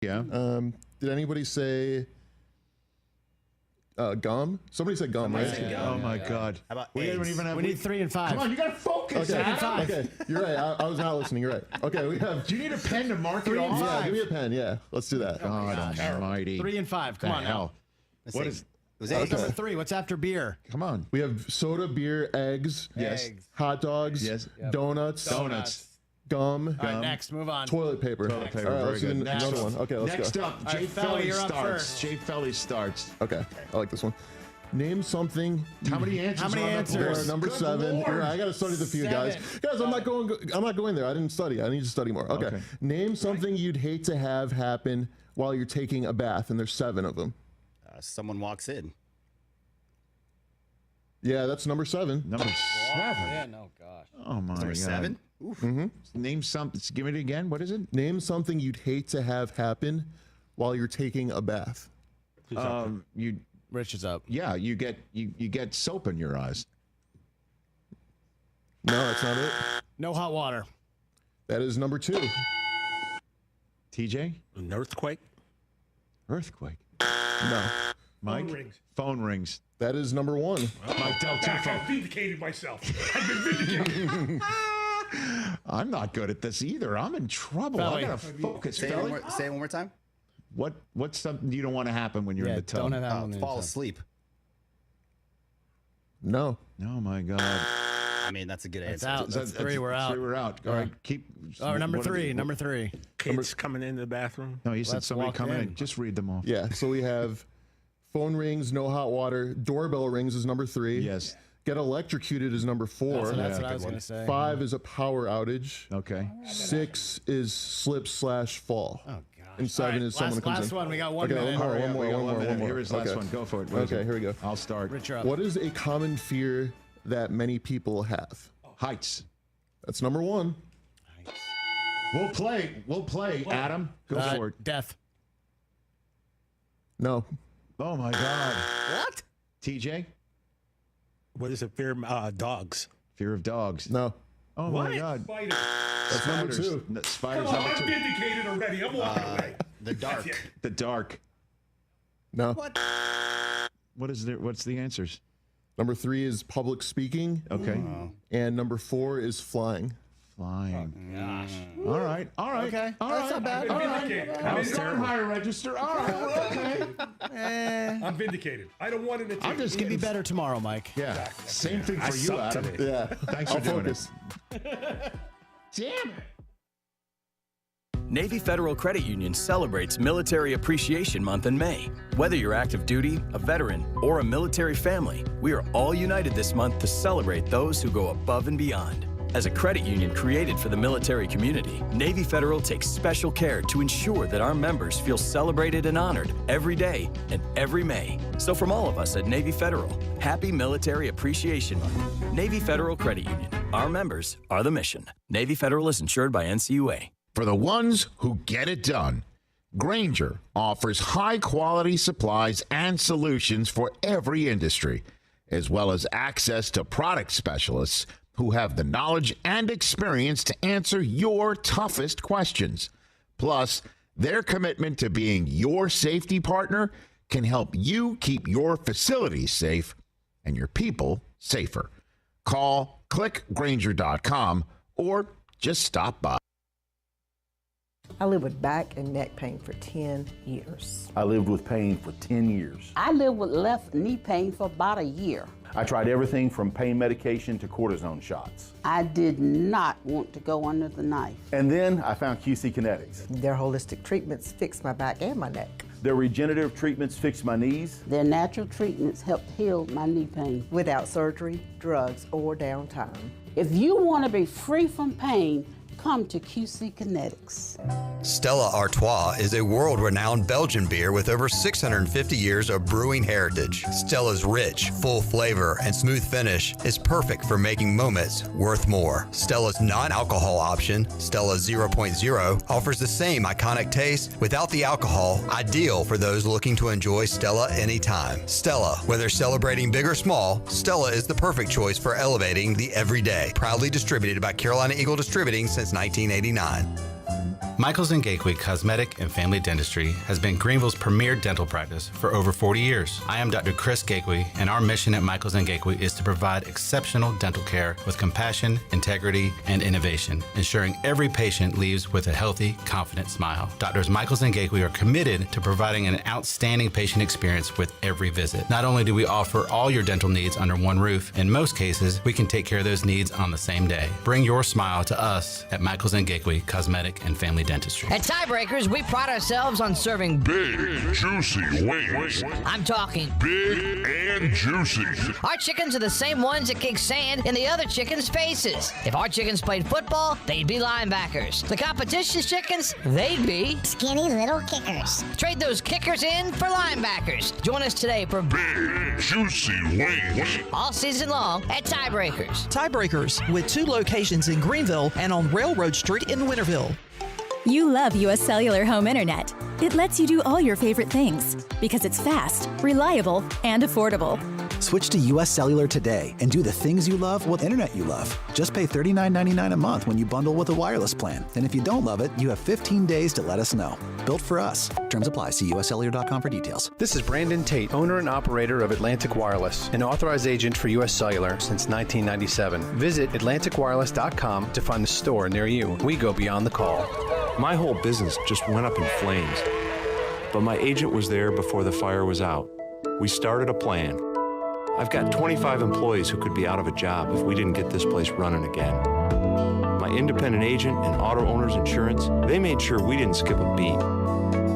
Yeah. Did anybody say gum? Somebody said gum, right? Oh my God. How about we don't even have. We need 3 and 5. Come on, you gotta focus. Okay. Five. Okay. You're right. I was not listening. You're right. Okay. We have. Do you need a pen to mark it 3 and off? 5. Yeah. Give me a pen. Yeah. Let's do that. God Almighty. 3 and 5. Come on now. Hell. Let's What see. is? It was What's eggs. number 3? What's after beer? Come on. We have soda, beer, eggs, Eggs. hot dogs, Yes. donuts, Donuts. gum, All right, next. Move on. toilet paper. Toilet paper, All right, very let's do good. another Next. one. Okay, let's Next go. up, All Jay right, Felly, Felly you're up starts. first. Jay Felly starts. Okay, I like this one. Name something. How many answers? How many are on the answers? board? We're at number Good 7. Lord. You're right, I gotta study the few guys. 7. Guys, I'm not going there. I didn't study. I need to study more. Okay. Name something you'd hate to have happen while you're taking a bath, and there's 7 of them. Someone walks in. Yeah, that's number 7. Number 7. Yeah, no, gosh. Oh my Number God. 7. Oof. Name something. Give it again. What is it? Name something you'd hate to have happen while you're taking a bath. You. Rich is up. Yeah. You get soap in your eyes. No, that's not it. No hot water. That is number 2. TJ. An earthquake? Earthquake. No, Mike. Phone rings. Phone rings. that is number 1. Mike Del Back, Tifo. I've vindicated myself. I've been vindicated. I'm not good at this either. I'm in trouble. I Felly. gotta focus. Say Felly. it one more time. What's something you don't want to happen when you're in the tub? don't have that one. Fall asleep. No. Oh my God. I mean, that's a good It's answer. out. That's 3. We're out. 3 we're out. All right. Keep. Oh, number what are 3. they- Number 3. Kids coming into the bathroom. No, he said Let's somebody walk coming in. in. Just read them off. Yeah, so we have phone rings, no hot water. Doorbell rings is number 3. Yes. Get electrocuted is number 4. That's what I was going to say. 5 is a power outage. Okay. 6 is slip/fall. Oh, gosh. And 7 is someone comes last in. one. We got 1 Okay, minute. one We got more. minute. Here is the last Okay. one. Go for it. What is Okay, it? here we go. I'll start. Rich, you're up. What is a common fear that many people have? Heights. That's number 1. We'll play. Adam, go for it. Death. No. Oh my God. What? TJ. What is it? Fear dogs. Fear of dogs. No. Oh my God. Spider. That's number Spiders. 2. Spiders Come on, number I'm 2. vindicated already. I'm walking away. The dark. That's it. The dark. No. What is there? What's the answers? Number 3 is public speaking. Okay. And number 4 is flying. Flying. Gosh. All right. Okay. All That's right. not bad. I've been vindicated. I was on higher register. All right. Okay. I'm vindicated. I don't want an I'm just It'll be getting better tomorrow, Mike. Yeah. Same thing I for you, suck Adam. today. Yeah. Thanks I'll for doing focus. Damn it. Navy Federal Credit Union celebrates Military Appreciation Month in May. Whether you're active duty, a veteran, or a military family, we are all united this month to celebrate those who go above and beyond. As a credit union created for the military community, Navy Federal takes special care to ensure that our members feel celebrated and honored every day and every May. So from all of us at Navy Federal, happy Military Appreciation Month. Navy Federal Credit Union. Our members are the mission. Navy Federal is insured by NCUA. For the ones who get it done, Grainger offers high-quality supplies and solutions for every industry, as well as access to product specialists who have the knowledge and experience to answer your toughest questions. Plus, their commitment to being your safety partner can help you keep your facilities safe and your people safer. Call clickgrainger.com or just stop by. I lived with back and neck pain for 10 years. I lived with pain for 10 years. I lived with left knee pain for about a year. I tried everything from pain medication to cortisone shots. I did not want to go under the knife. And then I found QC Kinetics. Their holistic treatments fixed my back and my neck. Their regenerative treatments fixed my knees. Their natural treatments helped heal my knee pain. Without surgery, drugs, or downtime. If you want to be free from pain, come to QC Kinetics. Stella Artois is a world-renowned Belgian beer with over 650 years of brewing heritage. Stella's rich, full flavor and smooth finish is perfect for making moments worth more. Stella's non-alcohol option, Stella 0.0, offers the same iconic taste without the alcohol, ideal for those looking to enjoy Stella anytime. Stella, whether celebrating big or small, Stella is the perfect choice for elevating the everyday. Proudly distributed by Carolina Eagle Distributing since 1989. Michaels & Gateway Cosmetic and Family Dentistry has been Greenville's premier dental practice for over 40 years. I am Dr. Chris Gateway, and our mission at Michaels & Gateway is to provide exceptional dental care with compassion, integrity, and innovation, ensuring every patient leaves with a healthy, confident smile. Doctors Michaels & Gateway are committed to providing an outstanding patient experience with every visit. Not only do we offer all your dental needs under one roof, in most cases, we can take care of those needs on the same day. Bring your smile to us at Michaels & Gateway Cosmetic and Family Dentistry. At Tiebreakers, we pride ourselves on serving big, juicy wings. I'm talking big and juicy. Our chickens are the same ones that kick sand in the other chickens' faces. If our chickens played football, they'd be linebackers. The competition's chickens, they'd be skinny little kickers. Trade those kickers in for linebackers. Join us today for big, juicy wings. All season long at Tiebreakers. Tiebreakers, with 2 locations in Greenville and on Railroad Street in Winterville. You love U.S. Cellular Home Internet. It lets you do all your favorite things because it's fast, reliable, and affordable. Switch to U.S. Cellular today and do the things you love with internet you love. Just pay $39.99 a month when you bundle with a wireless plan. And if you don't love it, you have 15 days to let us know. Built for us. Terms apply. See uscellular.com for details. This is Brandon Tate, owner and operator of Atlantic Wireless, an authorized agent for U.S. Cellular since 1997. Visit atlanticwireless.com to find the store near you. We go beyond the call. My whole business just went up in flames. But my agent was there before the fire was out. We started a plan. I've got 25 employees who could be out of a job if we didn't get this place running again. My independent agent and auto owners insurance, they made sure we didn't skip a beat.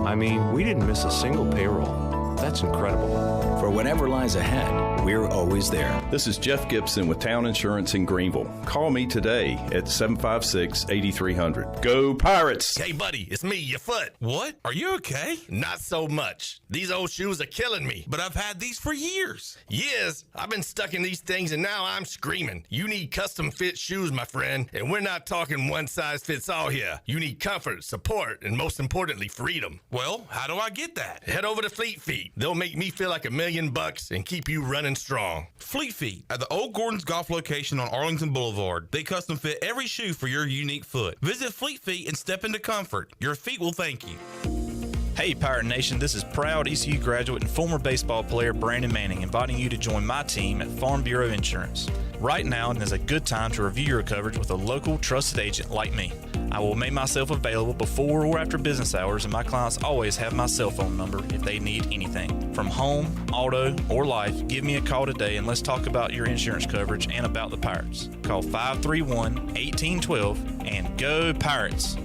I mean, we didn't miss a single payroll. That's incredible. For whatever lies ahead, we're always there. This is Jeff Gibson with Town Insurance in Greenville. Call me today at 756-8300. Go Pirates! Hey, buddy, it's me, your foot. What? Are you okay? Not so much. These old shoes are killing me. But I've had these for years. Years? I've been stuck in these things and now I'm screaming. You need custom fit shoes, my friend. And we're not talking one size fits all here. You need comfort, support, and most importantly, freedom. Well, how do I get that? Head over to Fleet Feet. They'll make me feel like $1 million and keep you running strong. Fleet Feet at the Old Gordon's Golf location on Arlington Boulevard. They custom fit every shoe for your unique foot. Visit Fleet Feet and step into comfort. Your feet will thank you. Hey Pirate Nation, this is proud ECU graduate and former baseball player Brandon Manning inviting you to join my team at Farm Bureau Insurance. Right now is a good time to review your coverage with a local trusted agent like me. I will make myself available before or after business hours, and my clients always have my cell phone number if they need anything. From home, auto, or life, give me a call today and let's talk about your insurance coverage and about the Pirates. Call 531-1812 and go Pirates!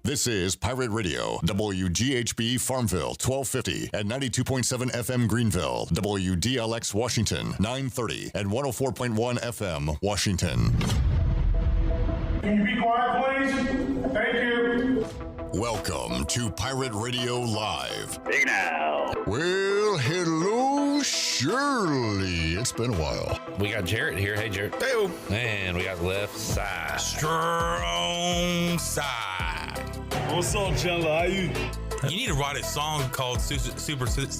This is Pirate Radio, WGHB Farmville, 1250 and 92.7 FM Greenville, WDLX Washington, 930 and 104.1 FM Washington. Can you be quiet, please? Thank you. Welcome to Pirate Radio Live. Big now. Well, hello, Shirley. It's been a while. We got Jarrett here. Hey, Jarrett. Hey. And we got left side. Strong side. What's up, Chandler? How you? You need to write a song called Super Zach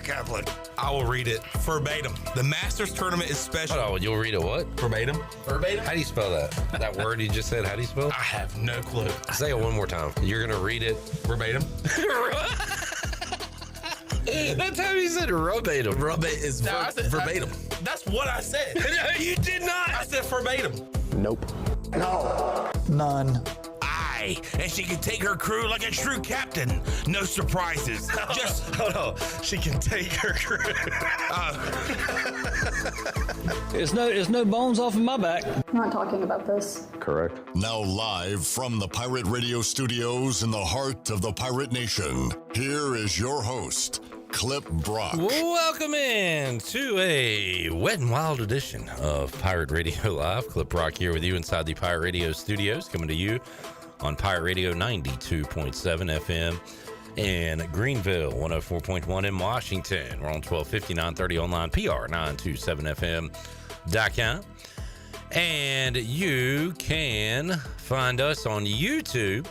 Kaplan. I will read it verbatim. The Masters tournament is special. Oh, you'll read it what? Verbatim. Verbatim? How do you spell that? That word you just said, how do you spell it? I have no clue. Say it one more time. You're going to read it verbatim. That's how you said verbatim. Is verbatim. That's what I said. No, you did not. I said verbatim. Nope. No. None. Aye, and she can take her crew like a true captain. No surprises. Just hold on. She can take her crew. There's no bones off of my back. I'm not talking about this. Correct. Now live from the Pirate Radio studios in the heart of the Pirate Nation, here is your host, Clip Brock. Welcome in to a wet and wild edition of Pirate Radio Live. Clip Brock here with you inside the Pirate Radio studios, coming to you on Pirate Radio 92.7 FM in Greenville, 104.1 in Washington. We're on 1250, 930 online, PR927FM.com. And you can find us on YouTube.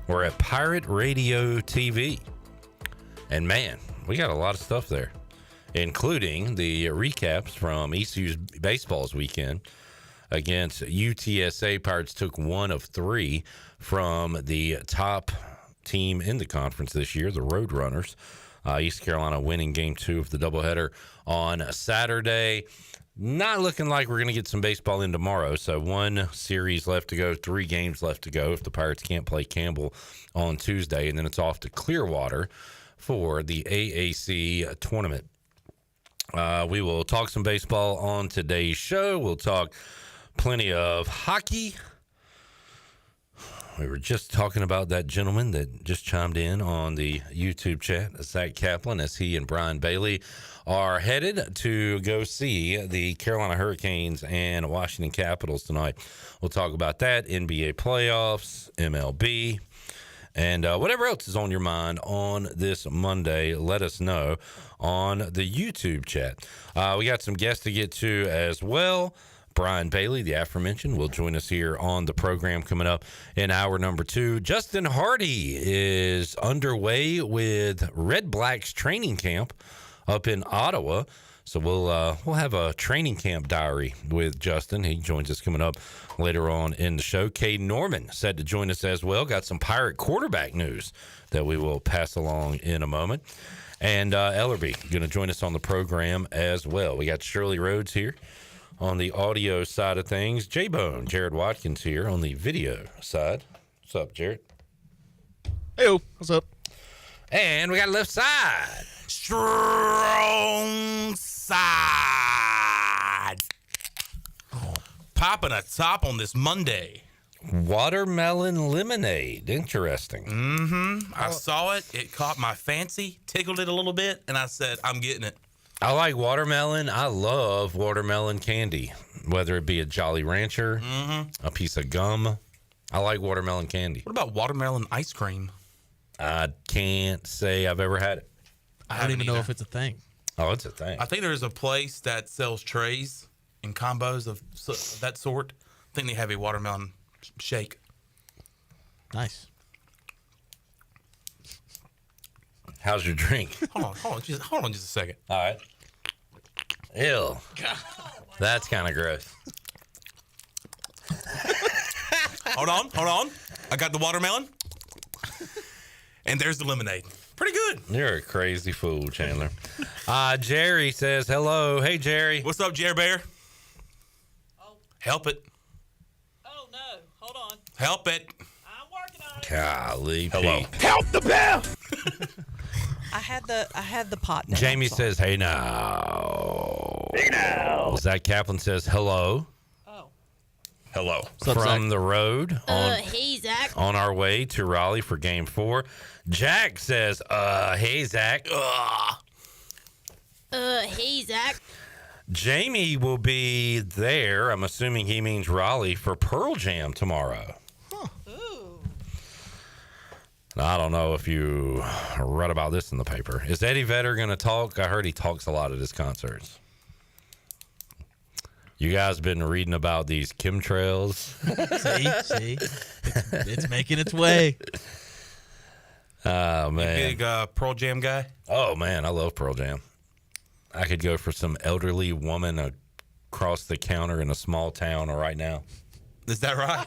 We're at Pirate Radio TV. And man, we got a lot of stuff there, including the recaps from ECU's baseball's weekend. against UTSA. Pirates took 1 of 3 from the top team in the conference this year, the Roadrunners. East Carolina winning game 2 of the doubleheader on Saturday. Not looking like we're going to get some baseball in tomorrow. So 1 series left to go, 3 games left to go if the Pirates can't play Campbell on Tuesday. And then it's off to Clearwater for the AAC tournament. We will talk some baseball on today's show. We'll talk plenty of hockey. We were just talking about that gentleman that just chimed in on the YouTube chat, Zach Kaplan, as he and Brian Bailey are headed to go see the Carolina Hurricanes and Washington Capitals tonight. We'll talk about that, NBA playoffs, MLB, and whatever else is on your mind on this Monday. Let us know on the YouTube chat. We got some guests to get to as well. Brian Bailey, the aforementioned, will join us here on the program coming up in hour number 2. Justin Hardy is underway with Red Blacks training camp up in Ottawa. So we'll have a training camp diary with Justin. He joins us coming up later on in the show. Caiden Norman said to join us as well. Got some Pirate quarterback news that we will pass along in a moment. And Ellerbe going to join us on the program as well. We got Shirley Rhodes here on the audio side of things. J-Bone, Jared Watkins here on the video side. What's up, Jared? Hey, what's up? And we got left side. Strong side. Popping a top on this Monday. Watermelon lemonade. Interesting. Mm-hmm. I saw it. It caught my fancy, tickled it a little bit, and I said, I'm getting it. I like watermelon. I love watermelon candy, whether it be a Jolly Rancher, a piece of gum. I like watermelon candy. What about watermelon ice cream? I can't say I've ever had it. I don't even know if it's a thing. Oh, it's a thing. I think there's a place that sells trays and combos of that sort. I think they have a watermelon shake. Nice. How's your drink? Hold on just a second. All right. Ew. That's kind of gross. Hold on. I got the watermelon. And there's the lemonade. Pretty good. You're a crazy fool, Chandler. Jerry says hello. Hey, Jerry. What's up, Jerry Bear? Oh. Help it. Oh, no. Hold on. Help it. I'm working on it. Golly, hello. Pete. Help the bear. I had the pot now. Jamie says, hey now. Hey now. Zach Kaplan says hello. Oh. Hello. From the road hey, Zach. on our way to Raleigh for game 4. Jack says, hey, Zach. Hey, Zach. Jamie will be there. I'm assuming he means Raleigh for Pearl Jam tomorrow. Ooh. I don't know if you read about this in the paper. Is Eddie Vedder going to talk? I heard he talks a lot at his concerts. You guys been reading about these chemtrails? See? It's making its way. Oh, man. You big Pearl Jam guy? Oh, man, I love Pearl Jam. I could go for some elderly woman across the counter in a small town right now. Is that right?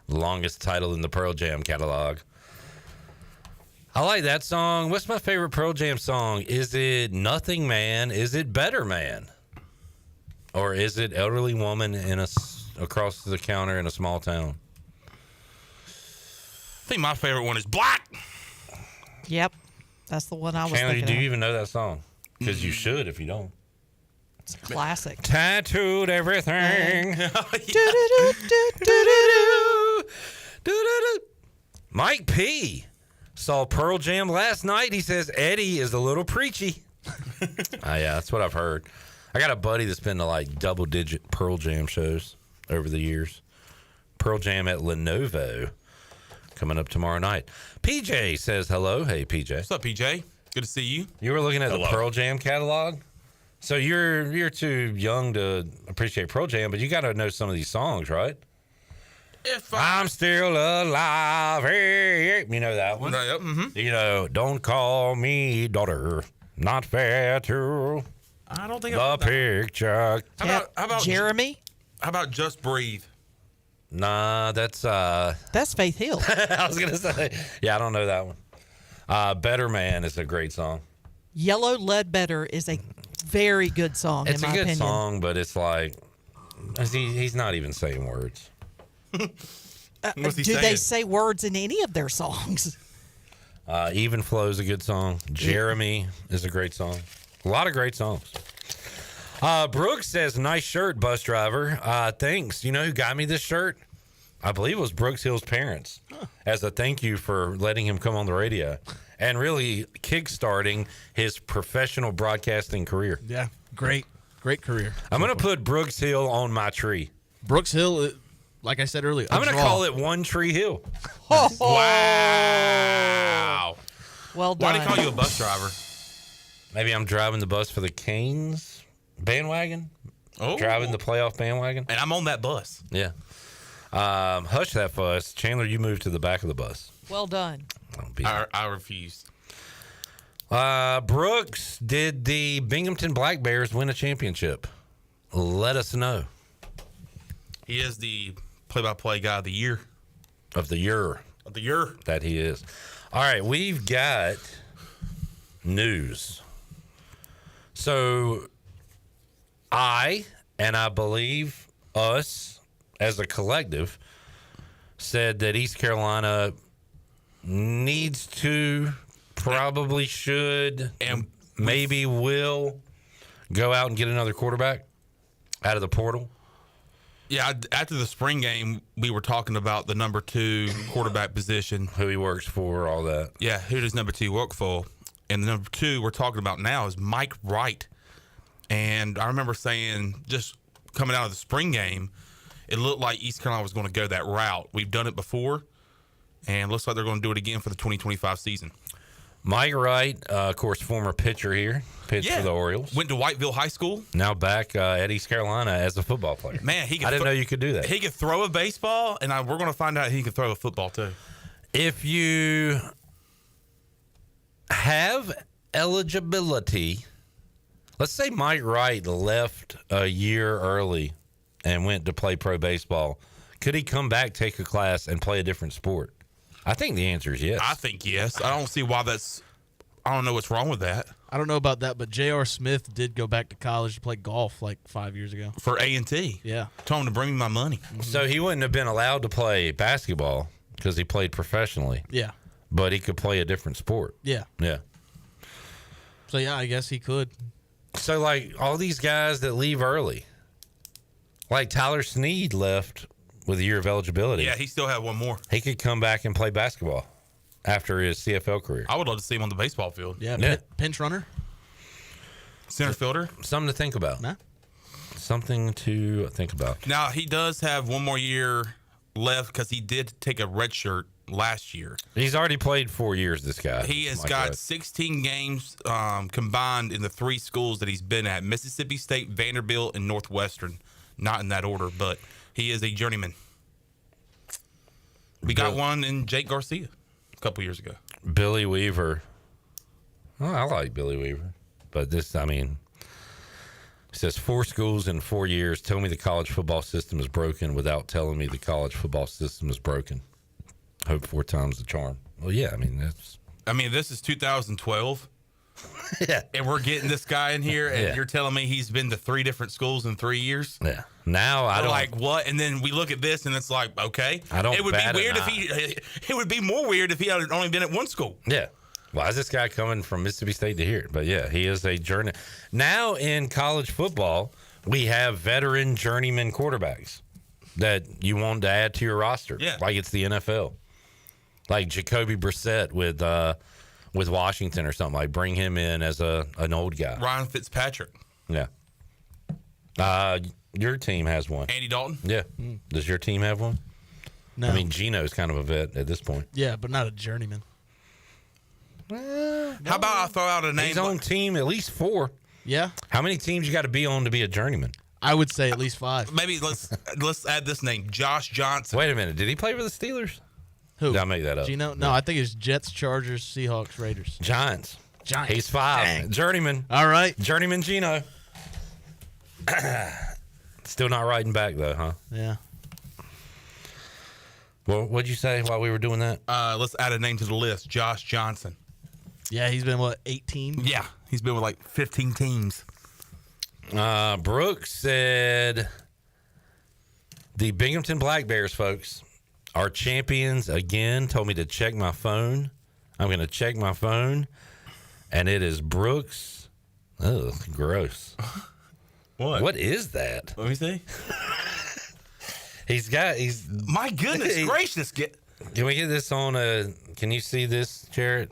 Longest title in the Pearl Jam catalog. I like that song. What's my favorite Pearl Jam song? Is it Nothing Man? Is it Better Man? Or is it Elderly Woman across the counter in a small town? I think my favorite one is Black. Yep. That's the one I was Chandler, thinking do you of. even know that song? Because you should if you don't. It's a classic. Tattooed everything. Mike P. saw Pearl Jam last night. He says Eddie is a little preachy. Yeah, that's what I've heard. I got a buddy that's been to like double-digit Pearl Jam shows over the years. Pearl Jam at Lenovo coming up tomorrow night. PJ says hello. Hey, PJ. What's up, PJ? Good to see you. You were looking at the Pearl Jam catalog? So you're too young to appreciate Pearl Jam, but you got to know some of these songs, right? If I'm still alive. Hey, you know that one? Yep. Mm-hmm. You know, don't call me daughter. Not fair to I don't think the picture. How about Jeremy? How about Just Breathe? Nah, that's Faith Hill. I was gonna say, yeah, I don't know that one. Better Man is a great song. Yellow Ledbetter is a very good song. It's in a my good opinion. song, but it's like he's not even saying words. What's he Do saying? they say words in any of their songs? Even Flow is a good song. Jeremy is a great song. A lot of great songs. Brooks says, nice shirt, bus driver. Thanks. You know who got me this shirt? I believe it was Brooks Hill's parents, as a thank you for letting him come on the radio and really kickstarting his professional broadcasting career. Yeah, great career. I'm going to put Brooks Hill on my tree. Brooks Hill, like I said earlier, I'm going to call it One Tree Hill. Wow. Well done. Why do they call you a bus driver? Maybe I'm driving the bus for the Canes bandwagon. Oh. Driving the playoff bandwagon. And I'm on that bus. Yeah. Hush that fuss. Chandler, you move to the back of the bus. Well done. I refused. Brooks, did the Binghamton Black Bears win a championship? Let us know. He is the play-by-play guy of the year. Of the year. Of the year. That he is. All right, we've got news. So I believe us as a collective said that East Carolina needs to, probably should, and maybe will go out and get another quarterback out of the portal. Yeah, after the spring game, we were talking about the number 2 quarterback position. Who he works for, all that. Yeah, who does number 2 work for? And the number 2 we're talking about now is Mike Wright. And I remember saying, just coming out of the spring game, it looked like East Carolina was going to go that route. We've done it before, and it looks like they're going to do it again for the 2025 season. Mike Wright, of course, former pitcher here, pitched for the Orioles. Went to Whiteville High School. Now back at East Carolina as a football player. Man, I didn't know you could do that. He could throw a baseball, and we're going to find out he can throw a football too. If you have eligibility, let's say Mike Wright left a year early and went to play pro baseball, could he come back, take a class, and play a different sport? I think the answer is yes. I think yes. I don't see why that's – I don't know what's wrong with that. I don't know about that, but J.R. Smith did go back to college to play golf like 5 years ago. For A&T. Yeah. Told him to bring me my money. Mm-hmm. So he wouldn't have been allowed to play basketball because he played professionally. Yeah. But he could play a different sport. Yeah. Yeah. So, yeah, I guess he could. So, like, all these guys that leave early, like Tyler Snead left with a year of eligibility. Yeah, he still had one more. He could come back and play basketball after his CFL career. I would love to see him on the baseball field. Yeah. Pinch runner. Center fielder. Something to think about. Nah. Something to think about. Now, he does have one more year left because he did take a red shirt last year. He's already played 4 years, this guy. He has got 16 games combined in the 3 schools that he's been at: Mississippi State, Vanderbilt, and Northwestern. Not in that order, but he is a journeyman. We got one in Jake Garcia a couple years ago. Billy Weaver. Well, I like Billy Weaver. But this, I mean, it says 4 schools in 4 years. Tell me the college football system is broken without telling me the college football system is broken. Hope 4 times the charm. Well, yeah, I mean, that's. I mean, this is 2012. Yeah. And we're getting this guy in here, and you're telling me he's been to 3 different schools in 3 years? Yeah. Now I don't. Like, what? And then we look at this, and it's like, okay. I don't. It would bat be weird an if eye. It would be more weird if he had only been at one school. Yeah. Why is this guy coming from Mississippi State to here? But yeah, he is a journey. Now in college football, we have veteran journeyman quarterbacks that you want to add to your roster. Yeah. Like it's the NFL. Like Jacoby Brissett with Washington or something. Like bring him in as an old guy. Ryan Fitzpatrick. Yeah. Your team has one. Andy Dalton? Yeah. Does your team have one? No. I mean, Gino's kind of a vet at this point. Yeah, but not a journeyman. How about I throw out a name? His own team, at least 4. Yeah. How many teams you got to be on to be a journeyman? I would say at least 5. Maybe let's add this name, Josh Johnson. Wait a minute. Did he play for the Steelers? Who? Did I make that up? Gino? No, I think it's Jets, Chargers, Seahawks, Raiders. Giants. He's 5. Dang. Journeyman. All right. Journeyman Gino. Still not writing back, though, huh? Yeah. Well, what'd you say while we were doing that? Let's add a name to the list. Josh Johnson. Yeah, he's been, 18? Yeah, he's been with like 15 teams. Brooks said the Binghamton Black Bears, folks, are champions again. Told me to check my phone. I'm going to check my phone, and it is Brooks. Oh, gross. What is that? Let me see. He's my goodness gracious. Can we get this on can you see this, Jarrett?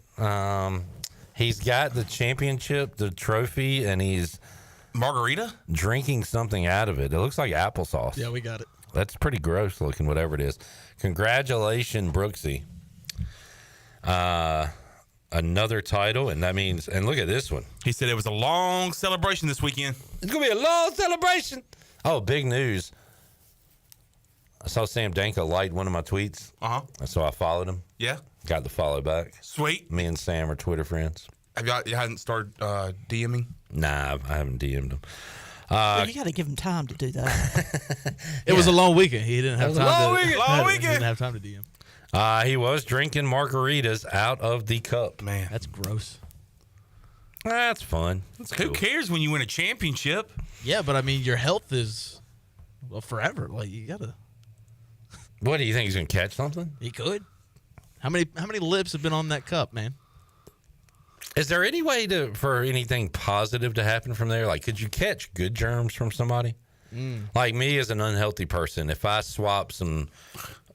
He's got the championship, the trophy, and he's margarita drinking something out of it. It looks like applesauce. Yeah, we got it. That's pretty gross looking, whatever it is. Congratulations, Brooksy. Another title, and that means, and look at this one. He said it was a long celebration this weekend. It's going to be a long celebration. Oh, big news. I saw Sam Danko like one of my tweets. So I followed him. Yeah. Got the follow back. Sweet. Me and Sam are Twitter friends. You hadn't started DMing? Nah, I haven't DM'd him. Well, you got to give him time to do that. It was a long weekend. He didn't have time long He weekend. didn't have time to DM. He was drinking margaritas out of the cup. Man, that's gross. That's fun. Who cares when you win a championship? Yeah, but I mean, your health is forever. Like, you gotta. What do you think? He's gonna catch something? He could. How many lips have been on that cup, man? Is there any way for anything positive to happen from there? Like, could you catch good germs from somebody? Like me as an unhealthy person, if I swap some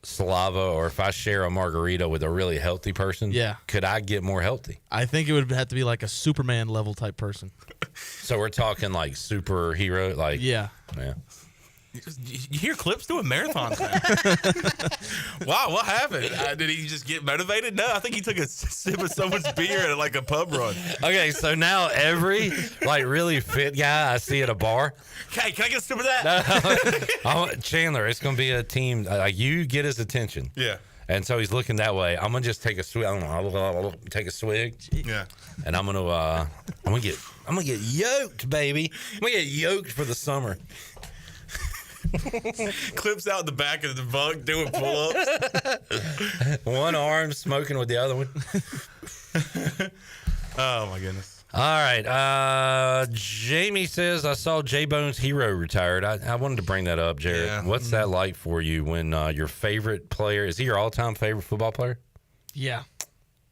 saliva or if I share a margarita with a really healthy person, could I get more healthy? I think it would have to be like a Superman level type person. So we're talking like superhero, like yeah. You hear Clips doing marathons, man. Wow, what happened? Did he just get motivated? No, I think he took a sip of someone's beer at like a pub run. Okay, so now every like really fit guy I see at a bar. Okay, can I get a sip of that? Chandler, it's gonna be a team. Like you get his attention. Yeah. And so he's looking that way. I'm gonna just take a swig. I'll take a swig. Yeah. And I'm gonna get yoked, baby. I'm gonna get yoked for the summer. Clips out the back of the bunk doing pull-ups. One arm smoking with the other one. Oh my goodness. All right. Jamie says, I saw J-Bone's hero retired. I wanted to bring that up, Jared. Yeah. What's that like for you when your favorite player, is he your all-time favorite football player? Yeah.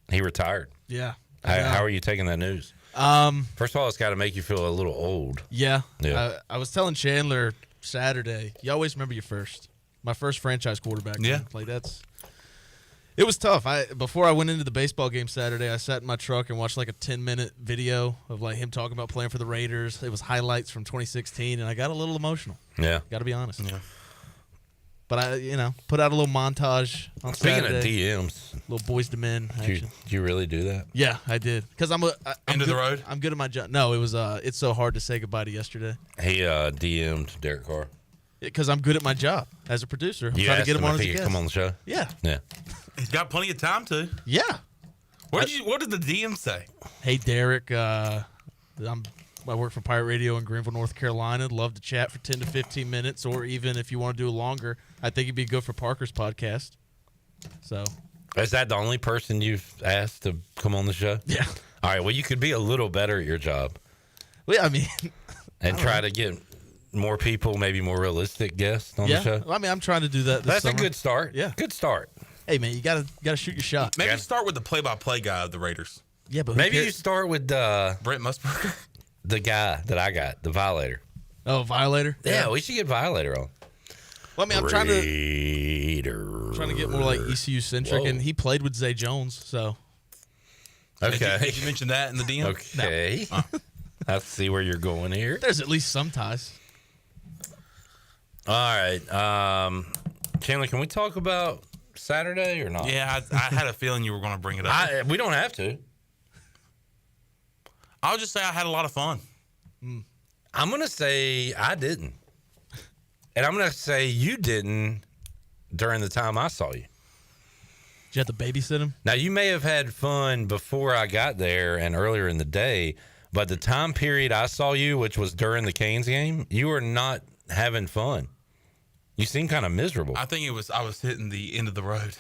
He retired. Yeah. How are you taking that news? First of all, it's got to make you feel a little old. Yeah. Yeah. I was telling Chandler Saturday, you always remember your first. My first franchise quarterback. Yeah. Like it was tough. Before I went into the baseball game Saturday, I sat in my truck and watched like a 10-minute video of like him talking about playing for the Raiders. It was highlights from 2016, and I got a little emotional. Yeah. Got to be honest. Yeah. But I, put out a little montage on Saturday. Speaking of DMs. Little boys to men action. Did you really do that? Yeah, I did. Because I'm End of the road? I'm good at my job. No, it was it's so hard to say goodbye to yesterday. He DM'd Derek Carr. Because I'm good at my job as a producer. I'm You trying to asked get him him on if as a he could guest. come on the show? Yeah. Yeah. He's got plenty of time to. Yeah. What did the DM say? Hey, Derek, I work for Pirate Radio in Greenville, North Carolina. Love to chat for 10 to 15 minutes, or even if you want to do it longer, I think it'd be good for Parker's podcast. So. Is that the only person you've asked to come on the show? Yeah. All right. Well, you could be a little better at your job. Well, I mean. And try to get more people, maybe more realistic guests on the show. I mean, I'm trying to do that this That's summer. a good start. Yeah. Good start. Hey, man, you gotta shoot your shot. Maybe start with the play-by-play guy of the Raiders. Yeah, but maybe you start with Brent Musburger, the guy that I got, the Violator. Oh, Violator? Yeah, we should get Violator on. Well, I mean, I'm trying to get more like ECU centric, and he played with Zay Jones, so. Okay. Did you mention that in the DM? Okay. No. I see where you're going here. There's at least some ties. All right. Chandler, can we talk about Saturday or not? Yeah, I had a feeling you were going to bring it up. We don't have to. I'll just say I had a lot of fun. I'm going to say I didn't. And I'm going to say you didn't during the time I saw you. Did you have to babysit him? Now, you may have had fun before I got there and earlier in the day, but the time period I saw you, which was during the Canes game, you were not having fun. You seem kind of miserable. I think I was hitting the end of the road.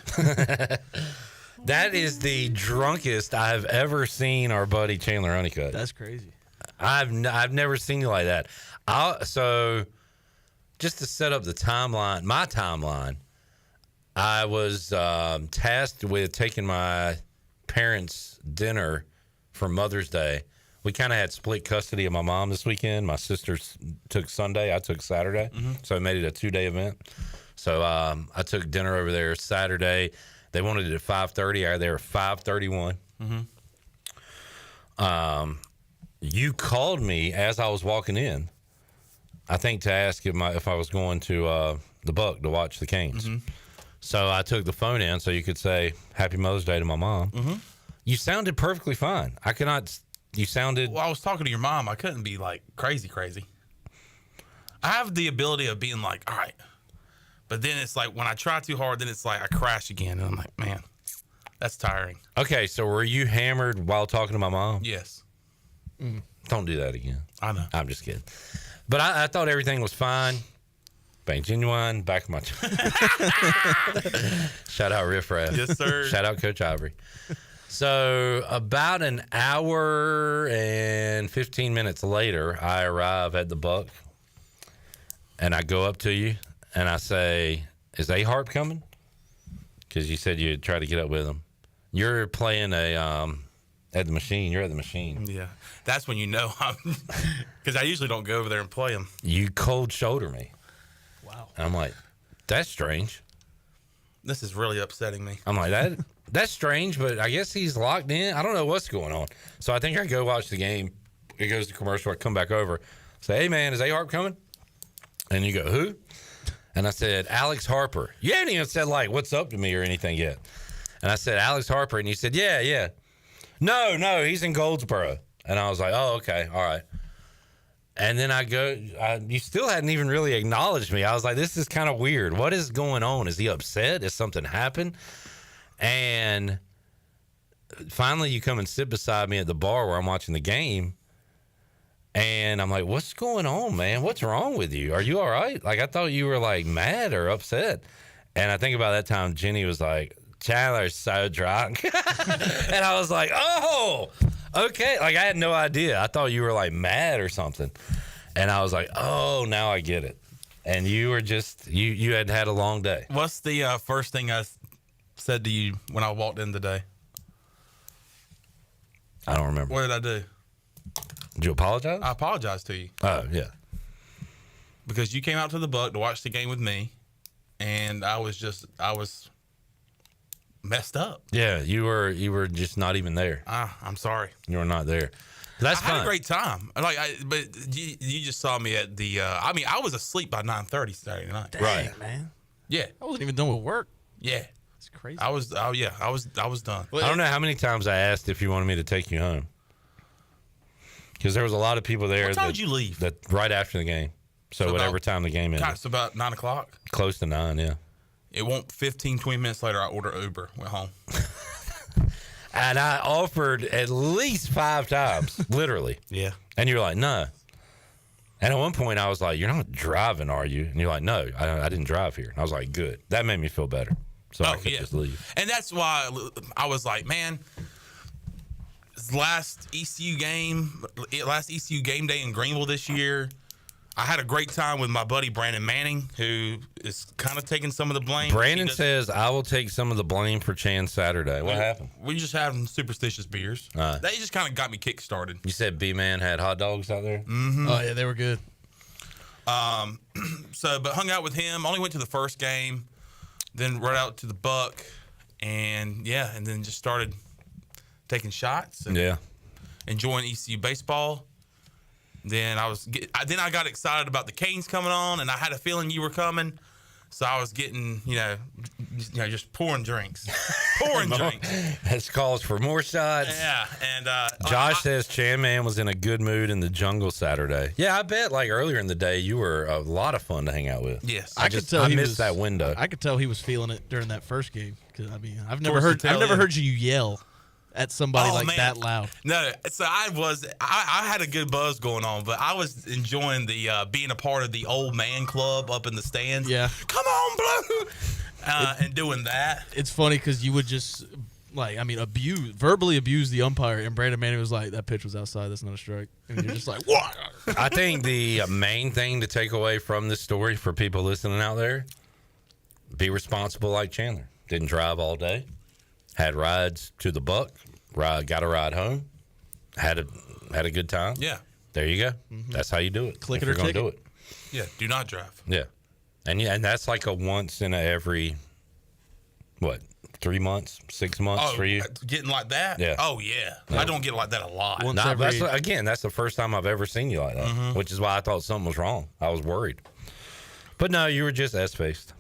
That is the drunkest I've ever seen our buddy Chandler Honeycutt. That's crazy. I've never seen you like that. So just to set up the timeline, my timeline, I was tasked with taking my parents' dinner for Mother's Day. We kind of had split custody of my mom this weekend. My sisters took Sunday. I took Saturday. So I made it a 2-day event. So I took dinner over there Saturday. They wanted it at 5:30. I was there at 5:31. You called me as I was walking in, I think, to ask if I was going to the Buck to watch the Canes. So I took the phone in so you could say Happy Mother's Day to my mom. You sounded perfectly fine. I could not. You sounded. Well, I was talking to your mom. I couldn't be like crazy. I have the ability of being like, all right. But then it's like when I try too hard, then it's like I crash again. And I'm like, man, that's tiring. Okay, so were you hammered while talking to my mom? Yes. Don't do that again. I know. I'm just kidding. But I thought everything was fine. Bank Genuine, back of my. Shout out Riff Raff. Yes, sir. Shout out Coach Ivory. So about an hour and 15 minutes later, I arrive at the Buck, and I go up to you, and I say, "Is A-Harp coming?" Because you said you'd try to get up with him. You're playing at the machine. You're at the machine. Yeah, that's when you know because I usually don't go over there and play them. You cold shoulder me. Wow. And I'm like, that's strange. This is really upsetting me. I'm like, that's strange, but I guess he's locked in. I don't know what's going on. So I think I go watch the game. It goes to commercial. I come back over. Say, hey, man, is A-Harp coming? And you go, who? And I said, Alex Harper. You haven't even said, like, what's up to me or anything yet. And I said, Alex Harper. And you said, yeah. No, he's in Goldsboro. And I was like, oh, okay, all right. And then I go, you still hadn't even really acknowledged me. I was like, this is kind of weird. What is going on? Is he upset? Has something happened? And finally you come and sit beside me at the bar where I'm watching the game. And I'm like, what's going on, man? What's wrong with you? Are you all right? Like, I thought you were, like, mad or upset. And I think about that time, Jenny was like, Chandler's so drunk. And I was like, oh, okay. Like, I had no idea. I thought you were, like, mad or something. And I was like, oh, now I get it. And you were just, you had a long day. What's the first thing I said to you when I walked in today? I don't remember. What did I do? Did you apologize? I apologized to you. Oh, yeah. Because you came out to the Buck to watch the game with me, and I was messed up. Yeah, you were just not even there. I'm sorry. You were not there. That's fine. I had a great time. But you just saw me at the. I was asleep by 9:30 Saturday night. Dang, right, man. Yeah, I wasn't even done with work. Yeah, it's crazy. I was. Oh yeah, I was done. I don't know how many times I asked if you wanted me to take you home. Because there was a lot of people there. What time did you leave? That right after the game. So whatever time the game ended. It's about 9 o'clock. Close to 9, yeah. It won't 15, 20 minutes later, I ordered Uber, went home. And I offered at least 5 times, literally. Yeah. And you're like, no. And at one point I was like, you're not driving, are you? And you're like, no, I didn't drive here. And I was like, good. That made me feel better. So I could just leave. And that's why I was like, man, last ECU game day in Greenville this year, I had a great time with my buddy Brandon Manning, who is kind of taking some of the blame. Brandon says, I will take some of the blame for Chan Saturday. What happened? We just having superstitious beers. They just kind of got me kick-started. You said B-Man had hot dogs out there? Mm-hmm. Oh, yeah, they were good. But hung out with him. Only went to the first game, then right out to the Buck, and then just started taking shots and enjoying ECU baseball. Then I got excited about the Canes coming on, and I had a feeling you were coming, so I was getting just pouring drinks, That's calls for more shots. Yeah, and Josh says Chan Man was in a good mood in the jungle Saturday. Yeah, I bet like earlier in the day you were a lot of fun to hang out with. Yes, I missed that window. I could tell he was feeling it during that first game because I've never heard you yell at somebody that loud. No, so I had a good buzz going on, but I was enjoying the being a part of the old man club up in the stands. Yeah. Come on, Blue! And doing that. It's funny because you would just, verbally abuse the umpire, and Brandon Manning was like, that pitch was outside, that's not a strike. And you're just like, what? I think the main thing to take away from this story for people listening out there, be responsible like Chandler. Didn't drive all day. Had rides to the Buck. Got a ride home. Had a good time. Yeah. There you go. Mm-hmm. That's how you do it. Click it or ticket. ticket. Do it. Yeah. Do not drive. Yeah. And that's like a once in every, 3 months, 6 months for you? Getting like that? Yeah. Oh, yeah. I don't get like that a lot. That's the first time I've ever seen you like that, which is why I thought something was wrong. I was worried. But no, you were just S-faced.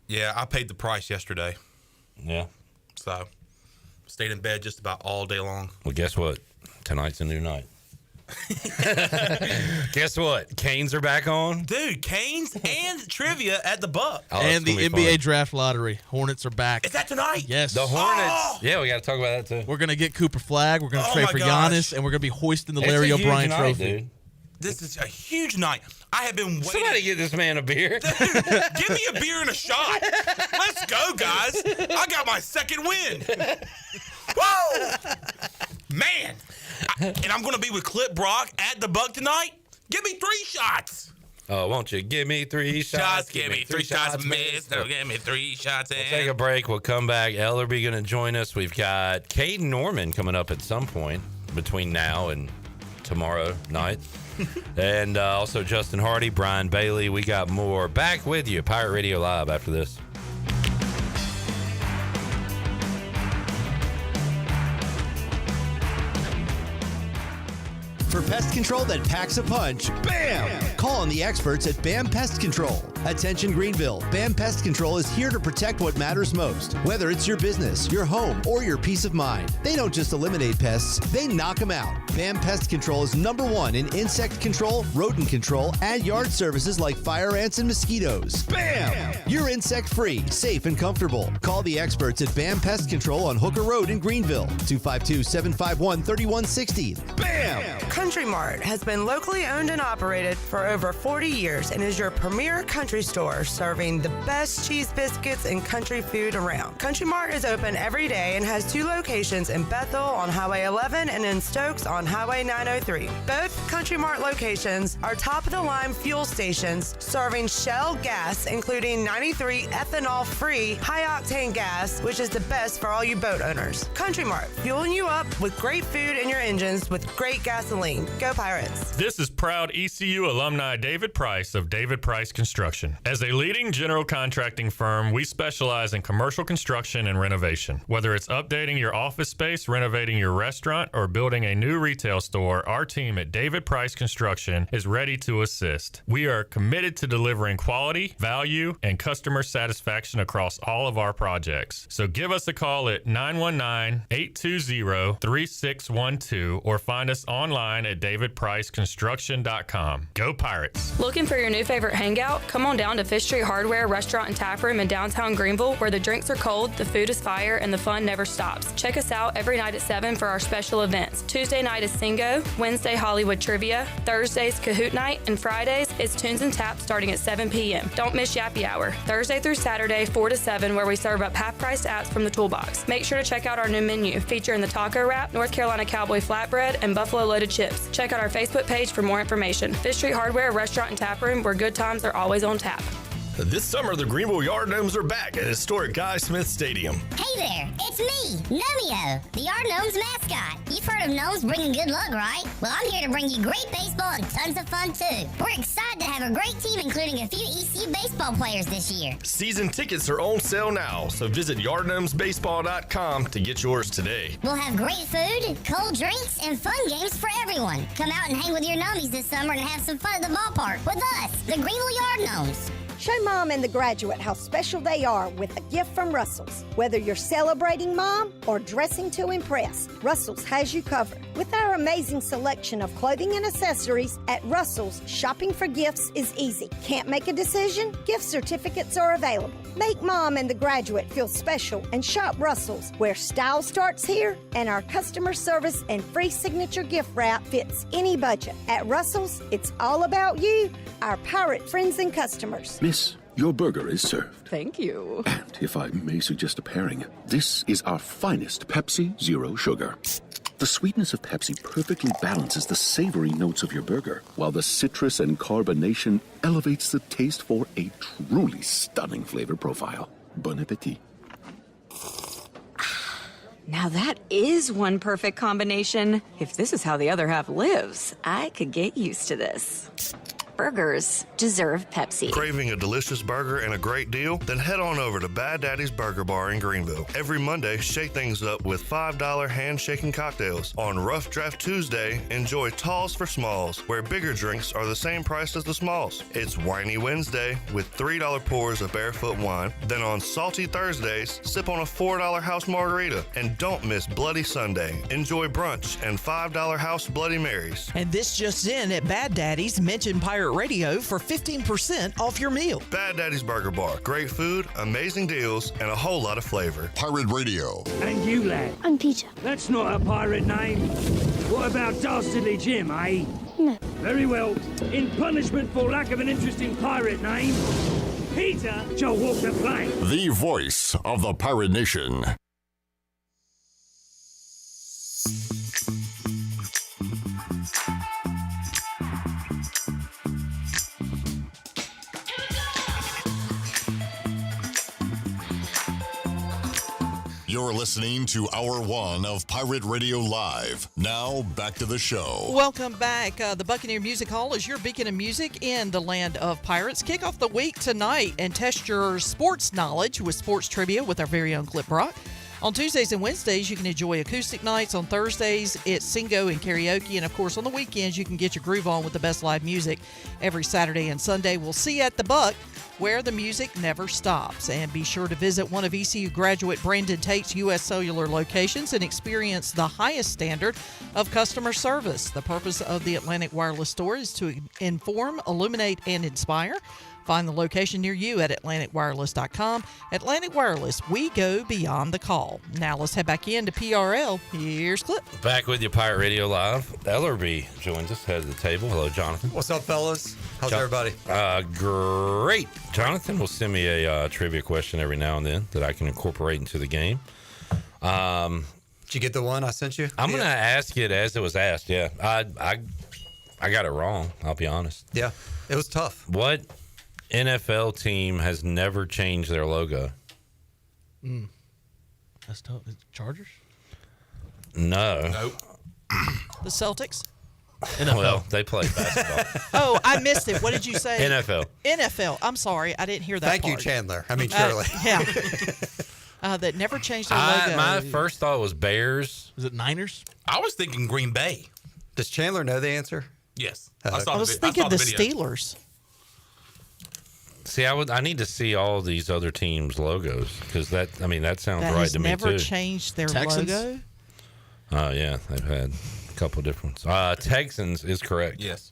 Yeah, I paid the price yesterday. Yeah. So, stayed in bed just about all day long. Well, guess what? Tonight's a new night. Guess what? Canes are back on. Dude, Canes and trivia at the Buck. And the NBA draft lottery. Hornets are back. Is that tonight? Yes. The Hornets. Yeah, we got to talk about that too. We're going to get Cooper Flag. We're going to trade for Giannis. And we're going to be hoisting the Larry O'Brien trophy. Dude. This is a huge night. I have been waiting. Somebody get this man a beer. Give me a beer and a shot. Let's go, guys. I got my second win. Whoa! Man. And I'm going to be with Clip Brock at the Buck tonight. Give me 3 shots. Oh, won't you give me 3 shots? Give me 3 shots, miss. No, give me 3 shots. We'll take a break. We'll come back. Ellerbe going to join us. We've got Caiden Norman coming up at some point between now and tomorrow night. And also Justin Hardy, Brian Bailey. We got more. Back with you. Pirate Radio Live after this. For pest control that packs a punch, BAM! Call on the experts at BAM Pest Control. Attention Greenville, BAM Pest Control is here to protect what matters most, whether it's your business, your home, or your peace of mind. They don't just eliminate pests, they knock them out. BAM Pest Control is #1 in insect control, rodent control, and yard services like fire ants and mosquitoes. BAM! You're insect-free, safe, and comfortable. Call the experts at BAM Pest Control on Hooker Road in Greenville, 252-751-3160. BAM! Country Mart has been locally owned and operated for over 40 years and is your premier country store serving the best cheese biscuits and country food around. Country Mart is open every day and has 2 locations in Bethel on Highway 11 and in Stokes on Highway 903. Both Country Mart locations are top-of-the-line fuel stations serving Shell gas, including 93 ethanol-free high-octane gas, which is the best for all you boat owners. Country Mart, fueling you up with great food in your engines with great gasoline. Go Pirates. This is proud ECU alumni David Price of David Price Construction. As a leading general contracting firm, we specialize in commercial construction and renovation. Whether it's updating your office space, renovating your restaurant, or building a new retail store, our team at David Price Construction is ready to assist. We are committed to delivering quality, value, and customer satisfaction across all of our projects. So give us a call at 919-820-3612 or find us online at davidpriceconstruction.com. Go Pirates! Looking for your new favorite hangout? Come on down to Fish Street Hardware Restaurant and Tap Room in downtown Greenville, where the drinks are cold, the food is fire, and the fun never stops. Check us out every night at 7 for our special events. Tuesday night is Singo, Wednesday Hollywood Trivia, Thursdays Kahoot Night, and Fridays is Tunes and Taps starting at 7 p.m. Don't miss Yappy Hour, Thursday through Saturday, 4 to 7, where we serve up half-priced apps from the toolbox. Make sure to check out our new menu, featuring the Taco Wrap, North Carolina Cowboy Flatbread, and Buffalo Loaded Chips. Check out our Facebook page for more information. Fish Street Hardware Restaurant and Tap Room, where good times are always on tap. This summer, the Greenville Yard Gnomes are back at historic Guy Smith Stadium. Hey there, it's me, Gnomeo, the Yard Gnomes mascot. You've heard of gnomes bringing good luck, right? Well, I'm here to bring you great baseball and tons of fun, too. We're excited to have a great team, including a few ECU baseball players this year. Season tickets are on sale now, so visit yardgnomesbaseball.com to get yours today. We'll have great food, cold drinks, and fun games for everyone. Come out and hang with your gnomies this summer and have some fun at the ballpark with us, the Greenville Yard Gnomes. Show Mom and the graduate how special they are with a gift from Russell's. Whether you're celebrating Mom or dressing to impress, Russell's has you covered. With our amazing selection of clothing and accessories at Russell's, shopping for gifts is easy. Can't make a decision? Gift certificates are available. Make Mom and the graduate feel special and shop Russell's, where style starts here and our customer service and free signature gift wrap fits any budget. At Russell's, it's all about you, our pirate friends and customers. Miss, your burger is served. Thank you. And if I may suggest a pairing, this is our finest Pepsi Zero Sugar. The sweetness of Pepsi perfectly balances the savory notes of your burger, while the citrus and carbonation elevates the taste for a truly stunning flavor profile. Bon appetit. Now that is one perfect combination. If this is how the other half lives, I could get used to this. Burgers deserve Pepsi. Craving a delicious burger and a great deal? Then head on over to Bad Daddy's Burger Bar in Greenville. Every Monday, shake things up with $5 hand-shaking cocktails. On Rough Draft Tuesday, enjoy Talls for Smalls, where bigger drinks are the same price as the smalls. It's Whiny Wednesday with $3 pours of barefoot wine. Then on Salty Thursdays, sip on a $4 house margarita. And don't miss Bloody Sunday. Enjoy brunch and $5 house Bloody Marys. And this just in at Bad Daddy's, mention Pirate Radio for 15% off your meal. Bad Daddy's Burger Bar. Great food, amazing deals, and a whole lot of flavor. Pirate Radio. And you, lad? I'm Peter. That's not a pirate name. What about Dastardly Jim, eh? No. Very well. In punishment for lack of an interesting pirate name, Peter shall walk the plank. The voice of the Pirate Nation. You're listening to Hour 1 of Pirate Radio Live. Now, back to the show. Welcome back. The Buccaneer Music Hall is your beacon of music in the land of pirates. Kick off the week tonight and test your sports knowledge with sports trivia with our very own Clip Brock. On Tuesdays and Wednesdays, you can enjoy acoustic nights. On Thursdays, it's singo and karaoke. And, of course, on the weekends, you can get your groove on with the best live music every Saturday and Sunday. We'll see you at the Buck, where the music never stops. And be sure to visit one of ECU graduate Brandon Tate's U.S. Cellular locations and experience the highest standard of customer service. The purpose of the Atlantic Wireless Store is to inform, illuminate, and inspire. Find the location near you at AtlanticWireless.com. Atlantic Wireless, we go beyond the call. Now let's head back into PRL. Here's Clip. Back with you, Pirate Radio Live. Ellerbe joins us, head of the table. Hello, Jonathan. What's up, fellas? How's everybody? Great. Jonathan will send me a trivia question every now and then that I can incorporate into the game. Did you get the one I sent you? I'm going to ask it as it was asked, yeah. I got it wrong, I'll be honest. Yeah, it was tough. What NFL team has never changed their logo? That's tough. Chargers? No. Nope. The Celtics? NFL. Well, they play basketball. Oh, I missed it. What did you say? NFL. NFL. I'm sorry. I didn't hear that Thank part. you, Chandler. I mean, Shirley. Yeah. That never changed their logo. My first thought was Bears. Is it Niners? I was thinking Green Bay. Does Chandler know the answer? Yes. I was thinking the Steelers. See, I need to see all these other teams' logos because that sounds that right to me too. Never changed their Texans? logo. Oh yeah, they've had a couple of different ones. Texans is correct. Yes.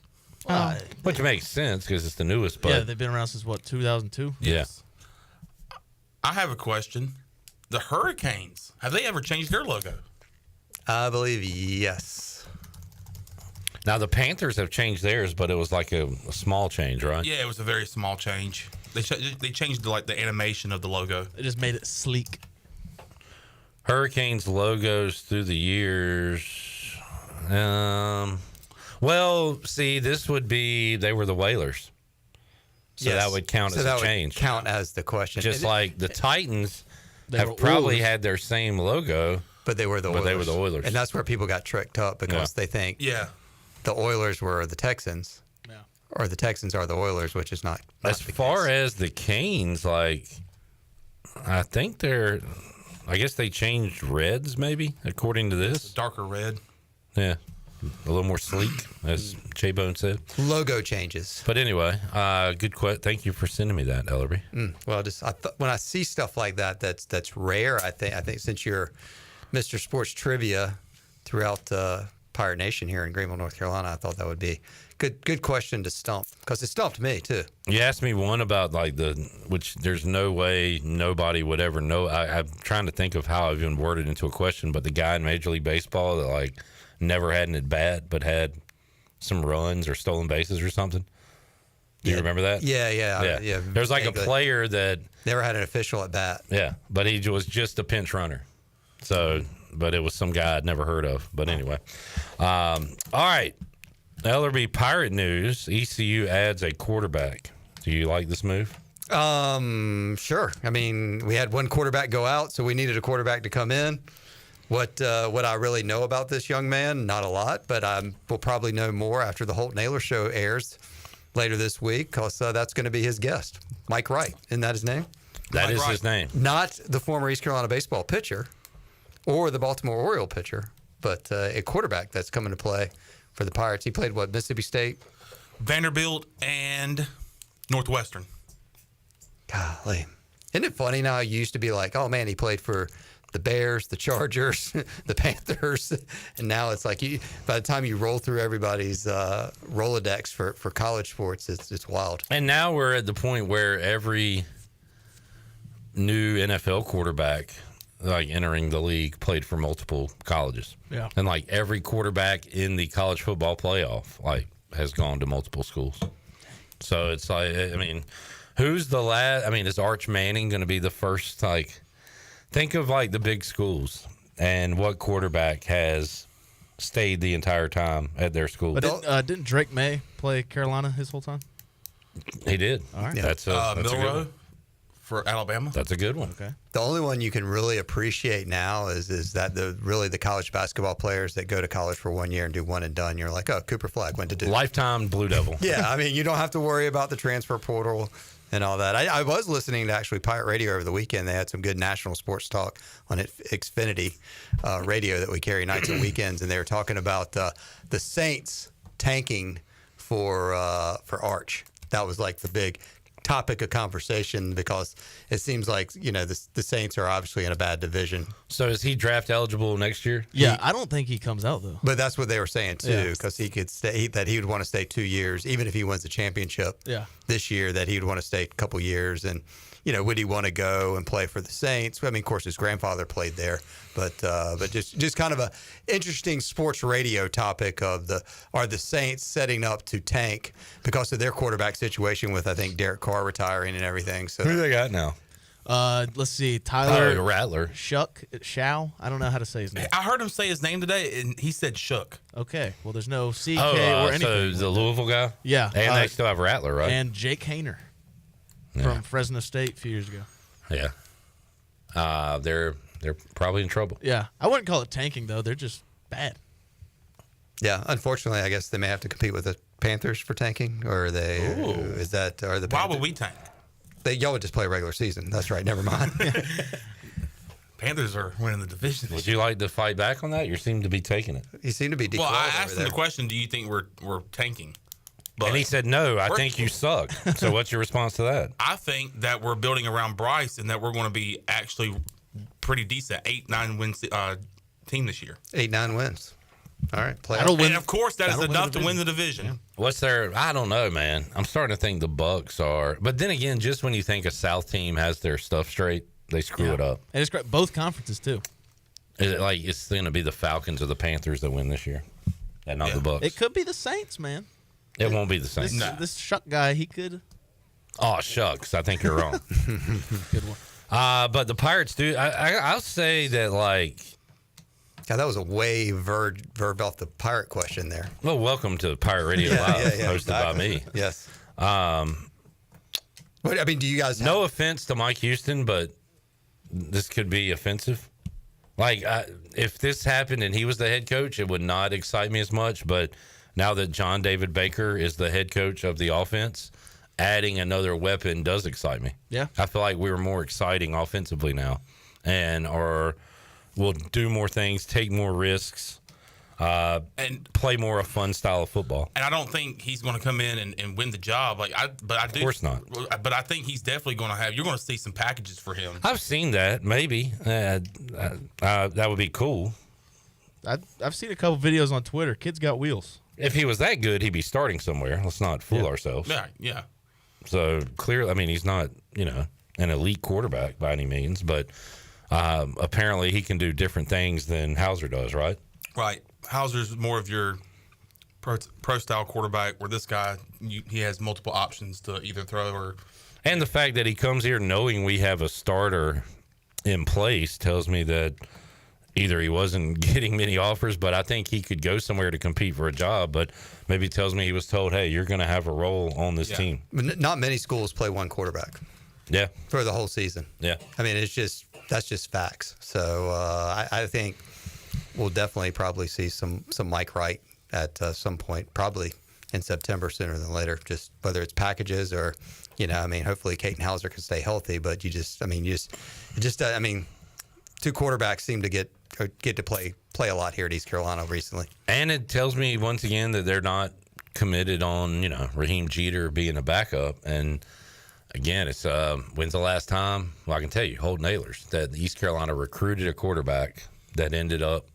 Which makes sense because it's the newest. But Yeah, they've been around since, 2002? Yeah. I have a question. The Hurricanes, have they ever changed their logo? I believe yes. Now, the Panthers have changed theirs, but it was like a small change, right? Yeah, it was a very small change. They changed the animation of the logo. They just made it sleek. Hurricanes logos through the years. Well, see, this would be they were the Whalers, so Yes. that would count So as that a would change. count as the question. Just like the Titans They have were probably Oilers. had their same logo, But they were the Oilers. They were the Oilers. And that's where people got tricked up because they think the Oilers were the Texans. Yeah. Or the Texans are the Oilers, which is not As far as the Canes, I think I guess they changed reds, maybe, according to this. Darker red. Yeah. A little more sleek, as J-Bone said. Logo changes. But anyway, good question. Thank you for sending me that, Ellerbe. Well, when I see stuff like that, that's rare. I think since you're Mr. Sports Trivia throughout Pirate Nation here in Greenville, North Carolina, I thought that would be good question to stump, because it stumped me too. You asked me one about which there's no way nobody would ever know. I'm trying to think of how I've even worded into a question, but the guy in Major League Baseball that never had an at bat but had some runs or stolen bases or something. Do you remember that? Yeah. There's a player that never had an official at bat. Yeah, but he was just a pinch runner. So, but it was some guy I'd never heard of. But anyway, all right. Ellerbe Pirate news. ECU adds a quarterback. Do you like this move? Sure. I mean, we had one quarterback go out, so we needed a quarterback to come in. What I really know about this young man, not a lot, but we'll probably know more after the Holt Naylor show airs later this week, because that's going to be his guest, Mike Wright. Isn't that his name? That is his name. Not the former East Carolina baseball pitcher or the Baltimore Oriole pitcher, but a quarterback that's coming to play for the Pirates. He played, Mississippi State? Vanderbilt and Northwestern. Golly. Isn't it funny now? You used to be like, oh, man, he played for the Bears, the Chargers, the Panthers. And now it's like by the time you roll through everybody's Rolodex for college sports, it's wild. And now we're at the point where every new NFL quarterback entering the league played for multiple colleges. Yeah. And every quarterback in the college football playoff has gone to multiple schools. So it's who's the last? Is Arch Manning going to be the first? Think of the big schools and what quarterback has stayed the entire time at their school. But didn't Drake May play Carolina his whole time? He did. All right. Yeah. That's Milroe for Alabama. That's a good one. Okay. The only one you can really appreciate now is that the college basketball players that go to college for 1 year and do one and done. You're like, oh, Cooper Flagg went to Duke. Lifetime Blue Devil. Yeah, you don't have to worry about the transfer portal and all that. I was listening to actually Pirate Radio over the weekend. They had some good national sports talk on Xfinity radio that we carry nights and weekends, and they were talking about the Saints tanking for Arch. That was the big topic of conversation, because it seems like the Saints are obviously in a bad division. So is he draft eligible next year? Yeah, I don't think he comes out though. But that's what they were saying too, because he could stay. That he would want to stay 2 years, even if he wins the championship. Yeah. This year, that he would want to stay a couple years, and would he want to go and play for the Saints? Of course, his grandfather played there, but just kind of a interesting sports radio topic of are the Saints setting up to tank because of their quarterback situation with, I think, Derek Carr retiring and everything. So who they got now? Let's see, Tyler Rattler. Shao. I don't know how to say his name. I heard him say his name today, and he said Shook. Okay, well, there's no CK or anything. So the Louisville guy? Yeah. And they still have Rattler, right? And Jake Hayner from Fresno State a few years ago. Yeah. They're probably in trouble. Yeah. I wouldn't call it tanking, though. They're just bad. Yeah, unfortunately, I guess they may have to compete with the Panthers for tanking, or are they? Is that are the? Why would we tank? Y'all would just play regular season. That's right. Never mind. Panthers are winning the division. Would you like to fight back on that? You seem to be taking it. You seem to be. Well, I asked him the question: do you think we're tanking? But and he said, no, I think you suck. So what's your response to that? I think that we're building around Bryce and that we're going to be actually pretty decent. 8-9 wins team this year. 8-9 wins. All right. And of course, that is enough to win the division. Yeah. What's their, I don't know, man. I'm starting to think the Bucks are. But then again, just when you think a South team has their stuff straight, they screw it up. And it's great. Both conferences, too. Is it it's going to be the Falcons or the Panthers that win this year and not the Bucks? It could be the Saints, man. It won't be the same. This Shuck guy, he could. Oh, shucks. I think you're wrong. Good one. But the Pirates do. I'll say that, God, that was a way verb off the pirate question there. Well, welcome to Pirate Radio Live, hosted by me. Yes. But, do you guys No offense to Mike Houston, but this could be offensive. If this happened and he was the head coach, it would not excite me as much, but now that John David Baker is the head coach of the offense, adding another weapon does excite me. Yeah. I feel like we're more exciting offensively now and we'll do more things, take more risks, and play more a fun style of football. And I don't think he's going to come in and win the job. Of course not. But I think he's definitely going to have. You're going to see some packages for him. I've seen that. Maybe that would be cool. I've seen a couple videos on Twitter. Kid's got wheels. If he was that good, he'd be starting somewhere. Let's not fool ourselves. Yeah. So clearly, I mean, he's not, an elite quarterback by any means, but apparently he can do different things than Hauser does, right? Right. Hauser's more of your pro style quarterback, where this guy, he has multiple options to either throw or. And the fact that he comes here knowing we have a starter in place tells me that either he wasn't getting many offers, but I think he could go somewhere to compete for a job. But maybe it tells me he was told, hey, you're going to have a role on this team. Not many schools play one quarterback. Yeah. For the whole season. Yeah. I mean, that's just facts. So I think we'll definitely probably see some Mike Wright at some point, probably in September sooner than later, just whether it's packages or, hopefully Caiden Hauser can stay healthy, but two quarterbacks seem to get to play a lot here at East Carolina recently. And it tells me once again that they're not committed on, Raheem Jeter being a backup. And again, it's when's the last time? Well, I can tell you, Holden Ahlers, that East Carolina recruited a quarterback that ended up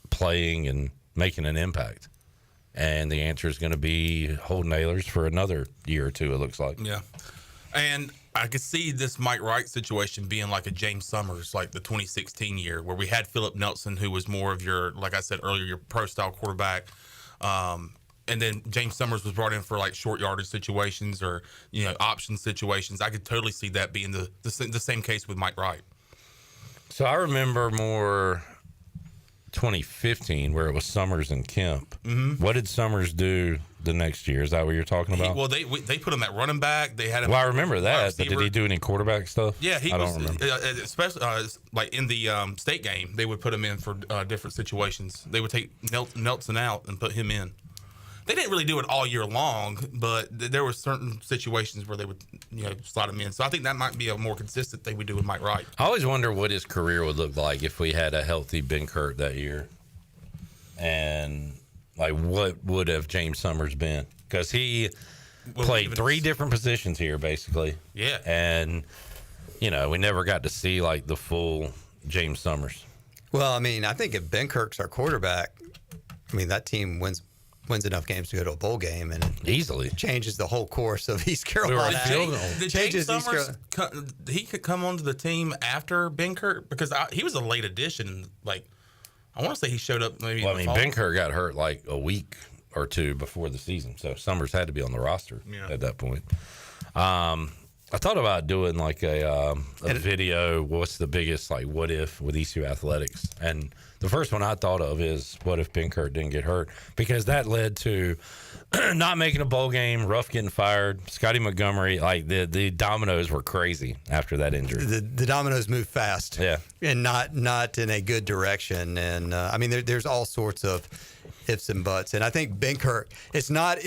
playing and making an impact. And the answer is going to be Holden Ahlers for another year or two, it looks like. Yeah. And I could see this Mike Wright situation being like a James Summers, like the 2016 year, where we had Philip Nelson, who was more of your, like I said earlier, your pro-style quarterback. And then James Summers was brought in for like short yardage situations or, option situations. I could totally see that being the same case with Mike Wright. So I remember more 2015 where it was Summers and Kemp. Mm-hmm. What did Summers do the next year? Is that what you're talking about? They put him at running back. They had him. Well, I remember that, but did he do any quarterback stuff? Yeah, I don't remember. Especially like in the state game, they would put him in for different situations. They would take Nelson out and put him in. They didn't really do it all year long, but there were certain situations where they would, slot him in. So I think that might be a more consistent thing we do with Mike Wright. I always wonder what his career would look like if we had a healthy Ben Kurt that year. And, like, what would have James Summers been? Because he played three different positions here, basically. Yeah. And, we never got to see, like, the full James Summers. Well, I mean, I think if Ben Kirk's our quarterback, that team wins enough games to go to a bowl game, and it easily changes the whole course of East Carolina. Did James Summers he could come onto the team after Ben Kurt? Because he was a late addition. Like, I want to say he showed up maybe. Well, Ben Kurt got hurt like a week or two before the season, so Summers had to be on the roster at that point. I thought about doing like a video. What's the biggest what if with ECU athletics? And the first one I thought of is what if Ben Kurt didn't get hurt, because that led to not making a bowl game, Ruff getting fired, Scotty Montgomery. Like the dominoes were crazy after that injury. The dominoes move fast, and not in a good direction. And there's all sorts of ifs and buts. And I think Ben Kurt, it's not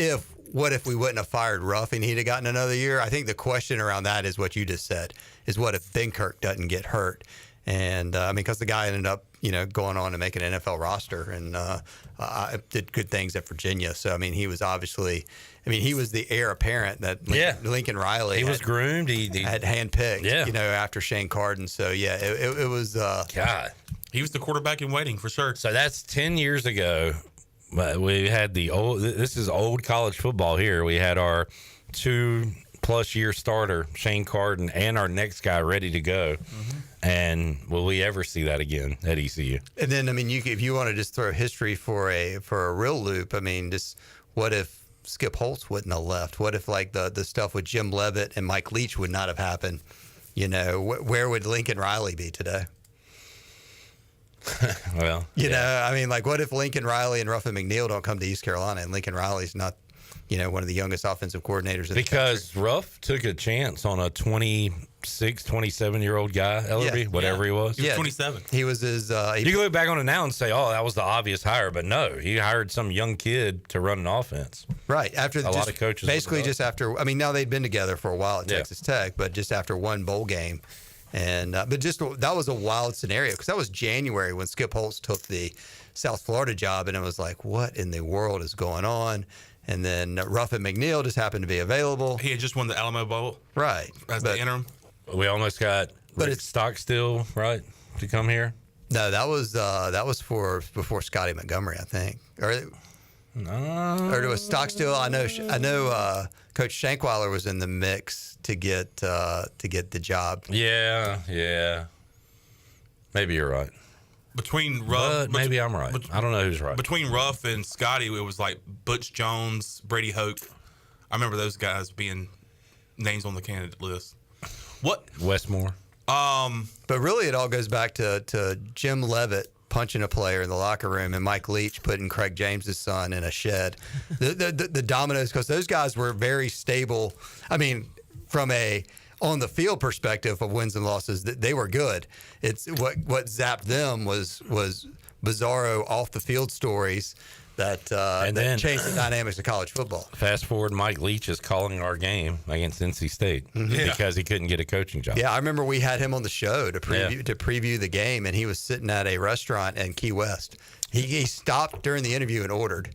what if we wouldn't have fired Ruff and he'd have gotten another year? I think the question around that is what you just said, is what if Ben Kurt doesn't get hurt? And because the guy ended up, going on to make an NFL roster and did good things at Virginia. So, he was obviously, he was the heir apparent that Lincoln Riley was groomed. He had handpicked, after Shane Carden. So, it was. God. He was the quarterback in waiting for sure. So that's 10 years ago. We had this is old college football here. We had our 2+ year starter, Shane Carden, and our next guy ready to go. Mm-hmm. And will we ever see that again at ECU? And then, if you want to just throw history for a real loop, just what if Skip Holtz wouldn't have left? What if the stuff with Jim Leavitt and Mike Leach would not have happened? Where would Lincoln Riley be today? Well, what if Lincoln Riley and Ruffin McNeil don't come to East Carolina and Lincoln Riley's not, one of the youngest offensive coordinators in the country? Ruff took a chance on a 27-year-old guy, Ellerbe, whatever he was. He was 27. He was his. You can look back on it now and say, "Oh, that was the obvious hire," but no, he hired some young kid to run an offense. Right after a lot of coaches, basically just after. Now they'd been together for a while at Texas Tech, but just after one bowl game. And but that was a wild scenario, because that was January when Skip Holtz took the South Florida job, and it was like, what in the world is going on? And then Ruffin McNeil just happened to be available. He had just won the Alamo Bowl, right? As the interim. We almost got Rick Stockstill, right, to come here. No, that was for before Scotty Montgomery, I think. Or it was Stockstill. I know. Coach Shankweiler was in the mix to get the job. Yeah. Maybe you're right. Between Ruff, maybe I'm right. I don't know who's right. Between Ruff and Scotty, it was like Butch Jones, Brady Hoke. I remember those guys being names on the candidate list. What? Westmore. But really, it all goes back to Jim Levitt punching a player in the locker room and Mike Leach putting Craig James's son in a shed. The dominoes, because those guys were very stable. I mean, from a on the field perspective of wins and losses, they were good. It's what zapped them was bizarro off the field stories that changed the dynamics of college football. Fast forward, Mike Leach is calling our game against NC State because he couldn't get a coaching job. Yeah, I remember we had him on the show to preview the game, and he was sitting at a restaurant in Key West. He stopped during the interview and ordered,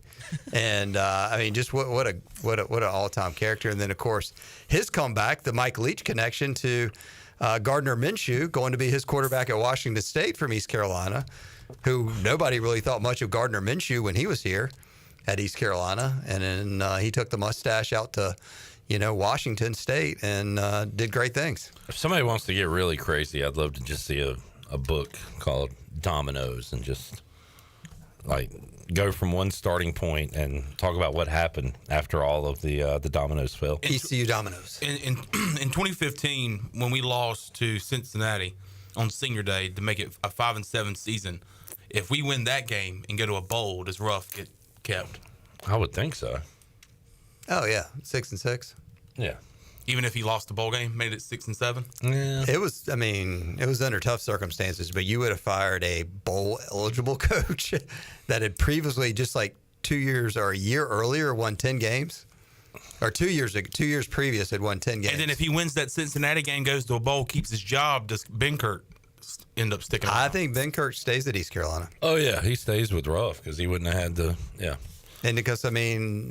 and I mean, just what an all-time character. And then of course his comeback, the Mike Leach connection to Gardner Minshew going to be his quarterback at Washington State from East Carolina, who nobody really thought much of Gardner Minshew when he was here at East Carolina, and then he took the mustache out to Washington State and did great things. If somebody wants to get really crazy, I'd love to just see a book called Dominoes and just like go from one starting point and talk about what happened after all of the dominoes fell. ECU dominoes. In 2015, when we lost to Cincinnati on Senior Day to make it a 5-7 season, if we win that game and go to a bowl, does Ruff get kept? I would think so. Oh yeah, 6-6. Yeah. Even if he lost the bowl game, made it 6-7. Yeah. It was under tough circumstances, but you would have fired a bowl eligible coach that had previously, just like 2 years or a year earlier, won 10 games, or 2 years previous had won 10 games. And then if he wins that Cincinnati game, goes to a bowl, keeps his job, does Ben end up sticking around? I think Ben Kirk stays at East Carolina. Oh yeah, he stays with Ruff because he wouldn't have had the And because I mean,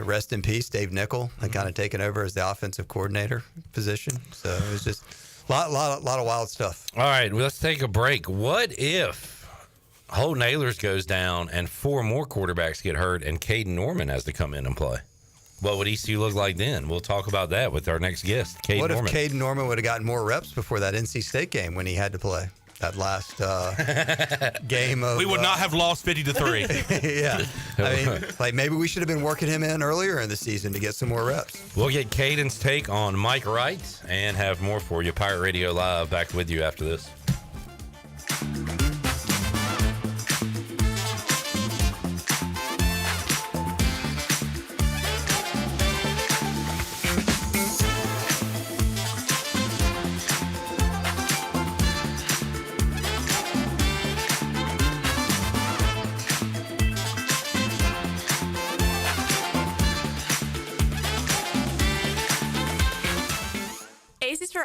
rest in peace, Dave Nickel had kind of taken over as the offensive coordinator position. So it was just a lot of wild stuff. All right, well, let's take a break. What if Ho Nailers goes down and 4 more quarterbacks get hurt and Caiden Norman has to come in and play? What would ECU look like then? We'll talk about that with our next guest, Caiden Norman. What if Caiden Norman would have gotten more reps before that NC State game when he had to play? That last game of... We would not have lost 50-3. Yeah. I mean, maybe we should have been working him in earlier in the season to get some more reps. We'll get Caiden's take on Mike Wright and have more for you. Pirate Radio Live, back with you after this.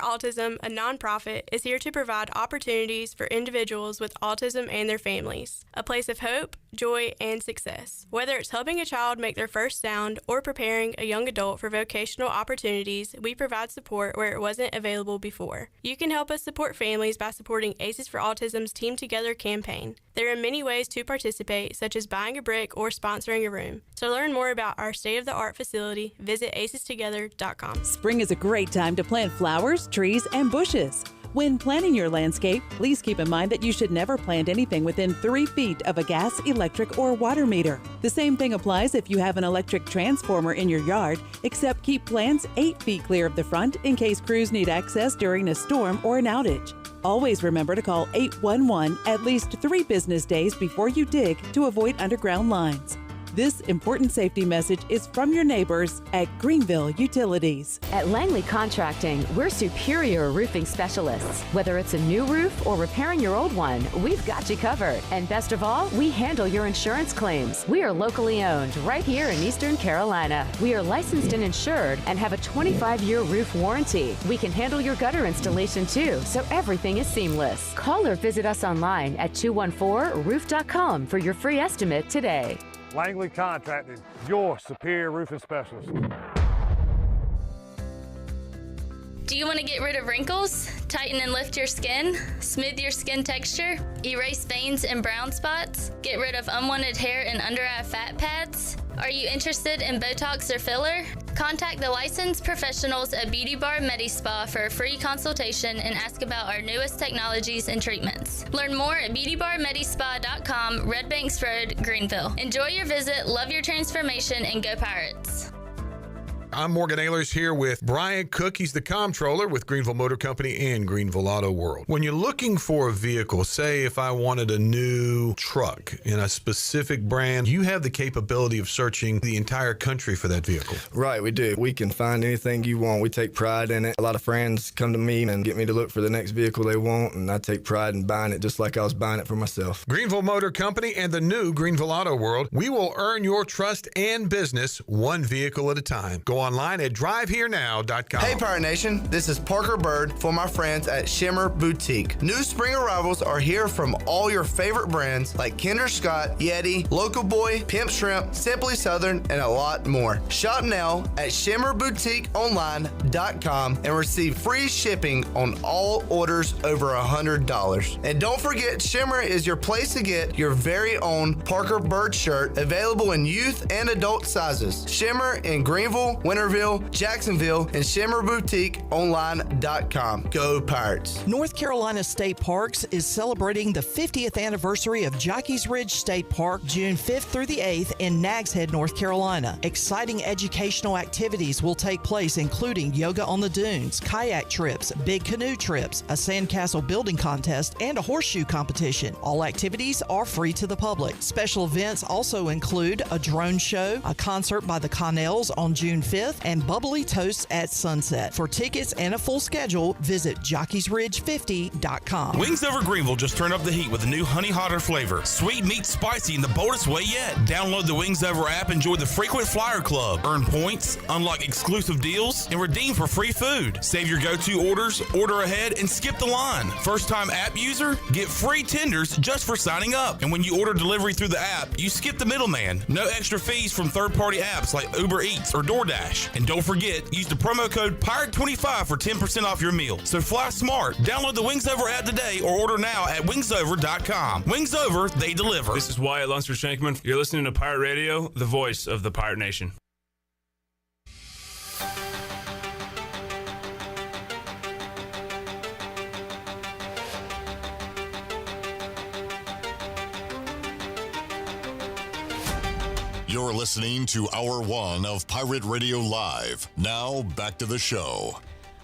Autism, a nonprofit, is here to provide opportunities for individuals with autism and their families, a place of hope, joy, and success. Whether it's helping a child make their first sound or preparing a young adult for vocational opportunities, we provide support where it wasn't available before. You can help us support families by supporting Aces for Autism's Team Together campaign. There are many ways to participate, such as buying a brick or sponsoring a room. To learn more about our state-of-the-art facility, visit acestogether.com. Spring is a great time to plant flowers, trees, and bushes. When planning your landscape, please keep in mind that you should never plant anything within 3 feet of a gas, electric, or water meter. The same thing applies if you have an electric transformer in your yard, except keep plants 8 feet clear of the front in case crews need access during a storm or an outage. Always remember to call 811 at least 3 business days before you dig to avoid underground lines. This important safety message is from your neighbors at Greenville Utilities. At Langley Contracting, we're superior roofing specialists. Whether it's a new roof or repairing your old one, we've got you covered. And best of all, we handle your insurance claims. We are locally owned right here in Eastern Carolina. We are licensed and insured and have a 25-year roof warranty. We can handle your gutter installation too, so everything is seamless. Call or visit us online at 214roof.com for your free estimate today. Langley Contracting, your superior roofing specialist. Do you want to get rid of wrinkles, tighten and lift your skin, smooth your skin texture, erase veins and brown spots, get rid of unwanted hair and under-eye fat pads? Are you interested in Botox or filler? Contact the licensed professionals at Beauty Bar MediSpa for a free consultation and ask about our newest technologies and treatments. Learn more at beautybarmedispa.com, Red Banks Road, Greenville. Enjoy your visit, love your transformation, and go Pirates. I'm Morgan Ehlers here with Brian Cook. He's the comptroller with Greenville Motor Company and Greenville Auto World. When you're looking for a vehicle, say if I wanted a new truck in a specific brand, you have the capability of searching the entire country for that vehicle. Right, we do. We can find anything you want. We take pride in it. A lot of friends come to me and get me to look for the next vehicle they want, and I take pride in buying it just like I was buying it for myself. Greenville Motor Company and the new Greenville Auto World, we will earn your trust and business one vehicle at a time. Go online at driveherenow.com. Hey Pirate Nation, this is Parker Bird for my friends at Shimmer Boutique. New spring arrivals are here from all your favorite brands like Kinder Scott, Yeti, Local Boy, Pimp Shrimp, Simply Southern, and a lot more. Shop now at shimmerboutiqueonline.com and receive free shipping on all orders over $100. And don't forget, Shimmer is your place to get your very own Parker Bird shirt, available in youth and adult sizes. Shimmer in Greenville, Winterville, Jacksonville, and ShimmerBoutiqueOnline.com. Go Pirates. North Carolina State Parks is celebrating the 50th anniversary of Jockey's Ridge State Park, June 5th through the 8th in Nags Head, North Carolina. Exciting educational activities will take place, including yoga on the dunes, kayak trips, big canoe trips, a sandcastle building contest, and a horseshoe competition. All activities are free to the public. Special events also include a drone show, a concert by the Connells on June 5th, and bubbly toasts at sunset. For tickets and a full schedule, visit jockey'sridge50.com. Wings Over Greenville just turned up the heat with a new honey hotter flavor. Sweet meat spicy in the boldest way yet. Download the Wings Over app, enjoy the frequent flyer club, earn points, unlock exclusive deals, and redeem for free food. Save your go-to orders, order ahead, and skip the line. First-time app user, get free tenders just for signing up. And when you order delivery through the app, you skip the middleman. No extra fees from third-party apps like Uber Eats or DoorDash. And don't forget, use the promo code PIRATE25 for 10% off your meal. So fly smart. Download the Wings Over app today or order now at wingsover.com. Wings Over, they deliver. This is Wyatt Lunsford Shankman. You're listening to Pirate Radio, the voice of the Pirate Nation. You're listening to Hour 1 of Pirate Radio Live. Now, back to the show.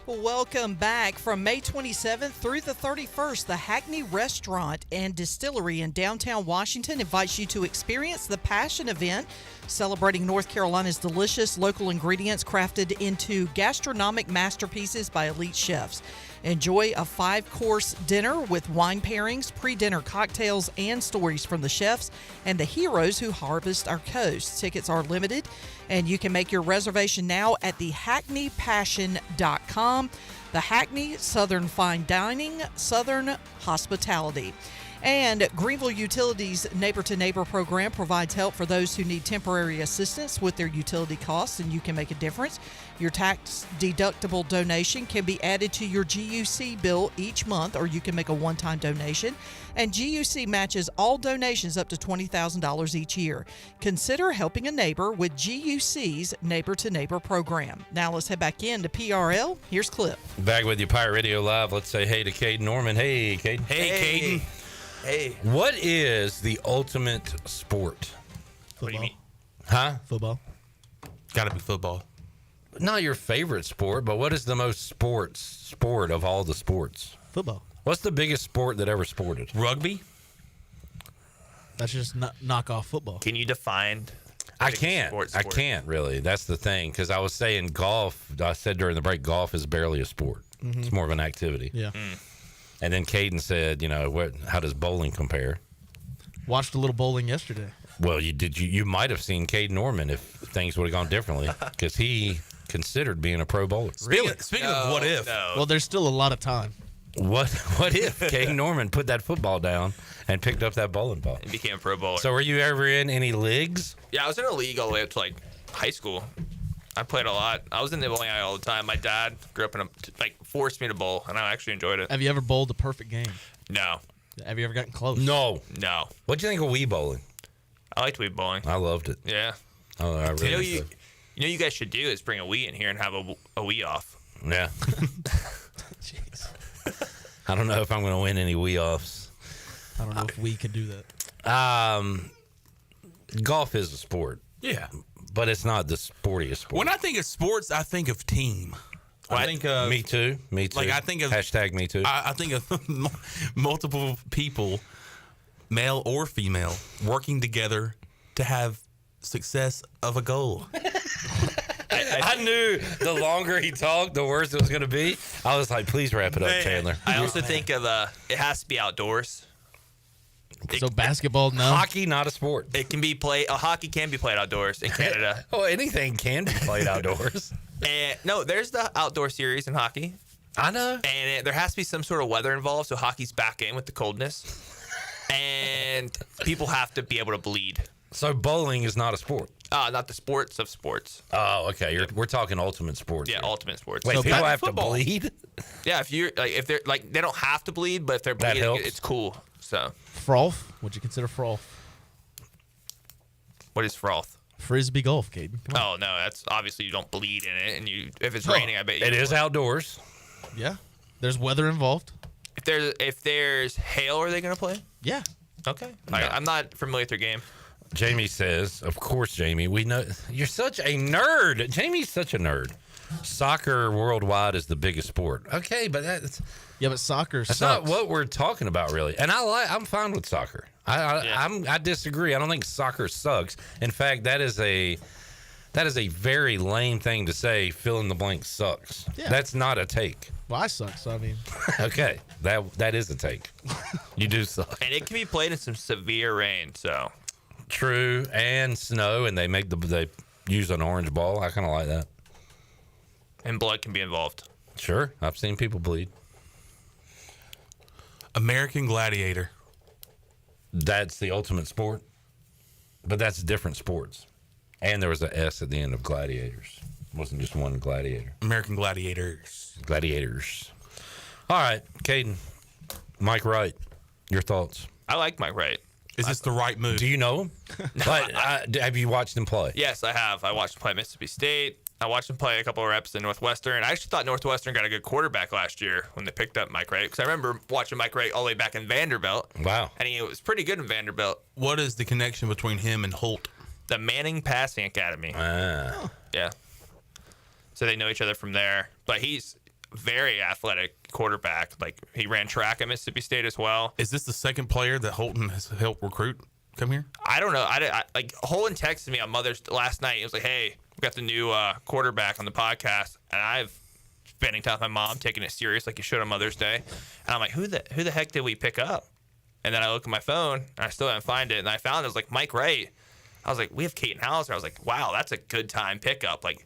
Welcome back. From May 27th through the 31st, the Hackney Restaurant and Distillery in downtown Washington invites you to experience the Passion event, celebrating North Carolina's delicious local ingredients crafted into gastronomic masterpieces by elite chefs. Enjoy a 5-course dinner with wine pairings, pre-dinner cocktails, and stories from the chefs and the heroes who harvest our coast. Tickets are limited, and you can make your reservation now at thehackneypassion.com. The Hackney, Southern Fine Dining, Southern Hospitality. And Greenville Utilities Neighbor to Neighbor program provides help for those who need temporary assistance with their utility costs, and you can make a difference. Your tax-deductible donation can be added to your GUC bill each month, or you can make a one-time donation. And GUC matches all donations up to $20,000 each year. Consider helping a neighbor with GUC's Neighbor to Neighbor program. Now let's head back in to PRL. Here's Clip. Back with you, Pirate Radio Live. Let's say hey to Caiden Norman. Hey, Caiden. Hey, Caiden. Hey. What is the ultimate sport? Football. What do you mean? Huh? Football. Gotta be football. Not your favorite sport, but what is the most sport of all the sports? Football. What's the biggest sport that ever sported? Rugby. That's just knock off football. Can you define? I can't. I can't really. That's the thing. Because I was saying golf. I said during the break, golf is barely a sport. Mm-hmm. It's more of an activity. Yeah. And then Caiden said, how does bowling compare? Watched a little bowling yesterday. Well, you might have seen Caiden Norman if things would have gone differently, because he considered being a pro bowler. Speaking of what if? No. Well, there's still a lot of time. What if Caiden Norman put that football down and picked up that bowling ball? And became a pro bowler. So were you ever in any leagues? Yeah, I was in a league all the way up to high school. I played a lot. I was in the bowling alley all the time. My dad grew up forced me to bowl, and I actually enjoyed it. Have you ever bowled a perfect game? No. Have you ever gotten close? No. What'd you think of Wii bowling? I liked Wii bowling. I loved it. Yeah. Oh, I really you know you guys should do is bring a Wii in here and have a Wii off. Yeah. Jeez. I don't know if I'm going to win any Wii offs. I don't know if we could do that. Golf is a sport. Yeah. But it's not the sportiest sport. When I think of sports, I think of team. I think of Me too. Like I think of hashtag Me Too. I think of multiple people, male or female, working together to have success of a goal. I knew the longer he talked, the worse it was going to be. I was like, please wrap it up, Chandler. I also think of it has to be outdoors. So basketball, no. Hockey, not a sport. It can be played. Hockey can be played outdoors in Canada. Oh, anything can be played outdoors. And no, there's the outdoor series in hockey. I know. And there has to be some sort of weather involved, so hockey's back in with the coldness. And people have to be able to bleed. So bowling is not a sport. Not the sports of sports. Oh, okay. We're talking ultimate sports. Yeah, here. ultimate sports. Wait, So people back to have to football. bleed? Yeah, if they're they don't have to bleed, but if they're bleeding, helps. it's cool. So Froth? What'd you consider froth? what is froth? Frisbee golf, Caden. Oh no, that's obviously you don't bleed in it, and if it's raining, I bet you It is outdoors. Yeah. There's weather involved. If there's hail, are they gonna play? Yeah. Okay. I'm not familiar with their game. Jamie says, of course, Jamie, we know you're such a nerd. Jamie's such a nerd. Soccer worldwide is the biggest sport. Okay, but that's soccer that's sucks. not what we're talking about, really. And I'm fine with soccer. I disagree. I don't think soccer sucks. In fact, that is a very lame thing to say. Fill in the blank sucks. Yeah. That's not a take. Well, I suck, so I mean. Okay, that is a take. You do suck. And it can be played in some severe rain. So True, and snow, and they use an orange ball. I kind of like that. And blood can be involved. Sure, I've seen people bleed. American Gladiator. That's the ultimate sport, but that's different sports. And there was an S at the end of gladiators. It wasn't just one gladiator. American Gladiators. Gladiators. All right, Caiden. Mike Wright, your thoughts? I like Mike Wright. Is this the right move? Do you know him? Have you watched him play? Yes, I have. I watched him play at Mississippi State. I watched him play a couple of reps in Northwestern. I actually thought Northwestern got a good quarterback last year when they picked up Mike Wright, because I remember watching Mike Wright all the way back in Vanderbilt. Wow. And he was pretty good in Vanderbilt. What is the connection between him and Holt? The Manning Passing Academy. Ah. Yeah. So they know each other from there. But he's very athletic quarterback. Like, he ran track at Mississippi State as well. Is this the second player that Holton has helped recruit come here? I don't know. Like, Holton texted me on Mother's last night. He was like, hey, we got the new quarterback on the podcast. And I've spending time with my mom, taking it serious like you should on Mother's Day. And I'm like, who the heck did we pick up? And then I look at my phone, and I still didn't find it. And I found it was like Mike Wright. I was like, we have Caden Hauser. I was like, wow, that's a good time pickup. Like,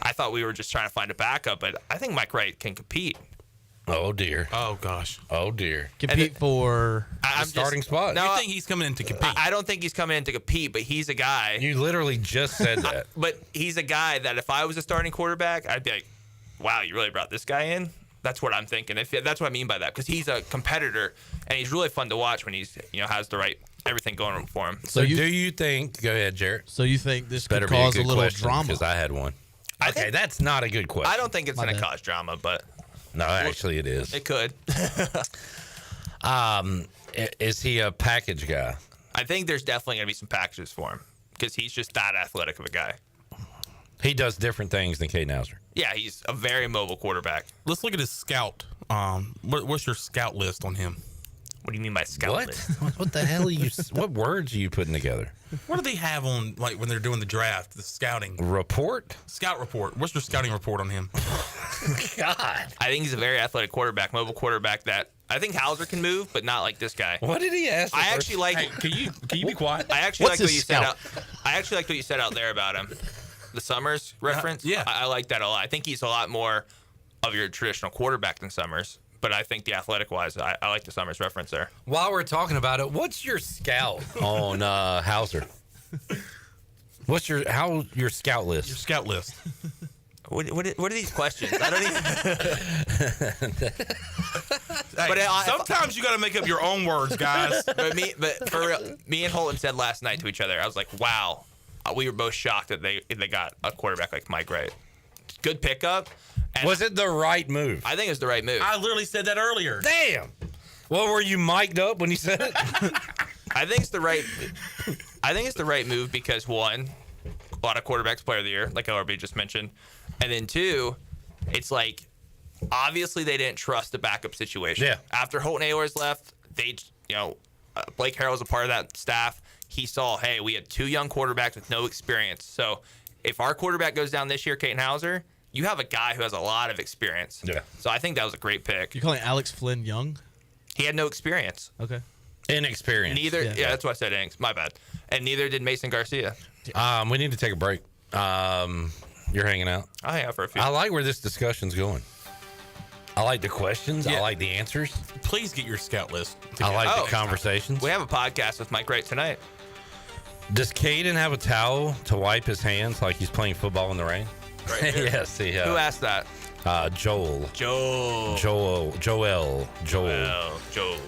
I thought we were just trying to find a backup, but I think Mike Wright can compete. Oh, dear. Oh, gosh. Oh, dear. Compete for the starting spot. No, you think he's coming in to compete? I don't think he's coming in to compete, but he's a guy. You literally just said that. But he's a guy that if I was a starting quarterback, I'd be like, wow, you really brought this guy in? That's what I'm thinking. That's what I mean by that, because he's a competitor, and he's really fun to watch when he's has the right everything going for him. So do you think? Go ahead, Jarrett. So you think this could Better cause be a little drama? Because I had one. Okay, that's not a good question. I don't think it's going to cause drama, but no, actually, it is. It could. Is he a package guy? I think there's definitely going to be some packages for him, because he's just that athletic of a guy. He does different things than Caden Hauser. Yeah, he's a very mobile quarterback. Let's look at his scout. What's your scout list on him? What do you mean by scout list? What the hell are you? What words are you putting together? What do they have on, like, when they're doing the draft, the scouting report? Scout report. What's your scouting report on him? God, I think he's a very athletic quarterback, mobile quarterback that I think Hauser can move, but not like this guy. What did he ask? I actually like. Hey, can you be quiet? I actually What's like what his you scout? said out. I actually like what you said out there about him. The Summers reference. Yeah. I like that a lot. I think he's a lot more of your traditional quarterback than Summers. But I think the athletic wise, I like the Summers reference there. While we're talking about it, what's your scout on Hauser? What's your scout list? Your scout list. What are these questions? I don't even. Hey, sometimes you got to make up your own words, guys. But for real, me and Holton said last night to each other, I was like, "Wow," we were both shocked that they got a quarterback like Mike Wright. Good pickup. And was it the right move? I think it's the right move. I literally said that earlier. Damn. Well, were you mic'd up when you said it? I think it's the right move because one, a lot of quarterbacks player of the year, like Ellerbe just mentioned, and then two, it's like obviously they didn't trust the backup situation. Yeah. After Holton Ahlers left, Blake Harrell was a part of that staff. He saw, hey, we had two young quarterbacks with no experience. So if our quarterback goes down this year, Caiden Hauser, you have a guy who has a lot of experience. Yeah. So I think that was a great pick. You're calling Alex Flynn young? He had no experience. Okay. Inexperienced. Neither. Yeah, that's what I said. My bad. And neither did Mason Garcia. We need to take a break. You're hanging out. I'll hang out for a few. I like where this discussion's going. I like the questions. Yeah. I like the answers. Please get your scout list I like the conversations. We have a podcast with Mike Wright tonight. Does Caiden have a towel to wipe his hands like he's playing football in the rain? Right here. Yes, he Who asked that? Joel. Joel.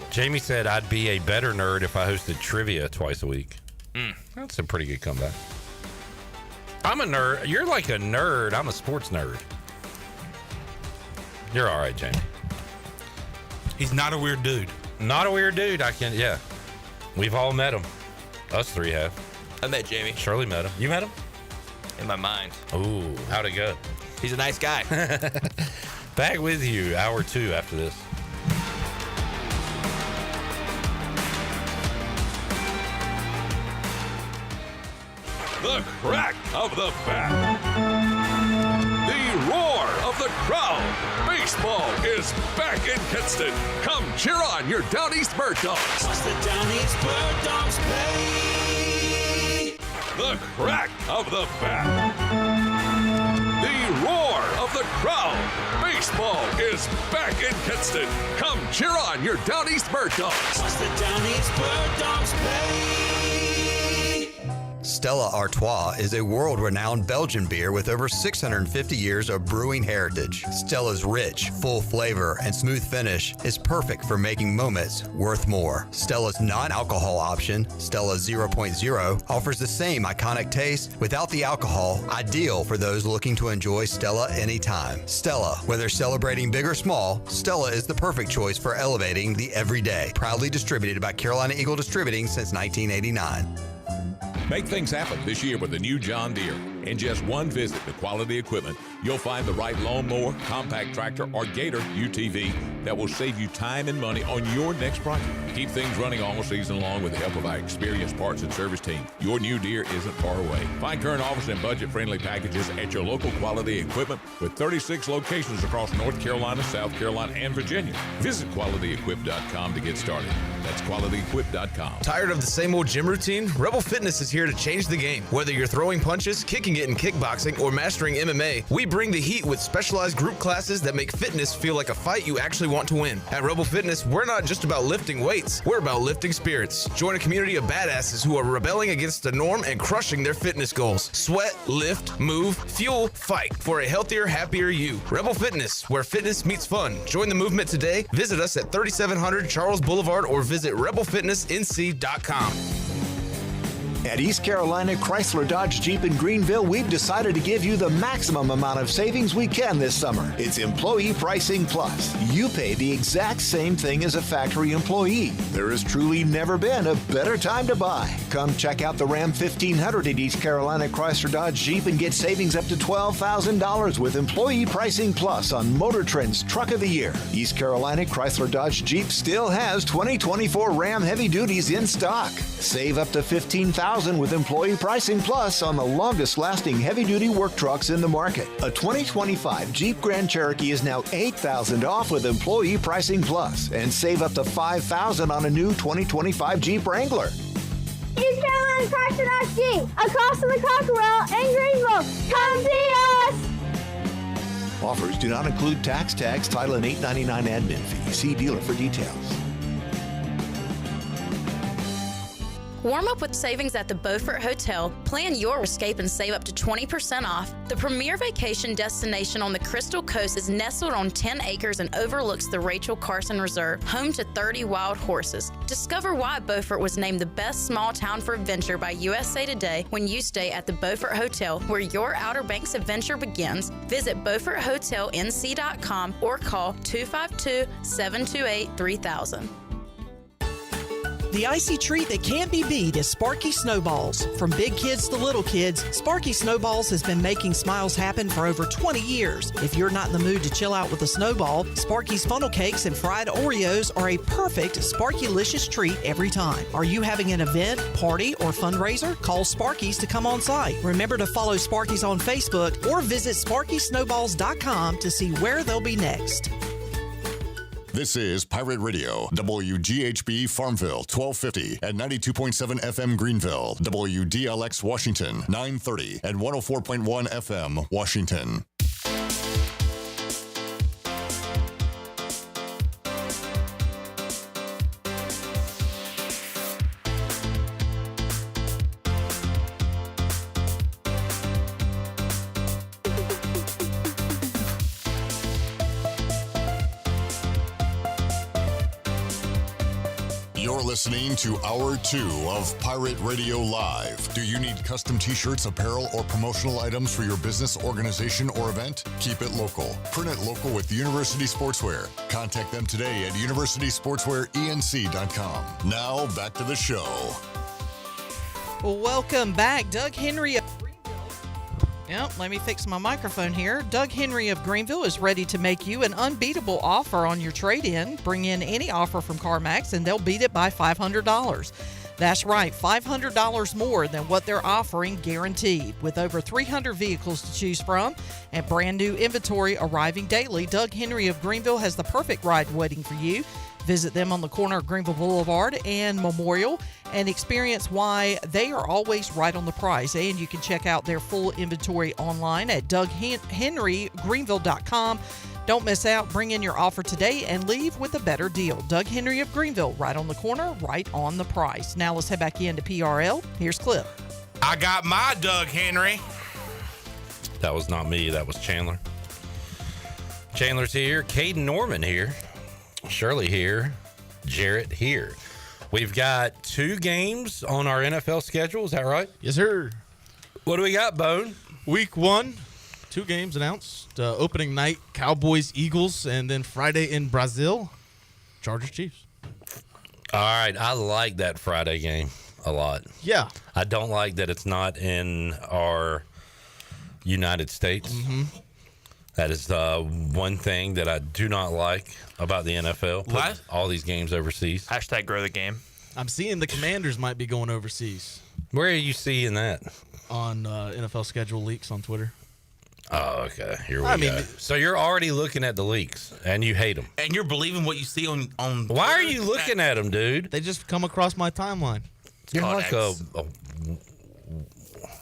Jamie said, I'd be a better nerd if I hosted trivia twice a week. That's a pretty good comeback. I'm a nerd. You're like a nerd. I'm a sports nerd. You're all right, Jamie. He's not a weird dude. Not a weird dude. Yeah. We've all met him. Us three have. I met Jamie. Shirley met him. You met him? In my mind. Ooh, how'd it go? He's a nice guy. Back with you, hour 2 after this. The crack of the bat. The roar of the crowd. Baseball is back in Kinston. Come cheer on your Down East Bird Dogs. Watch the Down East Bird Dogs play. The crack of the bat. The roar of the crowd. Baseball is back in Kinston. Come cheer on your Down East Bird Dogs. Watch the Down East Bird Dogs play. Stella Artois is a world-renowned Belgian beer with over 650 years of brewing heritage. Stella's rich, full flavor and smooth finish is perfect for making moments worth more. Stella's non-alcohol option, Stella 0.0, offers the same iconic taste without the alcohol, ideal for those looking to enjoy Stella anytime. Stella, whether celebrating big or small, Stella is the perfect choice for elevating the everyday. Proudly distributed by Carolina Eagle Distributing since 1989. Make things happen this year with the new John Deere. In just one visit to Quality Equipment, you'll find the right lawnmower, compact tractor, or Gator UTV that will save you time and money on your next project. Keep things running all season long with the help of our experienced parts and service team. Your new Deere isn't far away. Find current offers and budget-friendly packages at your local Quality Equipment with 36 locations across North Carolina, South Carolina, and Virginia. Visit QualityEquip.com to get started. That's QualityEquip.com. Tired of the same old gym routine? Rebel Fitness is here to change the game. Whether you're throwing punches, kicking it in kickboxing, or mastering MMA, we bring the heat with specialized group classes that make fitness feel like a fight you actually want to win. At Rebel Fitness, we're not just about lifting weights, we're about lifting spirits. Join a community of badasses who are rebelling against the norm and crushing their fitness goals. Sweat, lift, move, fuel, fight for a healthier, happier you. Rebel Fitness, where fitness meets fun. Join the movement today. Visit us at 3700 Charles Boulevard or visit rebelfitnessnc.com. At East Carolina Chrysler Dodge Jeep in Greenville, we've decided to give you the maximum amount of savings we can this summer. It's Employee Pricing Plus. You pay the exact same thing as a factory employee. There has truly never been a better time to buy. Come check out the Ram 1500 at East Carolina Chrysler Dodge Jeep and get savings up to $12,000 with Employee Pricing Plus on Motor Trend's Truck of the Year. East Carolina Chrysler Dodge Jeep still has 2024 Ram Heavy Duties in stock. Save up to $15,000 with Employee Pricing Plus on the longest-lasting heavy-duty work trucks in the market. A 2025 Jeep Grand Cherokee is now $8,000 off with Employee Pricing Plus, and save up to $5,000 on a new 2025 Jeep Wrangler. East Carolina Chrysler Dodge Jeep, across from the Cockerell in Greenville. Come see us! Offers do not include tax, title, and $8.99 admin fee. See dealer for details. Warm up with savings at the Beaufort Hotel. Plan your escape and save up to 20% off. The premier vacation destination on the Crystal Coast is nestled on 10 acres and overlooks the Rachel Carson Reserve, home to 30 wild horses. Discover why Beaufort was named the best small town for adventure by USA Today when you stay at the Beaufort Hotel, where your Outer Banks adventure begins. Visit BeaufortHotelNC.com or call 252-728-3000. The icy treat that can't be beat is Sparky Snowballs. From big kids to little kids, Sparky Snowballs has been making smiles happen for over 20 years. If you're not in the mood to chill out with a snowball, Sparky's funnel cakes and fried Oreos are a perfect Sparky-licious treat every time. Are you having an event, party, or fundraiser? Call Sparky's to come on site. Remember to follow Sparky's on Facebook or visit SparkySnowballs.com to see where they'll be next. This is Pirate Radio, WGHB Farmville, 1250 at 92.7 FM Greenville, WDLX Washington, 930 and 104.1 FM Washington. You're listening to Hour 2 of Pirate Radio Live. Do you need custom t-shirts, apparel, or promotional items for your business, organization, or event? Keep it local. Print it local with University Sportswear. Contact them today at universitysportswearenc.com. Now, back to the show. Welcome back. Doug Henry of Greenville. Yep, let me fix my microphone here. Doug Henry of Greenville is ready to make you an unbeatable offer on your trade-in. Bring in any offer from CarMax and they'll beat it by $500. That's right, $500 more than what they're offering, guaranteed. With over 300 vehicles to choose from and brand new inventory arriving daily, Doug Henry of Greenville has the perfect ride waiting for you. Visit them on the corner of Greenville Boulevard and Memorial and experience why they are always right on the price. And you can check out their full inventory online at DougHenryGreenville.com. Don't miss out. Bring in your offer today and leave with a better deal. Doug Henry of Greenville, right on the corner, right on the price. Now let's head back into PRL. Here's Cliff. I got my Doug Henry. That was not me. That was Chandler. Chandler's here. Caiden Norman here. Shirley here. Jarrett here. We've got 2 games on our NFL schedule. Is that right? Yes, sir. What do we got, Bone? Week 1, 2 games announced. Opening night, Cowboys, Eagles, and then Friday in Brazil, Chargers, Chiefs. All right. I like that Friday game a lot. Yeah. I don't like that it's not in our United States. Mm-hmm. That is one thing that I do not like about the NFL. Put all these games overseas. Hashtag grow the game. I'm seeing the Commanders might be going overseas. Where are you seeing that? On NFL schedule leaks on Twitter. Oh, okay. Here we go. So you're already looking at the leaks, and you hate them. And you're believing what you see on Why are you looking at them, dude? They just come across my timeline. You're like a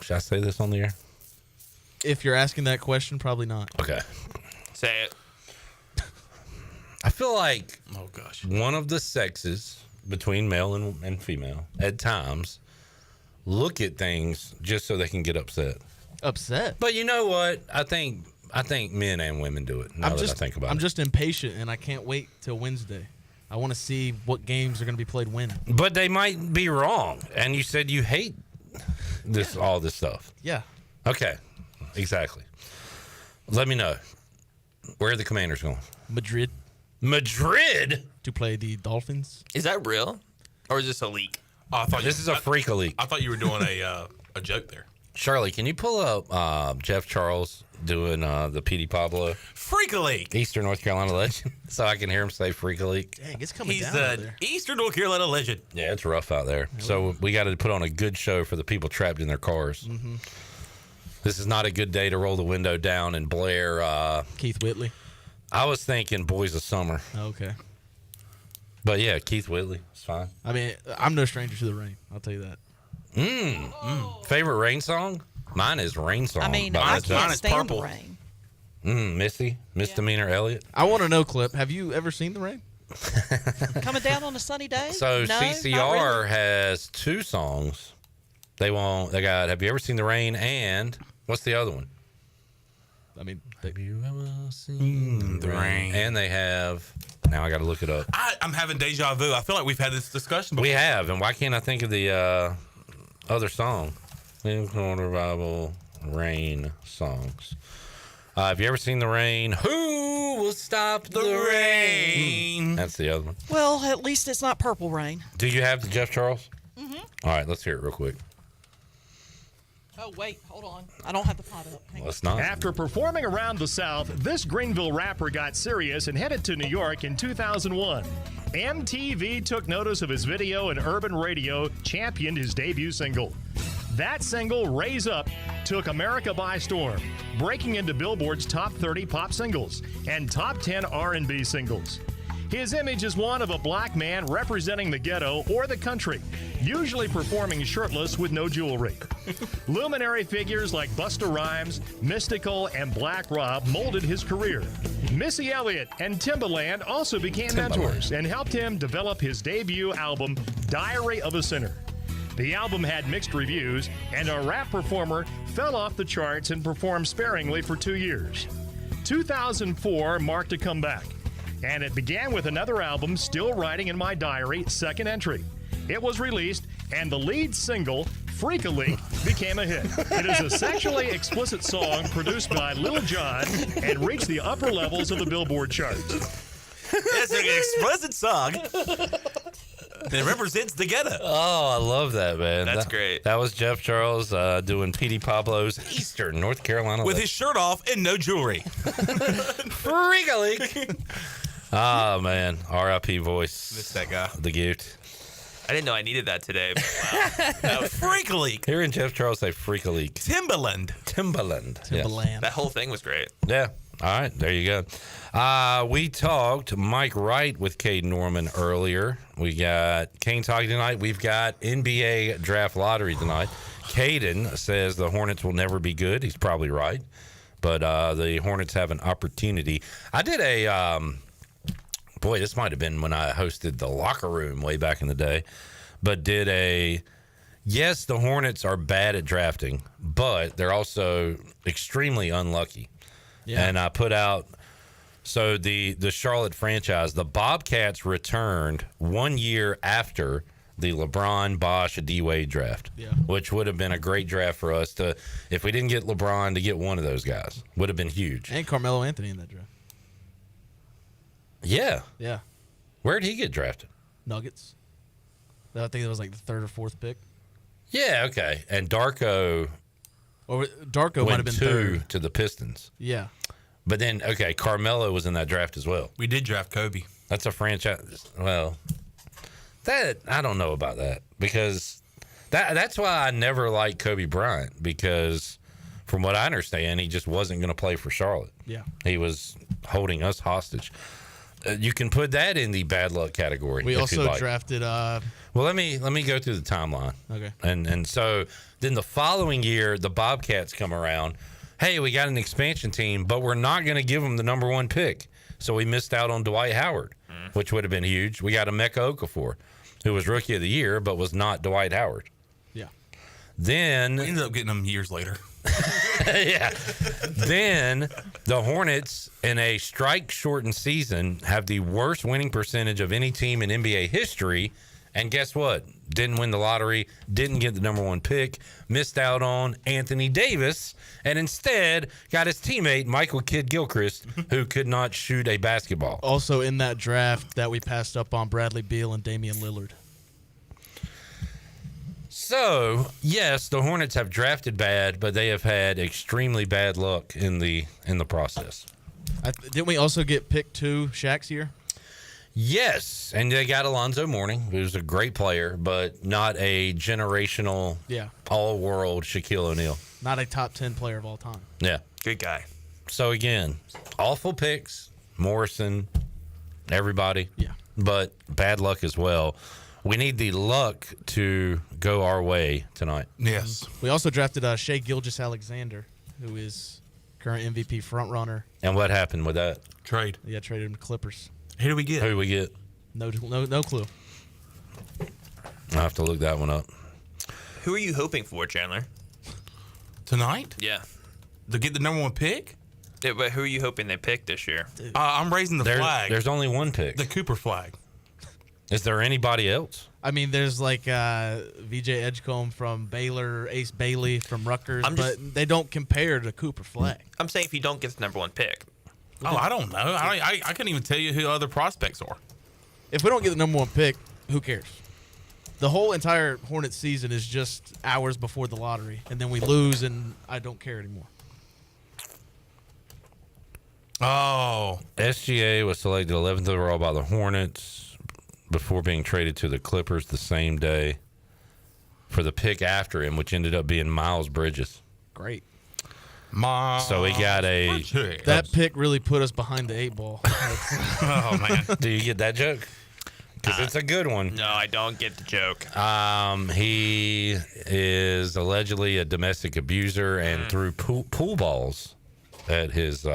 should I say this on the air? If you're asking that question, probably not. Okay. Say it. I feel like gosh, one of the sexes between male and female at times look at things just so they can get upset. Upset? But you know what? I think men and women do it. Now that I think about it. I'm just impatient, and I can't wait till Wednesday. I want to see what games are going to be played when. But they might be wrong. And you said you hate all this stuff. Yeah. Okay. Exactly. Let me know. Where are the Commanders going? Madrid. Madrid? To play the Dolphins. Is that real? Or is this a leak? Oh, I thought this is a freak leak. I thought you were doing a joke there. Charlie, can you pull up Jeff Charles doing the Petey Pablo? Freak leak. Eastern North Carolina legend. So I can hear him say freak leak. Dang, it's coming He's down out the there. Eastern North Carolina legend. Yeah, it's rough out there. So we got to put on a good show for the people trapped in their cars. Mm-hmm. This is not a good day to roll the window down and blare Keith Whitley. I was thinking Boys of Summer. Okay. But yeah, Keith Whitley. It's fine. I mean, I'm no stranger to the rain. I'll tell you that. Favorite rain song? Mine is Rain Song. I mean, by I Adele. can't stand the rain. Misty, Misdemeanor Elliott. I want to know, Clip, have you ever seen the rain? Coming down on a sunny day? So No, not CCR really. has 2 songs. They got Have You Ever Seen the Rain? And what's the other one? I mean, Have you ever seen the rain? And they have. Now I got to look it up. I'm having deja vu. I feel like we've had this discussion before. We have, and why can't I think of the other song? Corner Bible Rain songs. Have you ever seen the rain? Who will stop the rain? That's the other one. Well, at least it's not Purple Rain. Do you have the Jeff Charles? Mm-hmm. All right, let's hear it real quick. Oh, wait. Hold on. I don't have the pot up. Hang on. Let's not. After performing around the South, this Greenville rapper got serious and headed to New York in 2001. MTV took notice of his video and urban radio championed his debut single. That single, Raise Up, took America by storm, breaking into Billboard's top 30 pop singles and top 10 R&B singles. His image is one of a black man representing the ghetto or the country, usually performing shirtless with no jewelry. Luminary figures like Busta Rhymes, Mystical, and Black Rob molded his career. Missy Elliott and Timbaland also became mentors and helped him develop his debut album, Diary of a Sinner. The album had mixed reviews, and our rap performer fell off the charts and performed sparingly for 2 years. 2004 marked a comeback, and it began with another album, Still Writing in My Diary, second entry. It was released, and the lead single, Freakily, became a hit. It is a sexually explicit song produced by Lil Jon and reached the upper levels of the Billboard charts. It's an explicit song. It represents the ghetto. Oh, I love that, man. That's great. That was Jeff Charles doing P.D. Pablo's Eastern North Carolina With List. his shirt off and no jewelry. Freakily. Oh, man. R.I.P. voice. Miss that guy. The gift. I didn't know I needed that today. But wow. Freak League. Hearing Jeff Charles say Freakily. Timbaland. Yes. That whole thing was great. Yeah. All right. There you go. We talked Mike Wright with Caiden Norman earlier. We got Kane's Hockey tonight. We've got NBA Draft Lottery tonight. Caiden says the Hornets will never be good. He's probably right. But the Hornets have an opportunity. I did a... boy, this might have been when I hosted the Locker Room way back in the day. But yes, the Hornets are bad at drafting, but they're also extremely unlucky. Yeah. And I put out... So the Charlotte franchise, the Bobcats returned 1 year after the LeBron, Bosh, D-Wade draft, which would have been a great draft for us to, if we didn't get LeBron, to get one of those guys. Would have been huge. And Carmelo Anthony in that draft. Yeah. Yeah. Where'd he get drafted? Nuggets. I think it was like the 3rd or 4th pick. Yeah, okay. And Darko might have been 2 3rd. to the Pistons. Yeah. But then, okay, Carmelo was in that draft as well. We did draft Kobe. That's a franchise. Well, that I don't know about that because that's why I never liked Kobe Bryant because from what I understand, he just wasn't going to play for Charlotte. Yeah. He was holding us hostage. You can put that in the bad luck category. We if also you'd like. drafted. Well, let me go through the timeline. Okay. And so then the following year, the Bobcats come around. Hey, we got an expansion team, but we're not going to give them the number 1 pick. So we missed out on Dwight Howard, which would have been huge. We got Emeka Okafor, who was Rookie of the Year, but was not Dwight Howard. Yeah. Then we ended up getting him years later. Yeah. Then the Hornets, in a strike-shortened season, have the worst winning percentage of any team in NBA history. And guess what? Didn't win the lottery, didn't get the number 1 pick, missed out on Anthony Davis, and instead got his teammate, Michael Kidd-Gilchrist, who could not shoot a basketball. Also in that draft that we passed up on Bradley Beal and Damian Lillard. So, yes, the Hornets have drafted bad, but they have had extremely bad luck in the process. Didn't we also get pick 2 Shaq's year? Yes, and they got Alonzo Mourning, who's a great player, but not a generational, all-world Shaquille O'Neal. Not a top 10 player of all time. Yeah. Good guy. So, again, awful picks, Morrison, everybody. Yeah. But bad luck as well. We need the luck to go our way tonight. Yes. We also drafted Shai Gilgeous-Alexander, who is current MVP frontrunner. And what happened with that? Trade. Yeah, traded him to Clippers. Who do we get? Who do we get? No clue. I'll have to look that one up. Who are you hoping for, Chandler? Tonight? Yeah. To get the number one pick? Yeah, but who are you hoping they pick this year? I'm raising the flag. There's only one pick. The Cooper flag. Is there anybody else? I mean, there's like VJ Edgecombe from Baylor, Ace Bailey from Rutgers, but they don't compare to Cooper Flag. I'm saying if you don't get the number one pick. Oh, I don't know. I couldn't even tell you who other prospects are. If we don't get the number one pick, who cares? The whole entire Hornets season is just hours before the lottery, and then we lose, and I don't care anymore. Oh. SGA was selected 11th overall by the Hornets before being traded to the Clippers the same day for the pick after him, which ended up being Miles Bridges. Great. So he got a... That pick really put us behind the 8 ball. Oh, man. Do you get that joke? Because it's a good one. No, I don't get the joke. He is allegedly a domestic abuser and threw pool balls at his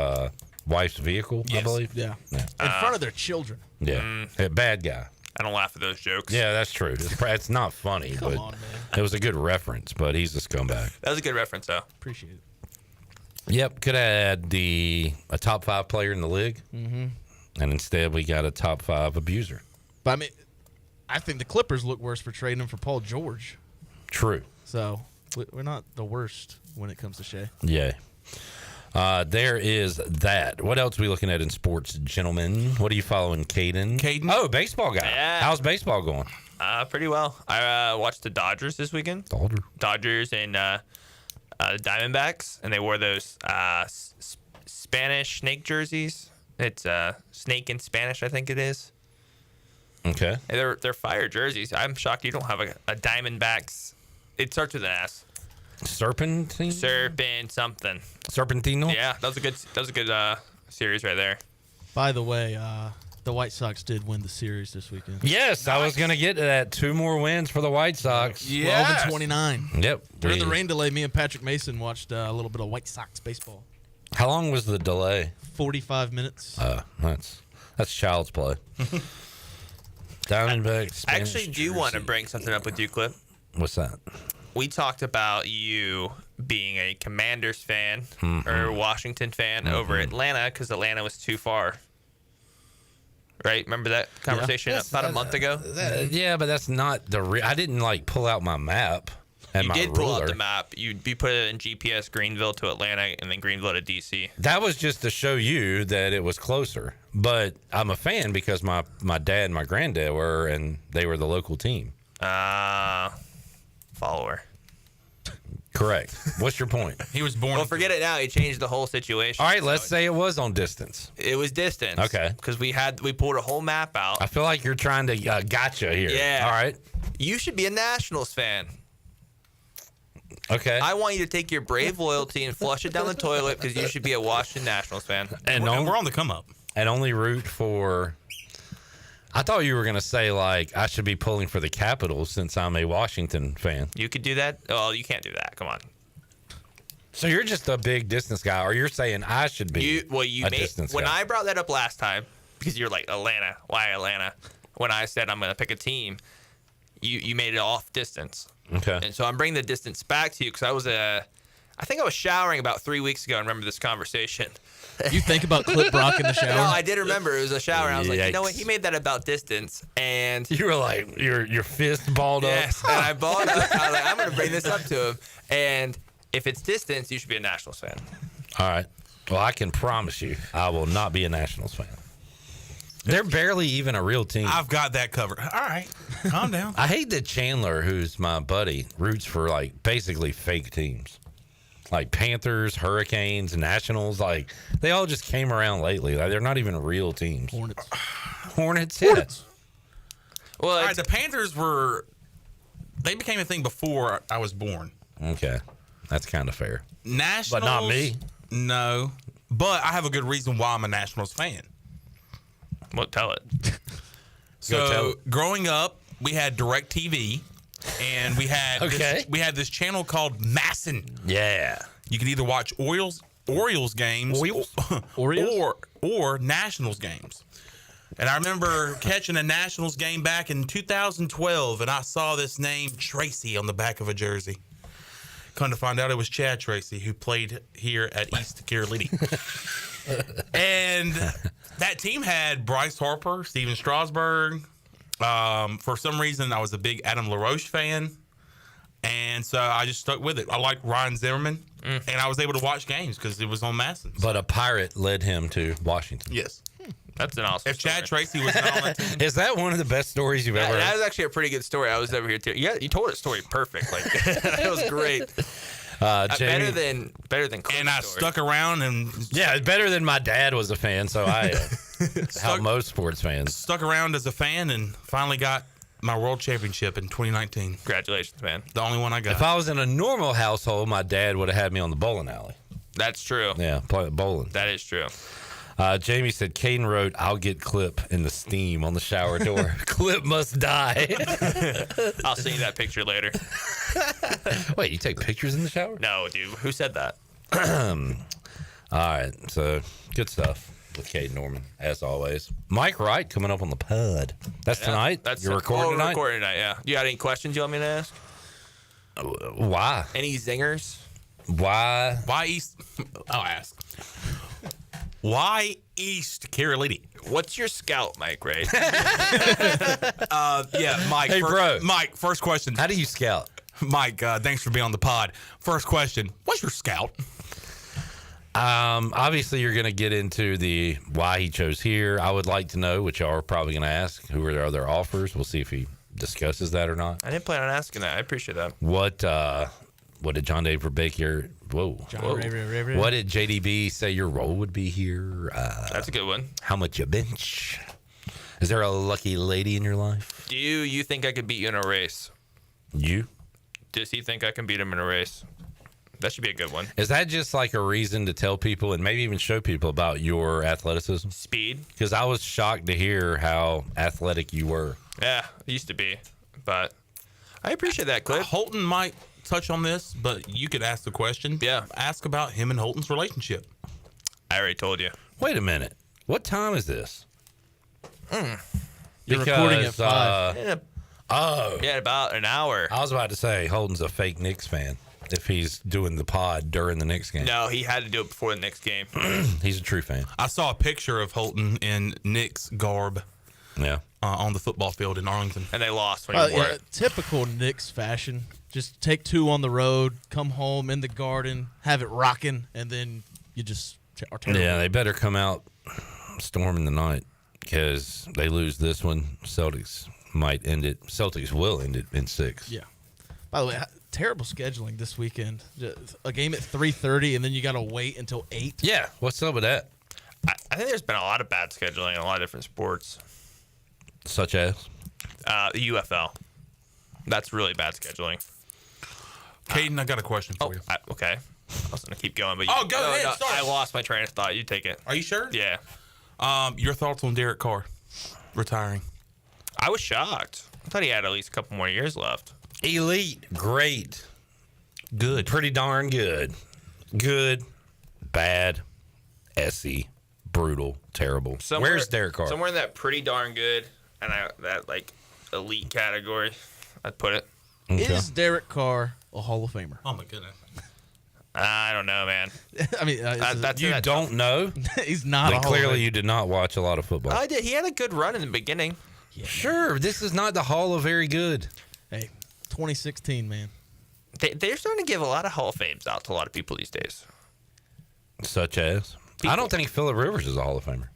wife's vehicle, I believe. Yeah. In front of their children. Yeah. A bad guy. I don't laugh at those jokes. Yeah, that's true. It's not funny, but on, man. It was a good reference, but he's a scumbag. That was a good reference, though. Appreciate it. Yep, could have had a top 5 player in the league, and instead we got a top 5 abuser. But I mean, I think the Clippers look worse for trading him for Paul George. True. So we're not the worst when it comes to Shea. Yeah. There is that. What else are we looking at in sports, gentlemen? What are you following, Caiden? Oh, baseball guy. Yeah. How's baseball going? Pretty well. I watched the Dodgers this weekend. Dodgers and the Diamondbacks, and they wore those Spanish snake jerseys. It's snake in Spanish, I think it is. Okay. They're fire jerseys. I'm shocked you don't have a Diamondbacks. It starts with an S. Serpentine something. Serpentino? Yeah, that was a good series right there. By the way, the White Sox did win the series this weekend. Yes, I was going to get to that. 2 more wins for the White Sox. 12-29. Yep. During the rain delay, me and Patrick Mason watched a little bit of White Sox baseball. How long was the delay? 45 minutes. That's child's play. Diamondbacks. I actually do want to bring something up with you, Clip. What's that? We talked about you being a Commanders fan or Washington fan over Atlanta because Atlanta was too far. Right? Remember that conversation about a month ago? Yeah, but that's not the I didn't pull out my map and my ruler. You did pull out the map. You put it in GPS Greenville to Atlanta and then Greenville to DC. That was just to show you that it was closer. But I'm a fan because my dad and my granddad were, and they were the local team. Follower. Correct. What's your point? He was born. Well, forget it now. He changed the whole situation. All right, let's say it was on distance. It was distance. Okay. Because we pulled a whole map out. I feel like you're trying to gotcha here. Yeah. All right. You should be a Nationals fan. Okay. I want you to take your Brave loyalty and flush it down the toilet because you should be a Washington Nationals fan. And we're on the come up. And only root for. I thought you were going to say, I should be pulling for the Capitals since I'm a Washington fan. You could do that? Oh, you can't do that. Come on. So you're just a big distance guy, or you're saying I should be distance guy. When I brought that up last time, because you're like, Atlanta, why Atlanta? When I said I'm going to pick a team, you made it off distance. Okay. And so I'm bringing the distance back to you because I think I was showering about 3 weeks ago and remember this conversation. You think about Clip Brock in the shower? No, I did remember. It was a shower. And I was like, you know what? He made that about distance. And you were like, your fist balled up. Yes. And I balled up. I was like, I'm going to bring this up to him. And if it's distance, you should be a Nationals fan. All right. Well, I can promise you I will not be a Nationals fan. They're barely even a real team. I've got that covered. All right. Calm down. I hate that Chandler, who's my buddy, roots for basically fake teams. Like Panthers, Hurricanes, Nationals, they all just came around lately. They're not even real teams. Hornets. Yeah. Well, all right, the Panthers they became a thing before I was born. Okay. That's kind of fair. Nationals. But not me. No. But I have a good reason why I'm a Nationals fan. Well, tell it. So, growing up, we had DirecTV. And we had this channel called Masson. Yeah. You could either watch Orioles games or Nationals games. And I remember catching a Nationals game back in 2012, and I saw this name Tracy on the back of a jersey. Come to find out it was Chad Tracy, who played here at East Carolina. And that team had Bryce Harper, Steven Strasburg. For some reason, I was a big Adam LaRoche fan. And so I just stuck with it. I liked Ryan Zimmerman, and I was able to watch games because it was on Masson. But a pirate led him to Washington. Yes. That's an awesome If story. Chad Tracy was not on that team. Is that one of the best stories you've ever heard? That was actually a pretty good story. I was over here too. Yeah, you told a story perfect. Like that was great. Jamie, better than Clint's and I story. stuck around and yeah, it's better than my dad was a fan, so I how most sports fans. stuck around as a fan and finally got my world championship in 2019. Congratulations, man. The only one I got. If I was in a normal household, my dad would have had me on the bowling alley. That's true. Yeah, play bowling. That is true. Jamie said, Caiden wrote, I'll get Clip in the steam on the shower door. Clip must die. I'll send you that picture later. Wait, you take pictures in the shower? No, dude. Who said that? All right, so good stuff with Caiden Norman, as always. Mike Wright coming up on the pod. That's tonight? You're recording tonight? Recording tonight, yeah. You got any questions you want me to ask? Why? Any zingers? Why? Why East? I'll ask. Why East Carolina? What's your scout, Mike, right? Yeah, Mike. Hey, bro. Mike, first question. How do you scout? Mike, thanks for being on the pod. First question. What's your scout? Obviously, you're going to get into the why he chose here. I would like to know, which y'all are probably going to ask, who are their other offers. We'll see if he discusses that or not. I didn't plan on asking that. I appreciate that. What did John Dave Verbeek here? Whoa. What did JDB say your role would be here? That's a good one. How much you bench? Is there a lucky lady in your life? Do you think I could beat you in a race? You? Does he think I can beat him in a race? That should be a good one. Is that just like a reason to tell people and maybe even show people about your athleticism? Speed. Because I was shocked to hear how athletic you were. Yeah, it used to be. But I appreciate that, Clip. Holton might touch on this, but you could ask the question. Yeah. Ask about him and Holton's relationship. I already told you. Wait a minute. What time is this? You're recording at 5. Yeah, about an hour. I was about to say Holton's a fake Knicks fan if he's doing the pod during the Knicks game. No, he had to do it before the next game. He's a true fan. I saw a picture of Holton in Knicks garb. Yeah. On the football field in Arlington. And they lost when he wore it. Typical Knicks fashion. Just take 2 on the road, come home in the garden, have it rocking, and then you just are terrible. Yeah, they better come out storming the night because they lose this one. Celtics might end it. Celtics will end it in 6. Yeah. By the way, terrible scheduling this weekend. A game at 3:30, and then you got to wait until 8. Yeah, what's up with that? I think there's been a lot of bad scheduling in a lot of different sports. Such as? The UFL. That's really bad scheduling. Caiden, I got a question for you. Okay. I was going to keep going, but go ahead. Sorry. I lost my train of thought. You take it. Are you sure? Yeah. Your thoughts on Derek Carr retiring? I was shocked. I thought he had at least a couple more years left. Elite. Great. Good. Pretty darn good. Good. Bad. Essy. Brutal. Terrible. Where's Derek Carr? Somewhere in that pretty darn good and that like elite category, I'd put it. Okay. Is Derek Carr a Hall of Famer? Oh, my goodness. I don't know, man. I mean, you don't know? He's not Then a Hall of clearly Famer. you did not watch a lot of football. I did. He had a good run in the beginning. Yeah. Sure, this is not the Hall of Very Good. Hey, 2016, man. They're starting to give a lot of Hall of Fames out to a lot of people these days. Such as? I don't think Phillip Rivers is a Hall of Famer.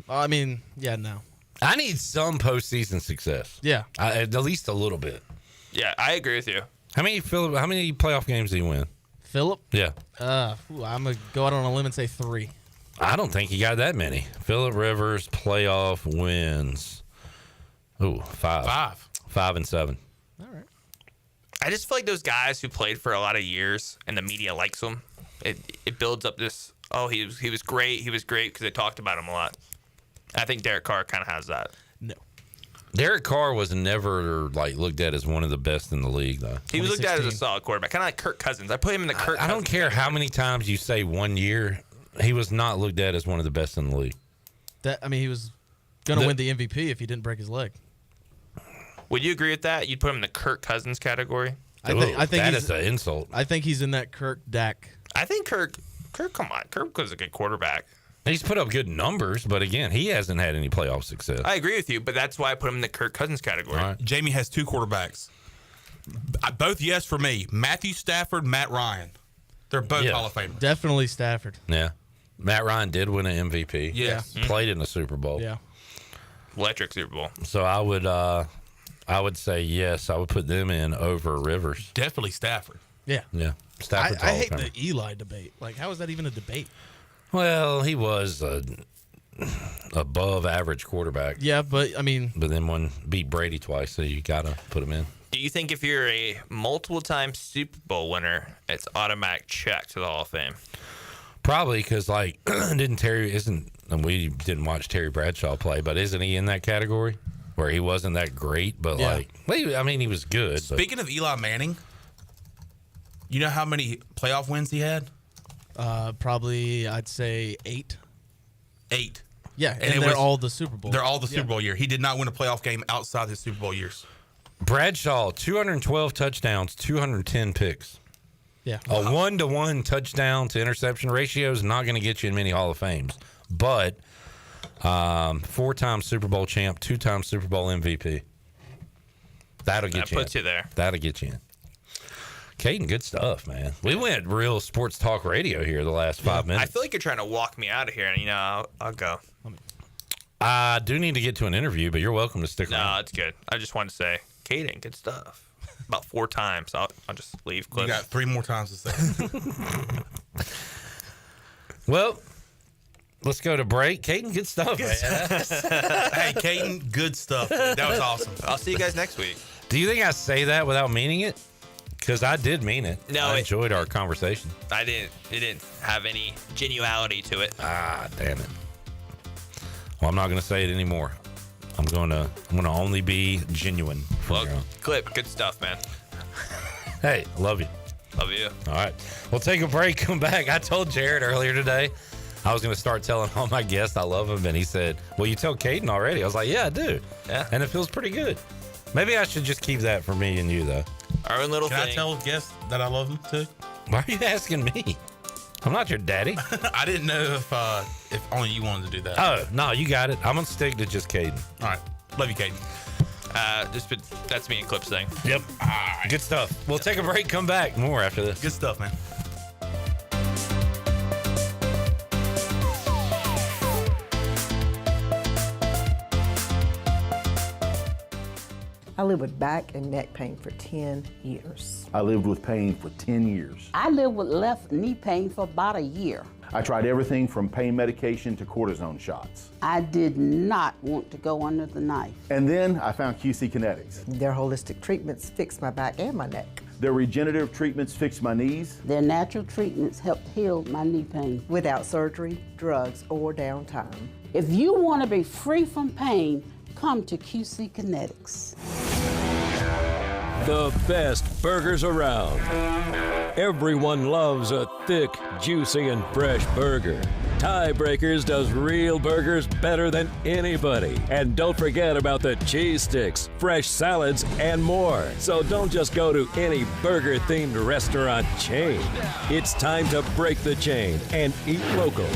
I mean, yeah, no. I need some postseason success. Yeah. At least a little bit. Yeah, I agree with you. How many playoff games did he win? Phillip? Yeah. I'm going to go out on a limb and say 3. I don't think he got that many. Phillip Rivers playoff wins. Ooh, 5. 5 and 7. All right. I just feel like those guys who played for a lot of years and the media likes them. It builds up this. Oh, he was great. He was great because they talked about him a lot. I think Derek Carr kind of has that. No. Derek Carr was never looked at as one of the best in the league, though. He was looked at as a solid quarterback, kind of like Kirk Cousins. I put him in the Kirk. I don't care how many times you say 1 year, he was not looked at as one of the best in the league. He was Going to win the MVP if he didn't break his leg. Would you agree with that? You'd put him in the Kirk Cousins category? I think that he's is an insult. I think he's in that Kirk Dak. I think Kirk, come on. Kirk was a good quarterback. He's put up good numbers, but again, he hasn't had any playoff success. I agree with you, but that's why I put him in the Kirk Cousins category. Right. Jamie has 2 quarterbacks. Both yes for me. Matthew Stafford, Matt Ryan. They're both Hall of Famers. Definitely Stafford. Yeah. Matt Ryan did win an MVP. Yes. Played in the Super Bowl. Yeah. Electric Super Bowl. So I would say yes. I would put them in over Rivers. Definitely Stafford. Yeah. Yeah. Stafford's I Hall of hate Famer. the Eli debate. Like, how is that even a debate? Well, he was above average quarterback. Yeah, but I mean, but then beat Brady twice, so you gotta put him in. Do you think if you're a multiple-time Super Bowl winner, it's automatic check to the Hall of Fame? Probably because we didn't watch Terry Bradshaw play, but isn't he in that category where he wasn't that great, but he was good. Speaking of Eli Manning, you know how many playoff wins he had? Probably I'd say 8. 8. Yeah, and they're all the Super Bowl. They're all the Super Bowl year. He did not win a playoff game outside his Super Bowl years. Bradshaw, 212 touchdowns, 210 picks. Yeah. A 1-to-1 touchdown to interception ratio is not going to get you in many Hall of Fames, but 4-time Super Bowl champ, 2-time Super Bowl MVP. That'll get you in. That puts you there. That'll get you in. Caiden, good stuff, man. We went real sports talk radio here the last 5 minutes. I feel like you're trying to walk me out of here, and I'll go. I do need to get to an interview, but you're welcome to stick around. No, it's good. I just wanted to say, Caiden, good stuff. About 4 times. I'll just leave. Cliff. You got 3 more times to say. Well, let's go to break. Caiden, good stuff, man. Hey, Caiden, good stuff. That was awesome. I'll see you guys next week. Do you think I say that without meaning it? Because I did mean it. No, I enjoyed our conversation. I didn't. It didn't have any genuality to it. Ah, damn it. Well, I'm not going to say it anymore. I'm going to only be genuine. Clip, good stuff, man. Hey, I love you. Love you. All right. We'll take a break, come back. I told Jared earlier today I was going to start telling all my guests I love them, and he said, well, you tell Caiden already. I was like, yeah, I do. Yeah. And it feels pretty good. Maybe I should just keep that for me and you, though. Our own little Can thing. I tell guests that I love them too? Why are you asking me? I'm not your daddy. I didn't know if only you wanted to do that. Oh, no, you got it. I'm going to stick to just Caiden. All right. Love you, Caiden. That's me and Clip's thing. Yep. Good stuff. We'll take a break, come back. More after this. Good stuff, man. I lived with back and neck pain for 10 years. I lived with pain for 10 years. I lived with left knee pain for about a year. I tried everything from pain medication to cortisone shots. I did not want to go under the knife. And then I found QC Kinetics. Their holistic treatments fixed my back and my neck. Their regenerative treatments fixed my knees. Their natural treatments helped heal my knee pain. Without surgery, drugs, or downtime. If you want to be free from pain, come to QC Kinetics. The best burgers around. Everyone loves a thick, juicy, and fresh burger. Tiebreakers does real burgers better than anybody. And don't forget about the cheese sticks, fresh salads, and more. So don't just go to any burger-themed restaurant chain. It's time to break the chain and eat local.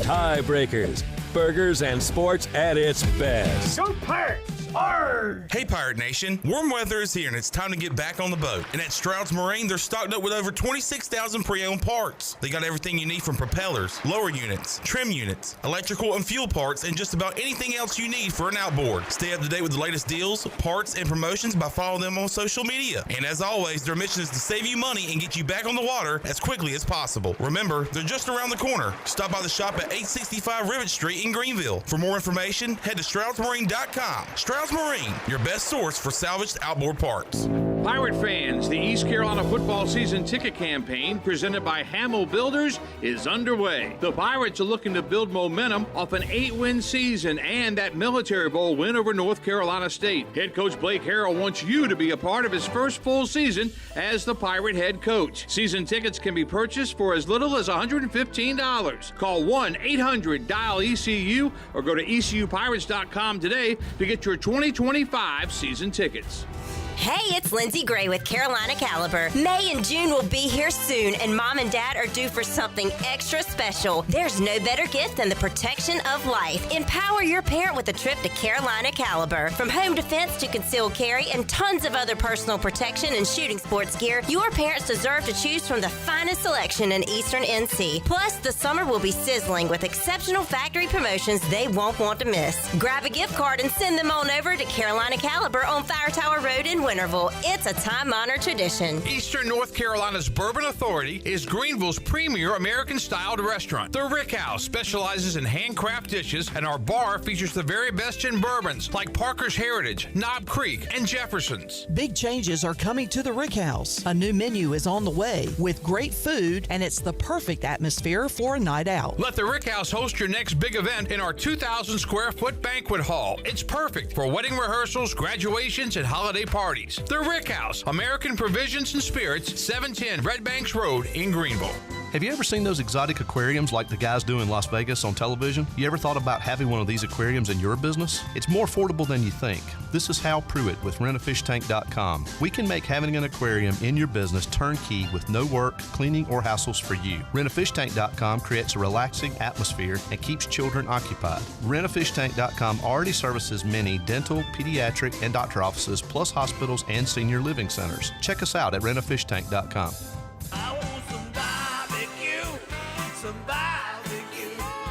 Tiebreakers, burgers and sports at its best. Go Pirates! Arr! Hey, Pirate Nation. Warm weather is here, and it's time to get back on the boat. And at Stroud's Marine, they're stocked up with over 26,000 pre-owned parts. They got everything you need from propellers, lower units, trim units, electrical and fuel parts, and just about anything else you need for an outboard. Stay up to date with the latest deals, parts, and promotions by following them on social media. And as always, their mission is to save you money and get you back on the water as quickly as possible. Remember, they're just around the corner. Stop by the shop at 865 Rivet Street in Greenville. For more information, head to StroudsMarine.com. Stroud's Marine, your best source for salvaged outboard parts. Pirate fans, the East Carolina football season ticket campaign presented by Hamill Builders is underway. The Pirates are looking to build momentum off an 8-win season and that Military Bowl win over North Carolina State. Head coach Blake Harrell wants you to be a part of his first full season as the Pirate head coach. Season tickets can be purchased for as little as $115. Call 1-800-DIAL-ECU or go to ECUPirates.com today to get your 2025 season tickets. Hey, it's Lindsay Gray with Carolina Caliber. May and June will be here soon, and Mom and Dad are due for something extra special. There's no better gift than the protection of life. Empower your parent with a trip to Carolina Caliber. From home defense to concealed carry and tons of other personal protection and shooting sports gear, your parents deserve to choose from the finest selection in Eastern NC. Plus, the summer will be sizzling with exceptional factory promotions they won't want to miss. Grab a gift card and send them on over to Carolina Caliber on Fire Tower Road in Winterville. It's a time-honored tradition. Eastern North Carolina's Bourbon Authority is Greenville's premier American-styled restaurant. The Rick House specializes in handcraft dishes, and our bar features the very best in bourbons like Parker's Heritage, Knob Creek, and Jefferson's. Big changes are coming to the Rick House. A new menu is on the way with great food, and it's the perfect atmosphere for a night out. Let the Rick House host your next big event in our 2,000 square foot banquet hall. It's perfect for wedding rehearsals, graduations, and holiday parties. The Rick House, American Provisions and Spirits, 710 Red Banks Road in Greenville. Have you ever seen those exotic aquariums like the guys do in Las Vegas on television? You ever thought about having one of these aquariums in your business? It's more affordable than you think. This is Hal Pruitt with rentafishtank.com. We can make having an aquarium in your business turnkey with no work, cleaning, or hassles for you. Rentafishtank.com creates a relaxing atmosphere and keeps children occupied. Rentafishtank.com already services many dental, pediatric, and doctor offices, plus hospitals and senior living centers. Check us out at rentafishtank.com.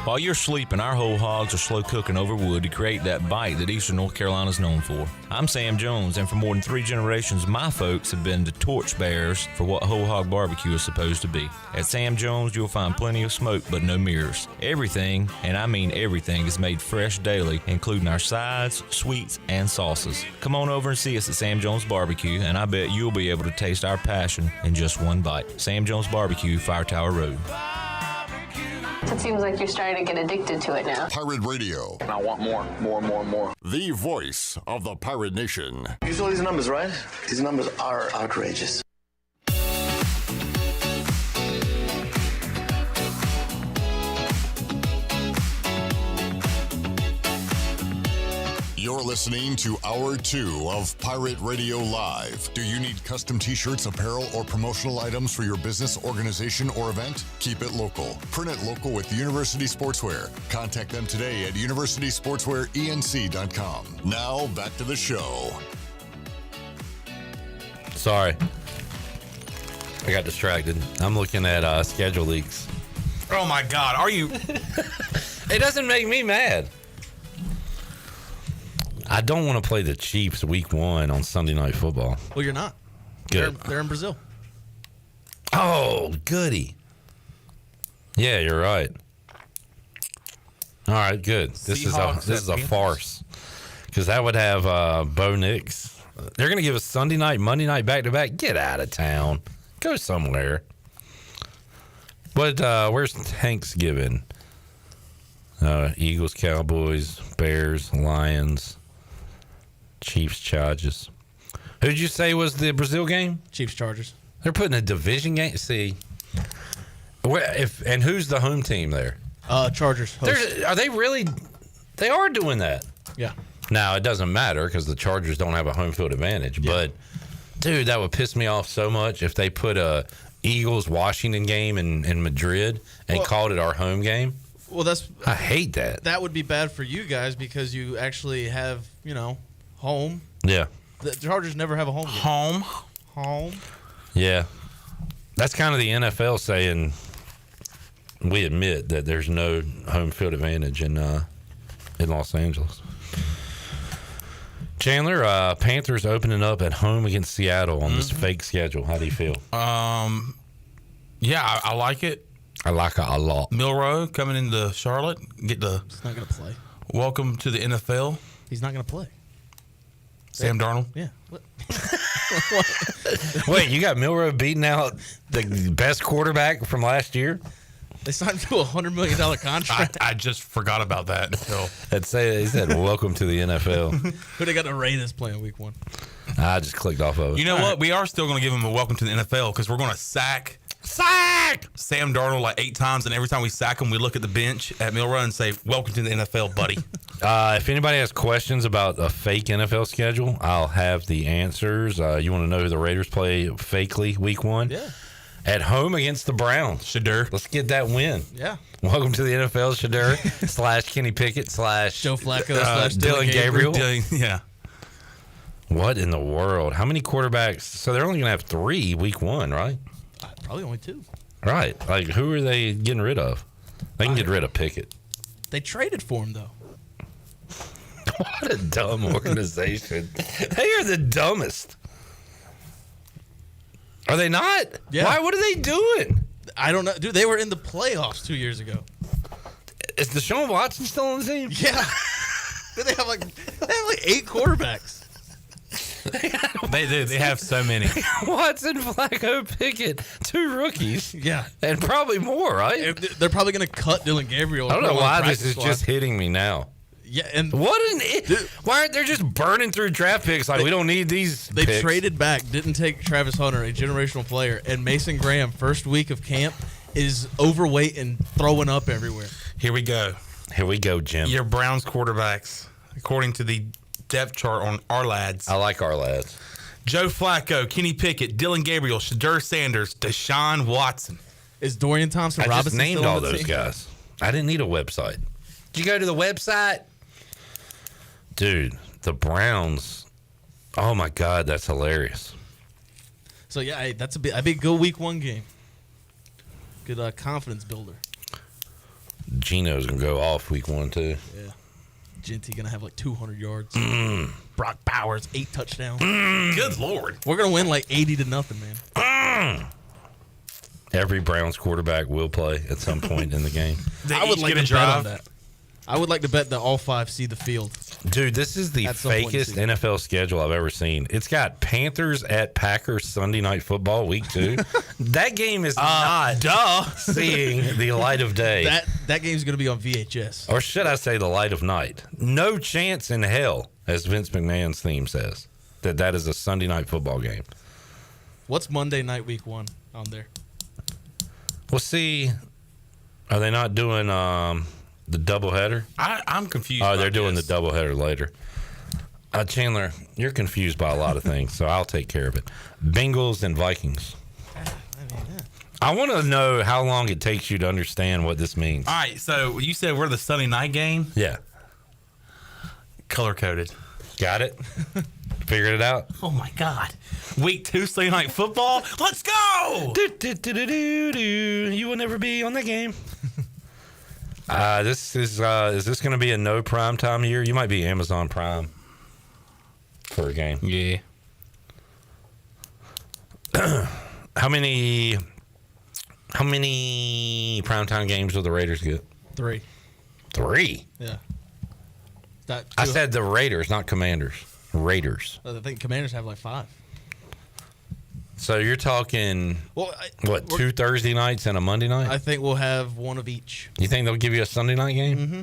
While you're sleeping, our whole hogs are slow cooking over wood to create that bite that Eastern North Carolina is known for. I'm Sam Jones, and for more than 3 generations, my folks have been the torchbearers for what whole hog barbecue is supposed to be. At Sam Jones, you'll find plenty of smoke, but no mirrors. Everything, and I mean everything, is made fresh daily, including our sides, sweets, and sauces. Come on over and see us at Sam Jones Barbecue, and I bet you'll be able to taste our passion in just one bite. Sam Jones Barbecue, Fire Tower Road. It seems like you're starting to get addicted to it now. Pirate Radio. I want more. The voice of the Pirate Nation. You saw these numbers, right? These numbers are outrageous. You're listening to Hour 2 of Pirate Radio Live. Do you need custom t-shirts, apparel, or promotional items for your business, organization, or event? Keep it local. Print it local with University Sportswear. Contact them today at universitysportswearenc.com. Now, back to the show. Sorry. I got distracted. I'm looking at schedule leaks. Oh, my God. Are you? It doesn't make me mad. I don't want to play the Chiefs week 1 on Sunday Night Football. Well, you're not. Good. They're in Brazil. Oh, goody. Yeah, you're right. All right, good. This is a farce. Because that would have Bo Nix. They're going to give us Sunday night, Monday night, back-to-back. Get out of town. Go somewhere. But where's Thanksgiving? Eagles, Cowboys, Bears, Lions, Chiefs, Chargers. Who'd you say was the Brazil game? Chiefs, Chargers. They're putting a division game. See, and who's the home team there? Chargers. Are they really? They are doing that. Yeah. Now it doesn't matter because the Chargers don't have a home field advantage. Yeah. But dude, that would piss me off so much if they put a Eagles Washington game in Madrid and called it our home game. Well, I hate that. That would be bad for you guys because you actually have, home. Yeah. The Chargers never have a home game. Home. Yeah. That's kind of the NFL saying we admit that there's no home field advantage in Los Angeles. Chandler, Panthers opening up at home against Seattle on this fake schedule. How do you feel? Yeah, I like it. I like it a lot. Milroe coming into Charlotte. He's not going to play. Welcome to the NFL. He's not going to play. Sam Darnold? Yeah. What? Wait, you got Milroe beating out the best quarterback from last year? They signed him to a $100 million contract. I just forgot about that until. He said, welcome to the NFL. Who they got the Raiders playing week 1? I just clicked off of it. You know what? We are still going to give him a welcome to the NFL because we're going to sack Sam Darnold like 8 times, and every time we sack him, we look at the bench at Milroe and say, welcome to the NFL, buddy. If anybody has questions about a fake NFL schedule, I'll have the answers. You want to know who the Raiders play fakely week 1? Yeah. At home against the Browns. Shadur. Let's get that win. Yeah. Welcome to the NFL, Shadur / Kenny Pickett / Joe Flacco / Dylan Gabriel. Yeah. What in the world? How many quarterbacks? So they're only going to have 3 week 1, right? Probably only 2. Right. Like, who are they getting rid of? They can get rid of Pickett. They traded for him, though. What a dumb organization. They are the dumbest. Are they not? Yeah. Why? What are they doing? I don't know. Dude, they were in the playoffs 2 years ago. Is Deshaun Watson still on the team? Yeah. They have like 8 quarterbacks. They do. They have so many. Watson, Flacco, Pickett, 2 rookies. Yeah. And probably more, right? They're probably going to cut Dylan Gabriel. I don't know why this is just hitting me now. Yeah, and why aren't they just burning through draft picks like we don't need these They picks? traded back, didn't take Travis Hunter, a generational player, and Mason Graham, first week of camp, is overweight and throwing up everywhere. Here we go. Here we go, Jim. Your Browns quarterbacks, according to the depth chart on our lads. I like our lads. Joe Flacco, Kenny Pickett, Dylan Gabriel, Shadur Sanders, Deshaun Watson. Is Dorian Thompson-Robinson I just named still on all the those team? guys. I didn't need a website. Did you go to the website? Dude, the Browns. Oh, my God, that's hilarious. So, yeah, hey, that'd be a good week 1 game. Good confidence builder. Geno's going to go off week 1, too. Yeah. Genty going to have like 200 yards. Brock Bowers, 8 touchdowns. Good Lord. We're going to win like 80-0, man. Every Browns quarterback will play at some point in the game. I would like to bet on that. I would like to bet that all 5 see the field. Dude, this is the At some point fakest in the NFL schedule I've ever seen. It's got Panthers at Packers Sunday Night Football week 2. That game is not seeing the light of day. That game's going to be on VHS. Or should I say the light of night? No chance in hell, as Vince McMahon's theme says, that is a Sunday Night Football game. What's Monday night week 1 on there? Well, see, are they not doing the doubleheader? I'm confused. Oh, they're doing the doubleheader later. Chandler, you're confused by a lot of things, so I'll take care of it. Bengals and Vikings. I want to know how long it takes you to understand what this means. All right, so you said we're the Sunday night game? Yeah. Color-coded. Got it? Figured it out? Oh, my God. Week 2 Sunday Night Football? Let's go! You will never be on the game. Is this going to be a no prime time year? You might be Amazon Prime for a game. Yeah. How many primetime games will the Raiders get? 3. 3? Yeah. I said the Raiders, not Commanders. Raiders. I think Commanders have like 5. So you're talking, what, 2 Thursday nights and a Monday night? I think we'll have 1 of each. You think they'll give you a Sunday night game? Mm-hmm.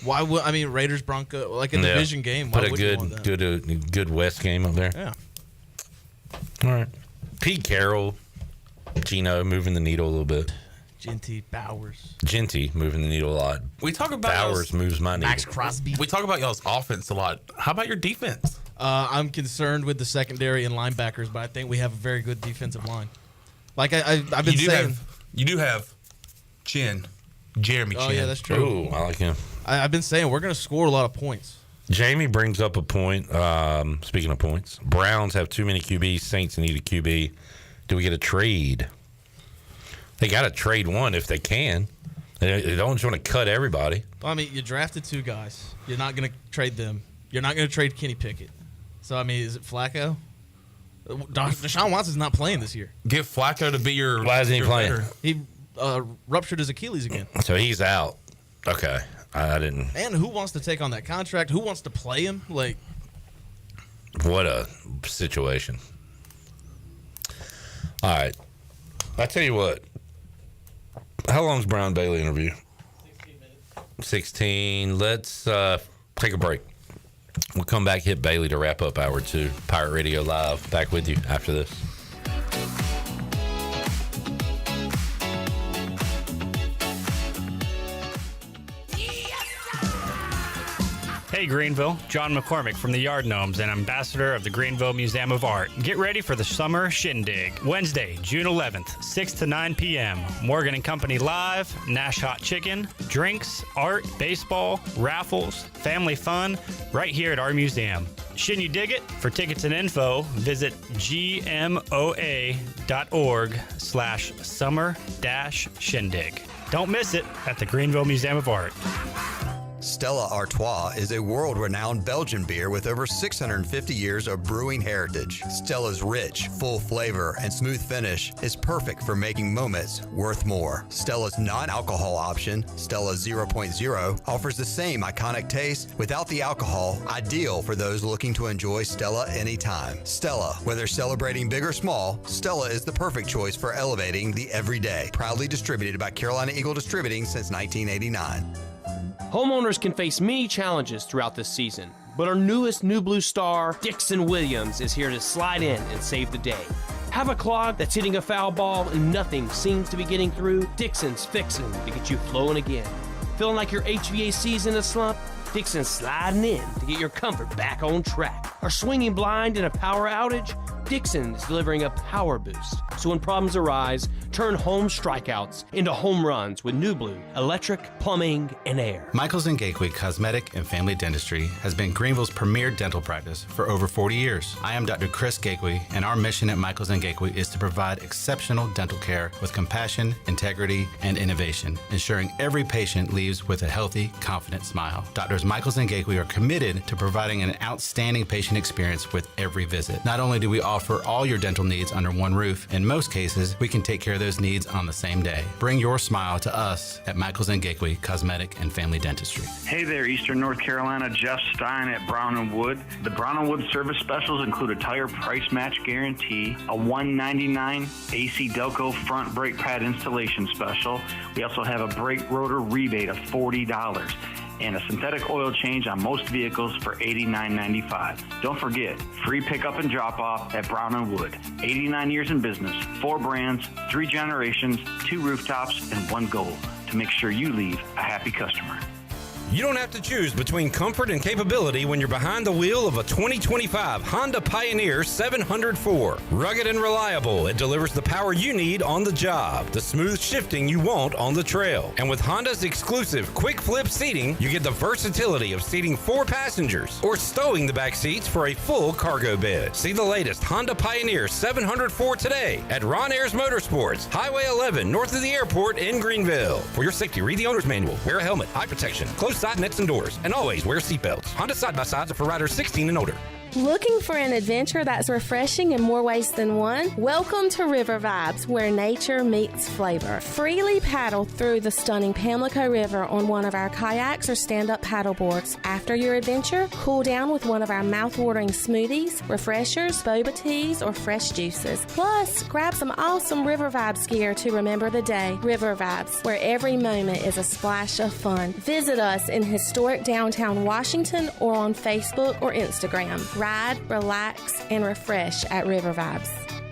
Why would Raiders Bronco like a division game? Why Put a would you want that? good West game up there. Yeah. All right. Pete Carroll, Geno moving the needle a little bit. Genty, Bowers. Genty moving the needle a lot. We talk about Bowers moves my needle. Max Crosby. We talk about y'all's offense a lot. How about your defense? I'm concerned with the secondary and linebackers, but I think we have a very good defensive line. Like I've been saying, you do have Jeremy Chin. Oh yeah, that's true. Ooh, I like him. I've been saying we're going to score a lot of points. Jamie brings up a point. Speaking of points, Browns have too many QBs. Saints need a QB. Do we get a trade? They got to trade one if they can. They don't want to cut everybody. I mean, you drafted 2 guys. You're not going to trade them. You're not going to trade Kenny Pickett. So, I mean, is it Flacco? Deshaun Watson's not playing this year. Get Flacco to be your. Why isn't he playing? Veteran. He ruptured his Achilles again. So he's out. Okay. I didn't. And who wants to take on that contract? Who wants to play him? Like, What a situation. All right. I tell you what. How long's Brown Bailey interview? 16 minutes. 16. Let's take a break. We'll come back, hit Bailey to wrap up hour 2. Pirate Radio Live. Back with you after this. Hey Greenville, John McCormick from the Yard Gnomes and ambassador of the Greenville Museum of Art. Get ready for the Summer Shindig. Wednesday, June 11th, 6 to 9 p.m. Morgan & Company Live, Nash Hot Chicken, drinks, art, baseball, raffles, family fun, right here at our museum. Shouldn't you dig it? For tickets and info, visit gmoa.org/summer-shindig. Don't miss it at the Greenville Museum of Art. Stella Artois is a world-renowned Belgian beer with over 650 years of brewing heritage. Stella's rich, full flavor and smooth finish is perfect for making moments worth more. Stella's non-alcohol option, Stella 0.0, offers the same iconic taste without the alcohol, ideal for those looking to enjoy Stella anytime. Stella, whether celebrating big or small, Stella is the perfect choice for elevating the everyday. Proudly distributed by Carolina Eagle Distributing since 1989. Homeowners can face many challenges throughout this season, but our newest New Blue star, Dixon Williams, is here to slide in and save the day. Have a clog that's hitting a foul ball and nothing seems to be getting through? Dixon's fixing to get you flowing again. Feeling like your HVAC's in a slump? Dixon's sliding in to get your comfort back on track. Are swinging blind in a power outage? Dixon is delivering a power boost. So when problems arise, turn home strikeouts into home runs with New Blue, electric, plumbing, and air. Michaels & Gateway Cosmetic and Family Dentistry has been Greenville's premier dental practice for over 40 years. I am Dr. Chris Gateway, and our mission at Michaels & Gateway is to provide exceptional dental care with compassion, integrity, and innovation, ensuring every patient leaves with a healthy, confident smile. Doctors Michaels & Gateway are committed to providing an outstanding patient experience with every visit. Not only do we offer all your dental needs under one roof, in most cases, we can take care of those needs on the same day. Bring your smile to us at Michaels & Gateway Cosmetic and Family Dentistry. Hey there, Eastern North Carolina, Jeff Stein at Brown & Wood. The Brown & Wood service specials include a tire price match guarantee, a $199 AC Delco front brake pad installation special. We also have a brake rotor rebate of $40. And a synthetic oil change on most vehicles for $89.95. Don't forget, free pickup and drop-off at Brown & Wood. 89 years in business, 4 brands, 3 generations, 2 rooftops, and 1 goal: to make sure you leave a happy customer. You don't have to choose between comfort and capability when you're behind the wheel of a 2025 Honda Pioneer 704. Rugged and reliable, it delivers the power you need on the job, the smooth shifting you want on the trail. And with Honda's exclusive quick flip seating, you get the versatility of seating 4 passengers or stowing the back seats for a full cargo bed. See the latest Honda Pioneer 704 today at Ron Ayers Motorsports, Highway 11, north of the airport in Greenville. For your safety, read the owner's manual, wear a helmet, eye protection, close side nets and doors, and always wear seatbelts. Honda side-by-sides are for riders 16 and older. Looking for an adventure that's refreshing in more ways than one? Welcome to River Vibes, where nature meets flavor. Freely paddle through the stunning Pamlico River on one of our kayaks or stand-up paddle boards. After your adventure, cool down with one of our mouth-watering smoothies, refreshers, boba teas, or fresh juices. Plus, grab some awesome River Vibes gear to remember the day. River Vibes, where every moment is a splash of fun. Visit us in historic downtown Washington or on Facebook or Instagram. Ride, relax, and refresh at River Vibes.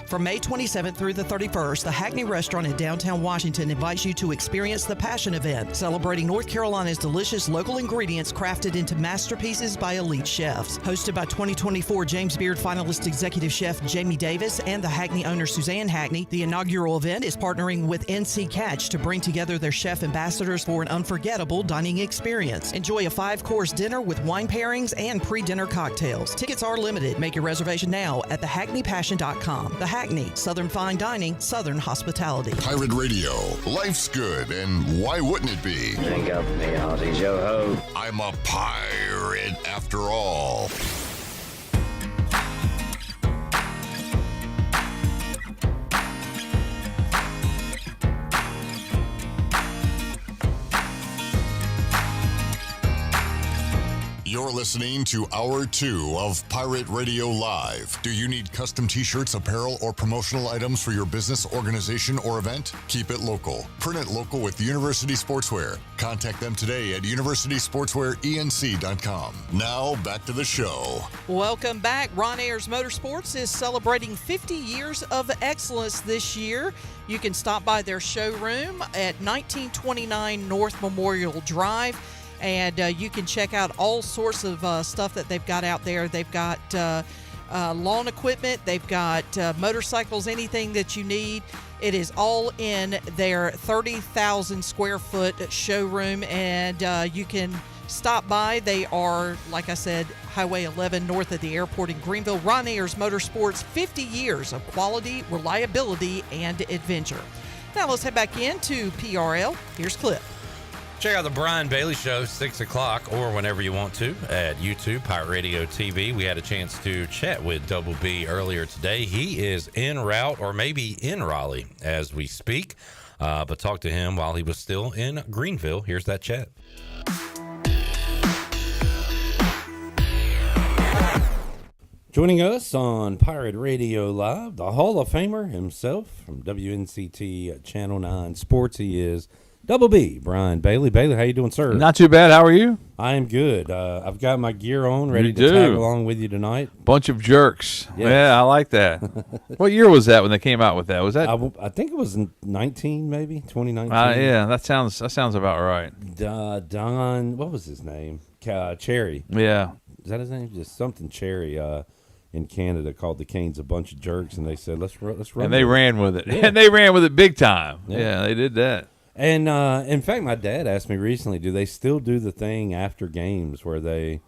From May 27th through the 31st, the Hackney Restaurant in downtown Washington invites you to experience the Passion Event, celebrating North Carolina's delicious local ingredients crafted into masterpieces by elite chefs. Hosted by 2024 James Beard finalist executive chef Jamie Davis and the Hackney owner Suzanne Hackney, the inaugural event is partnering with NC Catch to bring together their chef ambassadors for an unforgettable dining experience. Enjoy a 5-course dinner with wine pairings and pre-dinner cocktails. Tickets are limited. Make your reservation now at thehackneypassion.com. The Hackney, Southern Fine Dining, Southern Hospitality. Pirate Radio, life's good, and why wouldn't it be? Drink up, me hearties, yo ho. I'm a pirate after all. You're You're listening to Hour 2 of Pirate Radio Live. Do you need custom t-shirts, apparel, or promotional items for your business, organization, or event? Keep it local. Print it local with University Sportswear. Contact them today at universitysportswearenc.com. Now, back to the show. Welcome back. Ron Ayers Motorsports is celebrating 50 years of excellence this year. You can stop by their showroom at 1929 North Memorial Drive, and you can check out all sorts of stuff that they've got out there. They've got lawn equipment, they've got motorcycles, anything that you need. It is all in their 30,000 square foot showroom, and you can stop by. They are, like I said, Highway 11 north of the airport in Greenville. Ron Ayers Motorsports, 50 years of quality, reliability, and adventure. Now let's head back into PRL. Here's Clip. Check out the Brian Bailey Show, 6 o'clock, or whenever you want to, at YouTube, Pirate Radio TV. We had a chance to chat with Double B earlier today. He is en route, or maybe in Raleigh as we speak, but talked to him while he was still in Greenville. Here's that chat. Joining us on Pirate Radio Live, the Hall of Famer himself from WNCT Channel 9 Sports. He is Double B, Brian Bailey. Bailey, how you doing, sir? Not too bad. How are you? I am good. I've got my gear on, ready to tag along with you tonight. Bunch of jerks. Yes. Yeah, I like that. What year was that when they came out with that? Was that? I think it was 19, maybe 2019. Yeah, that sounds about right. Don, what was his name? Cherry. Yeah. Is that his name? Just something Cherry. In Canada, called the Canes a bunch of jerks, and they said, "Let's run." And they ran with it, yeah. and they ran with it big time. Yeah, they did that. And in fact, my dad asked me recently, do they still do the thing after games where they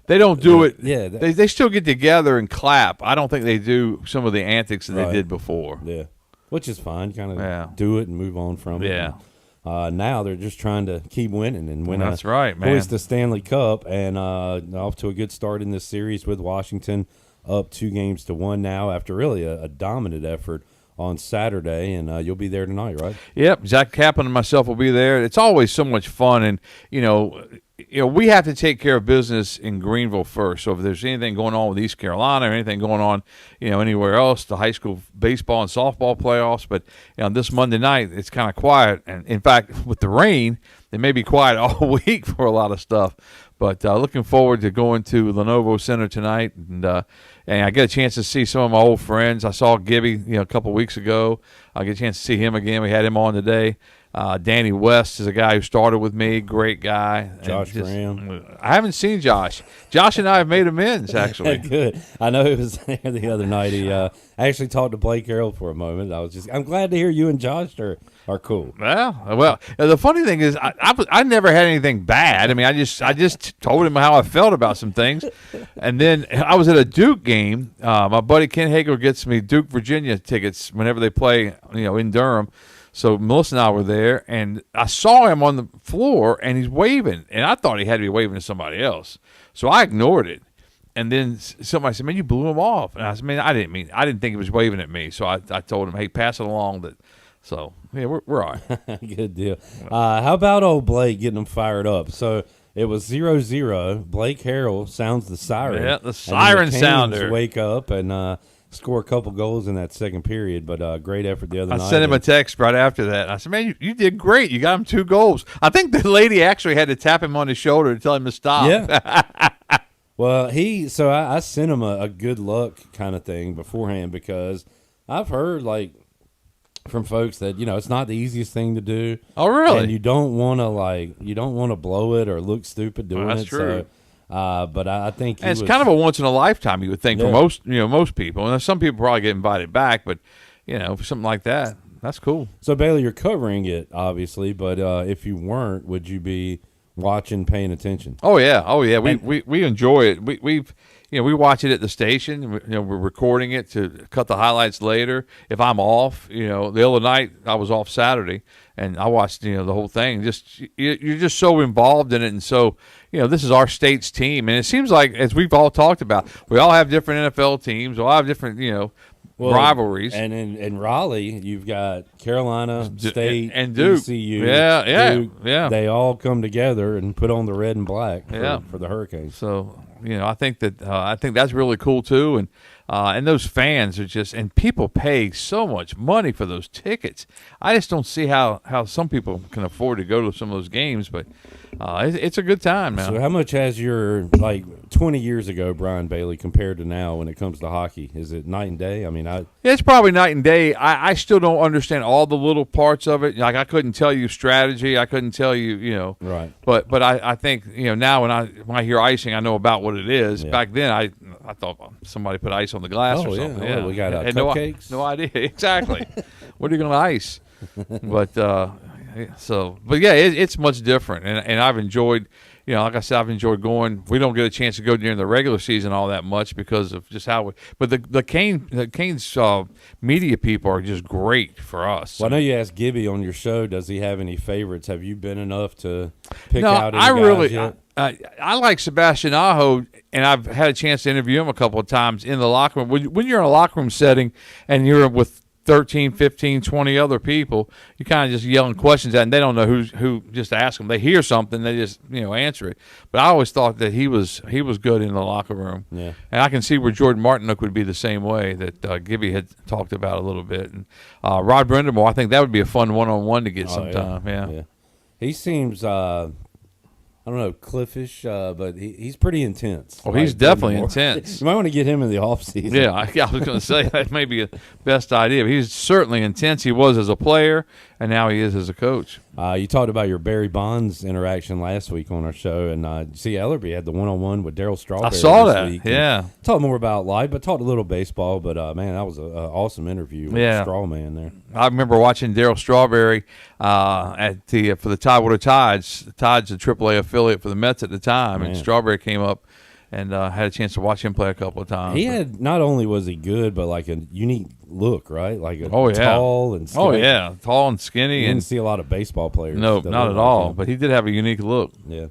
don't do it? Yeah, they still get together and clap. I don't think they do some of the antics that they did before. Yeah, which is fine. Kind of do it and move on from it. Yeah. And, now they're just trying to keep winning and win. That's right, man. Hoist the Stanley Cup, and off to a good start in this series with Washington, up 2-1 now after really a dominant effort on Saturday, and you'll be there tonight, right? Yep, Zach Kaplan and myself will be there. It's always so much fun, and you know, we have to take care of business in Greenville first. So if there's anything going on with East Carolina or anything going on, anywhere else, the high school baseball and softball playoffs. But this Monday night, it's kind of quiet, and in fact, with the rain, it may be quiet all week for a lot of stuff. But looking forward to going to Lenovo Center tonight, and I get a chance to see some of my old friends. I saw Gibby, a couple weeks ago. I get a chance to see him again. We had him on today. Danny West is a guy who started with me. Great guy. Josh Graham. I haven't seen Josh. Josh and I have made amends, actually. Good. I know he was there the other night. He actually talked to Blake Carroll for a moment. I'm glad to hear you and Josh are cool. Well, the funny thing is, I never had anything bad. I mean, I just told him how I felt about some things, and then I was at a Duke game. My buddy Ken Hager gets me Duke Virginia tickets whenever they play, in Durham. So Melissa and I were there, and I saw him on the floor, and he's waving, and I thought he had to be waving to somebody else. So I ignored it. And then somebody said, "Man, you blew him off." And I said, "Man, I didn't think he was waving at me." So I told him, "Hey, pass it along." So yeah, we're all right. Good deal. How about old Blake getting them fired up? So it was 0-0. Blake Harrell sounds the siren. Yeah, the siren sounder. Wake up and score a couple goals in that second period, but great effort the other night. I sent him a text right after that. I said, "Man, you did great. You got him 2 goals." I think the lady actually had to tap him on the shoulder to tell him to stop. Yeah. Well, I sent him a good luck kind of thing beforehand, because I've heard from folks that it's not the easiest thing to do. Oh, really? And you don't want to blow it or look stupid doing it. That's true. But I think it's kind of a once in a lifetime, you would think, for most people. And some people probably get invited back, but for something like that, that's cool. So Bailey, you're covering it obviously, but if you weren't, would you be watching, paying attention? Oh yeah. We enjoy it. We watch it at the station. We're recording it to cut the highlights later. If I'm off, the other night I was off Saturday, and I watched the whole thing. You're just so involved in it, and so this is our state's team, and it seems like, as we've all talked about, we all have different NFL teams. We all have different rivalries. And in Raleigh, you've got Carolina State and Duke. ECU, Duke. They all come together and put on the red and black for the Hurricanes. So I think that's really cool too, and those fans are just, and people pay so much money for those tickets. I just don't see how some people can afford to go to some of those games, but it's a good time now. So how much has your 20 years ago, Brian Bailey, compared to now when it comes to hockey? Is it night and day? I mean, it's probably night and day. I still don't understand all the little parts of it. Like I couldn't tell you strategy. I couldn't tell you, Right. But I think now when I hear icing, I know about what it is. Yeah. Back then I thought somebody put ice on the glass or something. Yeah. Oh, we got Had cupcakes. No idea exactly. What are you going to ice? But it's much different, and I've enjoyed. Like I said, I've enjoyed going. We don't get a chance to go during the regular season all that much because of just how. But the Canes media people are just great for us. Well, I know you asked Gibby on your show. Does he have any favorites? Have you been enough to pick No, out any I guys really. yet? I like Sebastian Aho, and I've had a chance to interview him a couple of times in the locker room. When you're in a locker room setting and you're with 13, 15, 20 other people, you kind of just yelling questions at, and they don't know who just ask them. They hear something, they just answer it. But I always thought that he was good in the locker room. Yeah. And I can see where Jordan Martinook would be the same way that Gibby had talked about a little bit. And Rod Brindamore, I think that would be a fun one-on-one to get sometime. Yeah. He seems I don't know, cliffish, but he's pretty intense. Oh, he's definitely intense. You might want to get him in the offseason. Yeah, I was going to say that may be a best idea. But he's certainly intense. He was as a player, and now he is as a coach. You talked about your Barry Bonds interaction last week on our show, and see, Ellerbe had the one-on-one with Darryl Strawberry. I saw this that. week. Yeah, talked more about life, but talked a little baseball. But man, that was an awesome interview with Strawman there. I remember watching Darryl Strawberry for the Tidewater Tides. The Tides, a AAA affiliate for the Mets at the time, and Strawberry came up and had a chance to watch him play a couple of times. He had, not only was he good, but like a unique look, right? Like tall and skinny. Oh yeah, tall and skinny. You didn't see a lot of baseball players. No, not at all. But he did have a unique look. Yeah.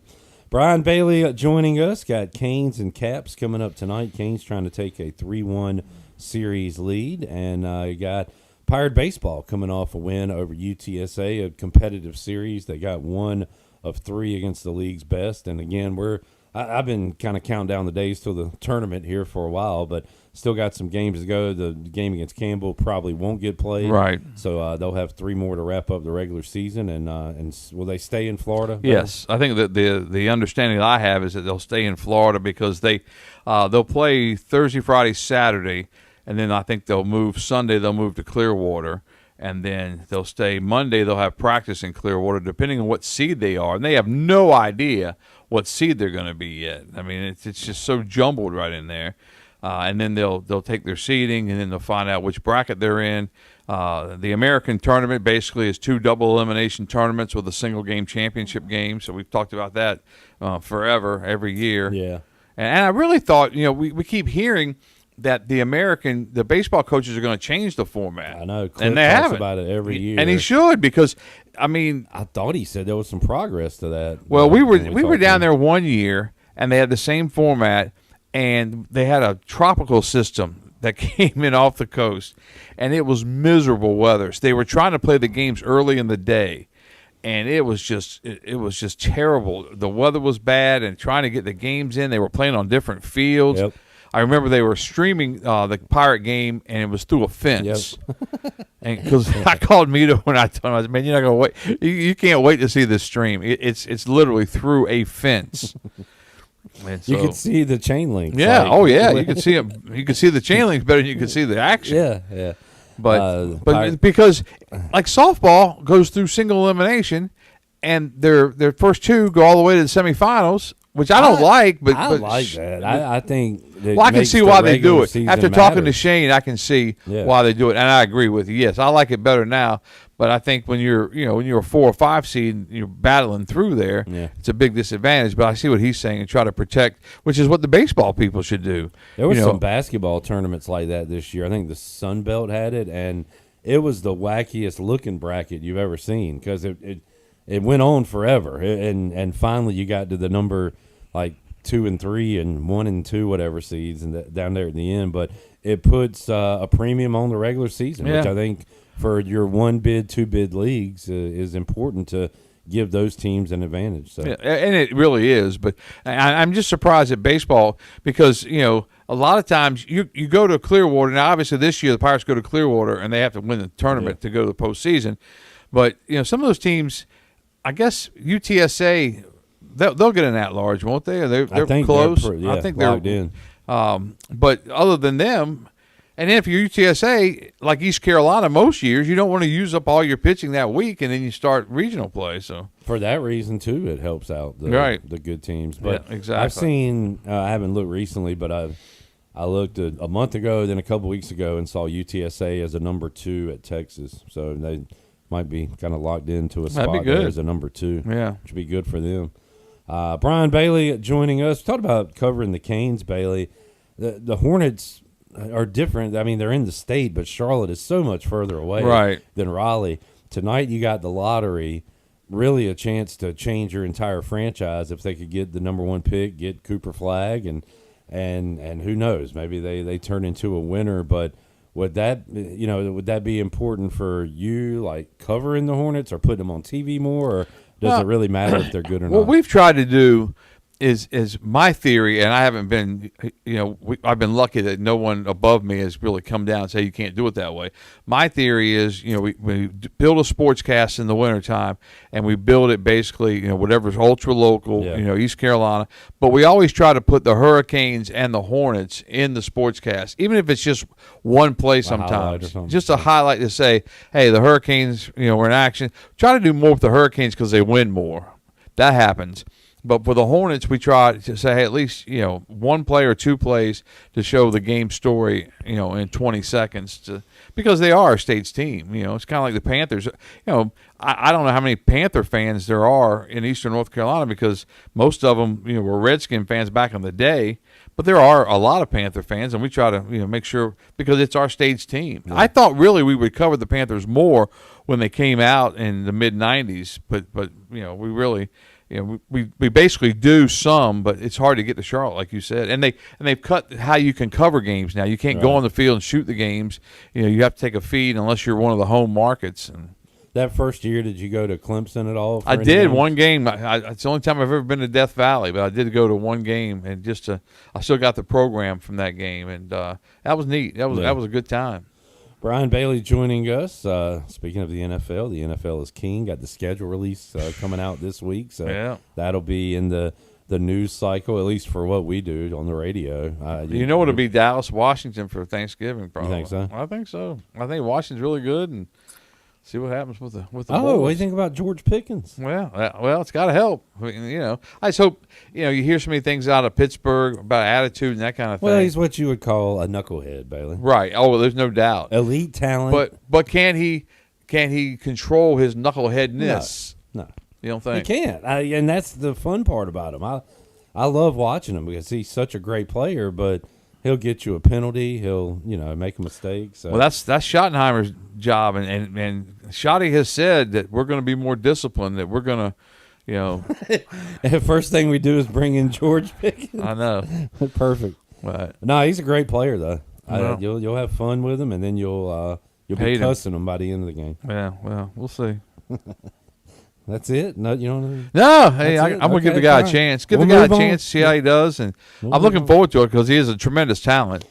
Brian Bailey joining us. Got Canes and Caps coming up tonight. Canes trying to take a 3-1 series lead, and you got Pirate Baseball coming off a win over UTSA, a competitive series. They got 1 of 3 against the league's best, and again, I've been kind of counting down the days till the tournament here for a while, but still got some games to go. The game against Campbell probably won't get played, right? So they'll have 3 more to wrap up the regular season, and will they stay in Florida? Yes, I think that the understanding that I have is that they'll stay in Florida because they'll play Thursday, Friday, Saturday, and then I think they'll move Sunday. They'll move to Clearwater. And then they'll stay Monday. They'll have practice in Clearwater, depending on what seed they are. And they have no idea what seed they're going to be yet. I mean, it's just so jumbled right in there. And then they'll take their seeding, and then they'll find out which bracket they're in. The American tournament basically is 2 double elimination tournaments with a single game championship game. So we've talked about that forever, every year. Yeah. And I really thought, we keep hearing that the baseball coaches are going to change the format. I know. Cliff and they talks haven't. about it every year. And he should, because, I mean, I thought he said there was some progress to that. Well, we were down there one year, and they had the same format, and they had a tropical system that came in off the coast, and it was miserable weather. So they were trying to play the games early in the day, and it was just terrible. The weather was bad, and trying to get the games in, they were playing on different fields. Yep. I remember they were streaming the Pirate game, and it was through a fence. Yep. And because I called Mito when I told him, I said, "Man, you're not gonna wait. You can't wait to see this stream. It's literally through a fence." And you could see the chain links. Yeah. Oh yeah. You could see it. You could see the chain links better than you could see the action. Yeah. Yeah. But because like softball goes through single elimination, and their first 2 go all the way to the semifinals. Which I don't like, but I like that. I think. Well, I can see why they do it. After talking to Shane, I can see why they do it, and I agree with you. Yes, I like it better now, but I think when you're a 4 or 5 seed, and you're battling through there. Yeah. It's a big disadvantage. But I see what he's saying and try to protect, which is what the baseball people should do. There were some basketball tournaments like that this year. I think the Sun Belt had it, and it was the wackiest looking bracket you've ever seen because it went on forever, and finally you got to the number like 2 and 3 and 1 and 2 whatever seeds and down there at the end, but it puts a premium on the regular season, which I think for your 1-bid, 2-bid leagues is important to give those teams an advantage. So. Yeah, and it really is. But I'm just surprised at baseball because, a lot of times you go to Clearwater. Now, obviously, this year the Pirates go to Clearwater and they have to win the tournament to go to the postseason. But, some of those teams, I guess UTSA, they'll get an at-large, won't they? They're close. I think they're locked in. But other than them, and then if you're UTSA, like East Carolina, most years you don't want to use up all your pitching that week, and then you start regional play. So for that reason too, it helps out the good teams. But yeah, exactly. I've seen, I haven't looked recently, but I looked a month ago, then a couple weeks ago, and saw UTSA as a number 2 at Texas. So they might be kind of locked into a spot there as a number 2. Yeah, which would be good for them. Brian Bailey joining us. We talked about covering the Canes, Bailey. The Hornets are different. I mean, they're in the state, but Charlotte is so much further away than Raleigh. Tonight you got the lottery, really a chance to change your entire franchise if they could get the number 1 pick, get Cooper Flagg, and who knows, maybe they turn into a winner. But would that be important for you, like covering the Hornets or putting them on TV more, or does it really matter if they're good or not? What we've tried to do is my theory, and I haven't been, I've been lucky that no one above me has really come down and say you can't do it that way. My theory is, we build a sportscast in the wintertime, and we build it basically, whatever's ultra local, East Carolina, but we always try to put the Hurricanes and the Hornets in the sportscast, even if it's just one play sometimes, just a highlight to say, hey, the Hurricanes, we're in action. Try to do more with the Hurricanes because they win more. That happens. But for the Hornets, we try to say, hey, at least, one play or 2 plays to show the game story, in 20 seconds because they are a state's team. It's kind of like the Panthers. I don't know how many Panther fans there are in eastern North Carolina because most of them, were Redskin fans back in the day. But there are a lot of Panther fans, and we try to, make sure because it's our state's team. Yeah. I thought really we would cover the Panthers more when they came out in the mid-'90s, but we really – we basically do some, but it's hard to get to Charlotte, like you said. And they've cut how you can cover games now. You can't go on the field and shoot the games. You have to take a feed unless you're one of the home markets. And that first year, did you go to Clemson at all? I did one game. It's the only time I've ever been to Death Valley, but I did go to one game, and I still got the program from that game, and that was neat. That was a good time. Brian Bailey joining us. Speaking of the NFL is king. Got the schedule release coming out this week, so that'll be in the news cycle, at least for what we do on the radio. It'll be Dallas, Washington for Thanksgiving, probably. You think so? I think so. I think Washington's really good, and see what happens with the boys. What do you think about George Pickens? Well, it's got to help. I just hope you hear so many things out of Pittsburgh about attitude and that kind of thing. Well, he's what you would call a knucklehead, Bailey. Right. Oh, well, there's no doubt. Elite talent. But can he control his knuckleheadness? No. You don't think? He can't. And that's the fun part about him. I love watching him because he's such a great player, but he'll get you a penalty. He'll, make a mistake. So. Well, that's Schottenheimer's job, and Schotty has said that we're going to be more disciplined. That we're going to, First thing we do is bring in George Pickens. I know. Perfect. Right. No, he's a great player though. You'll have fun with him, and then you'll be cussing him by the end of the game. Yeah. Well, we'll see. That's it. No, you don't. No, hey, I'm gonna give the guy a chance. Give the guy a chance, see how he does, and I'm looking forward to it because he is a tremendous talent.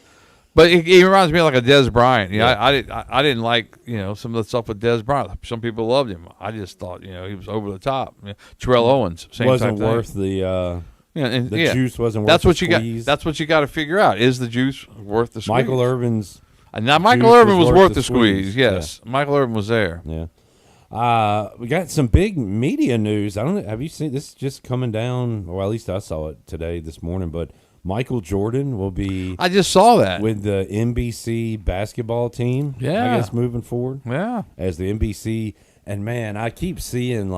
But he reminds me like a Des Bryant. I didn't like some of the stuff with Des Bryant. Some people loved him. I just thought he was over the top. Terrell Owens, same wasn't type worth thing. the juice wasn't worth. That's what the squeeze. That's what you got to figure out. Is the juice worth the squeeze? Michael Irvin's. Now Michael Irvin was worth the squeeze. Yes, Michael Irvin was there. Yeah. We got some big media news. I don't know. Have you seen this? Just coming down, or at least I saw it this morning. But Michael Jordan will be. I just saw that with the NBC basketball team. Yeah, I guess moving forward. Yeah, as the NBC, and man, I keep seeing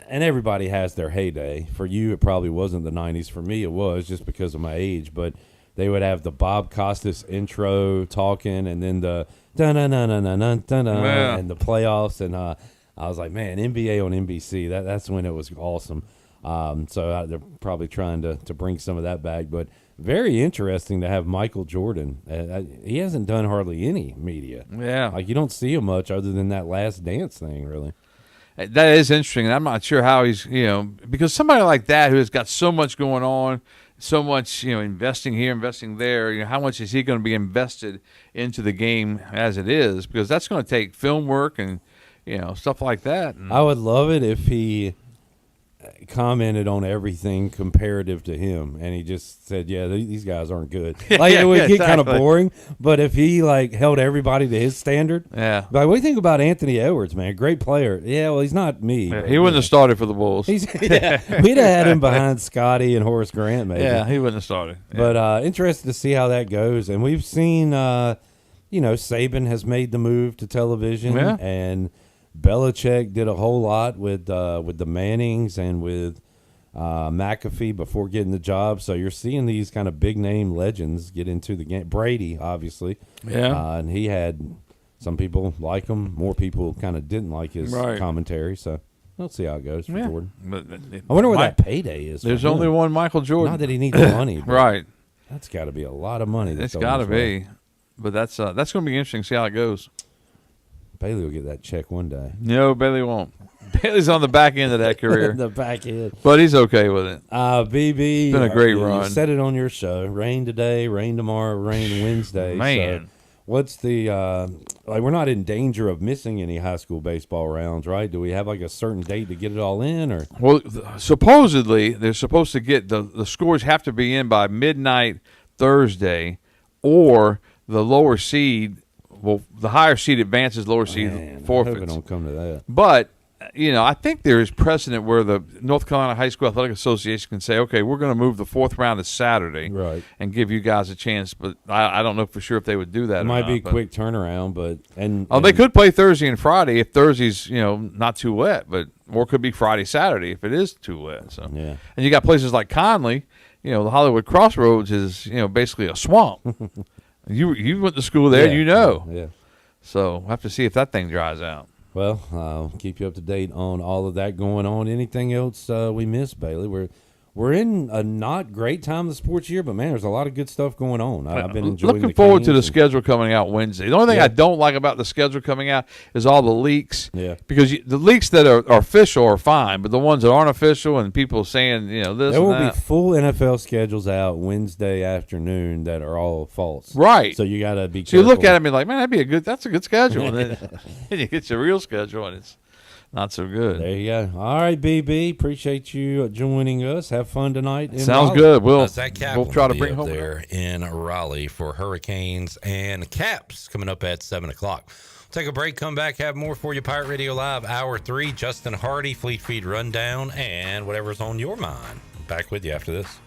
and everybody has their heyday. For you, it probably wasn't the '90s. For me, it was just because of my age. But they would have the Bob Costas intro talking, and then the and the playoffs, and I was like, man, NBA on NBC. That's when it was awesome. So they're probably trying to bring some of that back. But very interesting to have Michael Jordan. He hasn't done hardly any media. Yeah. Like, you don't see him much other than that Last Dance thing, really. That is interesting, and I'm not sure how he's, because somebody like that who has got so much going on, so much, investing here, investing there, how much is he going to be invested into the game as it is? Because that's going to take film work and, stuff like that. And I would love it if he commented on everything comparative to him, and he just said, "Yeah, these guys aren't good." Like, it would get kind of boring. But if he held everybody to his standard, yeah. Like, what do you think about Anthony Edwards, man? Great player. Yeah, well, he's not me. Yeah, he wouldn't have started for the Bulls. We'd have had him behind Scotty and Horace Grant, maybe. Yeah, he wouldn't have started. Yeah. But interested to see how that goes. And we've seen, Saban has made the move to television, and Belichick did a whole lot with the Mannings and with McAfee before getting the job. So you're seeing these kind of big name legends get into the game. Brady, obviously, and he had some people like him, more people kind of didn't like his commentary. So we'll see how it goes for Jordan. I wonder what that payday is. There's only one Michael Jordan. Not that he needs the money, but right? That's got to be a lot of money. It's got to be, but that's going to be interesting to see how it goes. Bailey will get that check one day. No, Bailey won't. Bailey's on the back end of that career. The back end. But he's okay with it. BB. It's been a great run. You said it on your show. Rain today, rain tomorrow, rain Wednesday. Man. So what's the, we're not in danger of missing any high school baseball rounds, right? Do we have a certain date to get it all in? Or? Well, supposedly they're supposed to get, the scores have to be in by midnight Thursday, or the lower seed. Well, the higher seed advances, lower seed forfeits. I hope it don't come to that. But, I think there is precedent where the North Carolina High School Athletic Association can say, okay, we're going to move the fourth round to Saturday and give you guys a chance. But I don't know for sure if they would do that. It might be a quick turnaround, but they could play Thursday and Friday if Thursday's not too wet, or it could be Friday Saturday if it is too wet. So and you got places like Conley. The Hollywood Crossroads is basically a swamp. You went to school there, Yeah. So we'll have to see if that thing dries out. Well, I'll keep you up to date on all of that going on. Anything else we missed, Bailey? We're in a not great time of the sports year, but, man, there's a lot of good stuff going on. I've been enjoying looking forward to the schedule coming out Wednesday. The only thing I don't like about the schedule coming out is all the leaks. Yeah. Because the leaks that are official are fine, but the ones that aren't official and people saying, this and that. There will be full NFL schedules out Wednesday afternoon that are all false. Right. So you got to be So careful. you look at it and be like, man, that's a good schedule. And then you get your real schedule, and it's not so good. There you go. All right, BB. Appreciate you joining us. Have fun tonight. In Sounds Raleigh. good. We'll try to bring home home there in Raleigh for Hurricanes and Caps coming up at 7:00. Take a break, come back, have more for you. Pirate Radio Live, Hour 3, Justin Hardy, Fleet Feed Rundown, and whatever's on your mind. Back with you after this.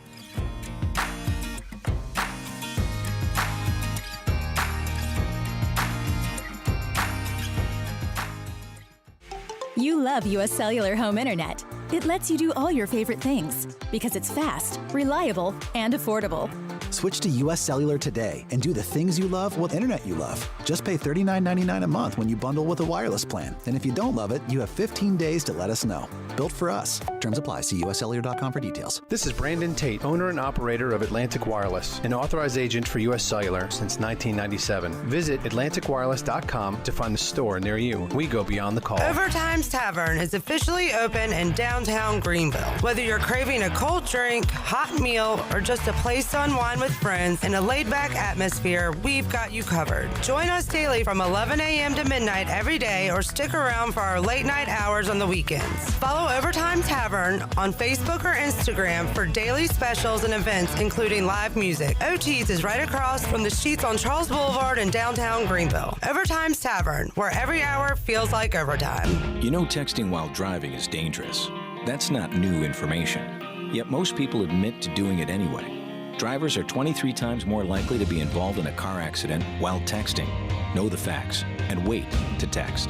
You love U.S. Cellular Home Internet. It lets you do all your favorite things because it's fast, reliable, and affordable. Switch to U.S. Cellular today and do the things you love with internet you love. Just pay $39.99 a month when you bundle with a wireless plan. And if you don't love it, you have 15 days to let us know. Built for us. Terms apply. See uscellular.com for details. This is Brandon Tate, owner and operator of Atlantic Wireless, an authorized agent for U.S. Cellular since 1997. Visit AtlanticWireless.com to find the store near you. We go beyond the call. Overtime's Tavern is officially open in downtown Greenville. Whether you're craving a cold drink, hot meal, or just a place to unwind with friends in a laid-back atmosphere, we've got you covered. Join us daily from 11 a.m. to midnight every day, or stick around for our late-night hours on the weekends. Follow Overtime Tavern on Facebook or Instagram for daily specials and events, including live music. OT's is right across from the Sheets on Charles Boulevard in downtown Greenville. Overtime's Tavern, where every hour feels like overtime. You know texting while driving is dangerous. That's not new information. Yet most people admit to doing it anyway. Drivers are 23 times more likely to be involved in a car accident while texting. Know the facts and wait to text.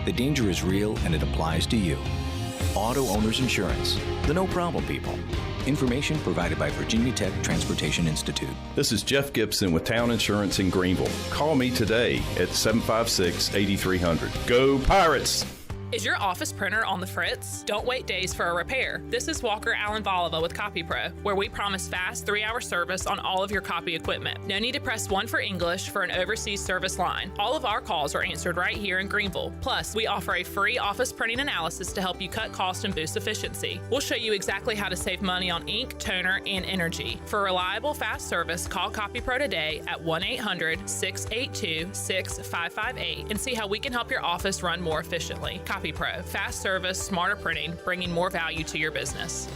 The danger is real and it applies to you. Auto Owners Insurance, the no problem people. Information provided by Virginia Tech Transportation Institute. This is Jeff Gibson with Town Insurance in Greenville. Call me today at 756-8300. Go Pirates! Is your office printer on the fritz? Don't wait days for a repair. This is Walker Allen Volova with CopyPro, where we promise fast 3-hour service on all of your copy equipment. No need to press 1 for English for an overseas service line. All of our calls are answered right here in Greenville. Plus, we offer a free office printing analysis to help you cut cost and boost efficiency. We'll show you exactly how to save money on ink, toner, and energy. For reliable, fast service, call CopyPro today at 1-800-682-6558 and see how we can help your office run more efficiently. CopyPro, fast service, smarter printing, bringing more value to your business.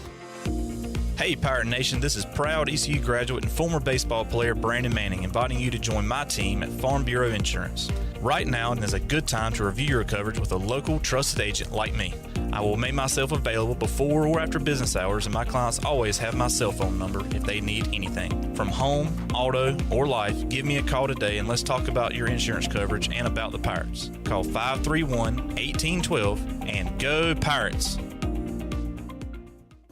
Hey Pirate Nation, this is proud ECU graduate and former baseball player Brandon Manning inviting you to join my team at Farm Bureau Insurance. Right now is a good time to review your coverage with a local trusted agent like me. I will make myself available before or after business hours, and my clients always have my cell phone number if they need anything. From home, auto, or life, give me a call today and let's talk about your insurance coverage and about the Pirates. Call 531-1812 and go Pirates!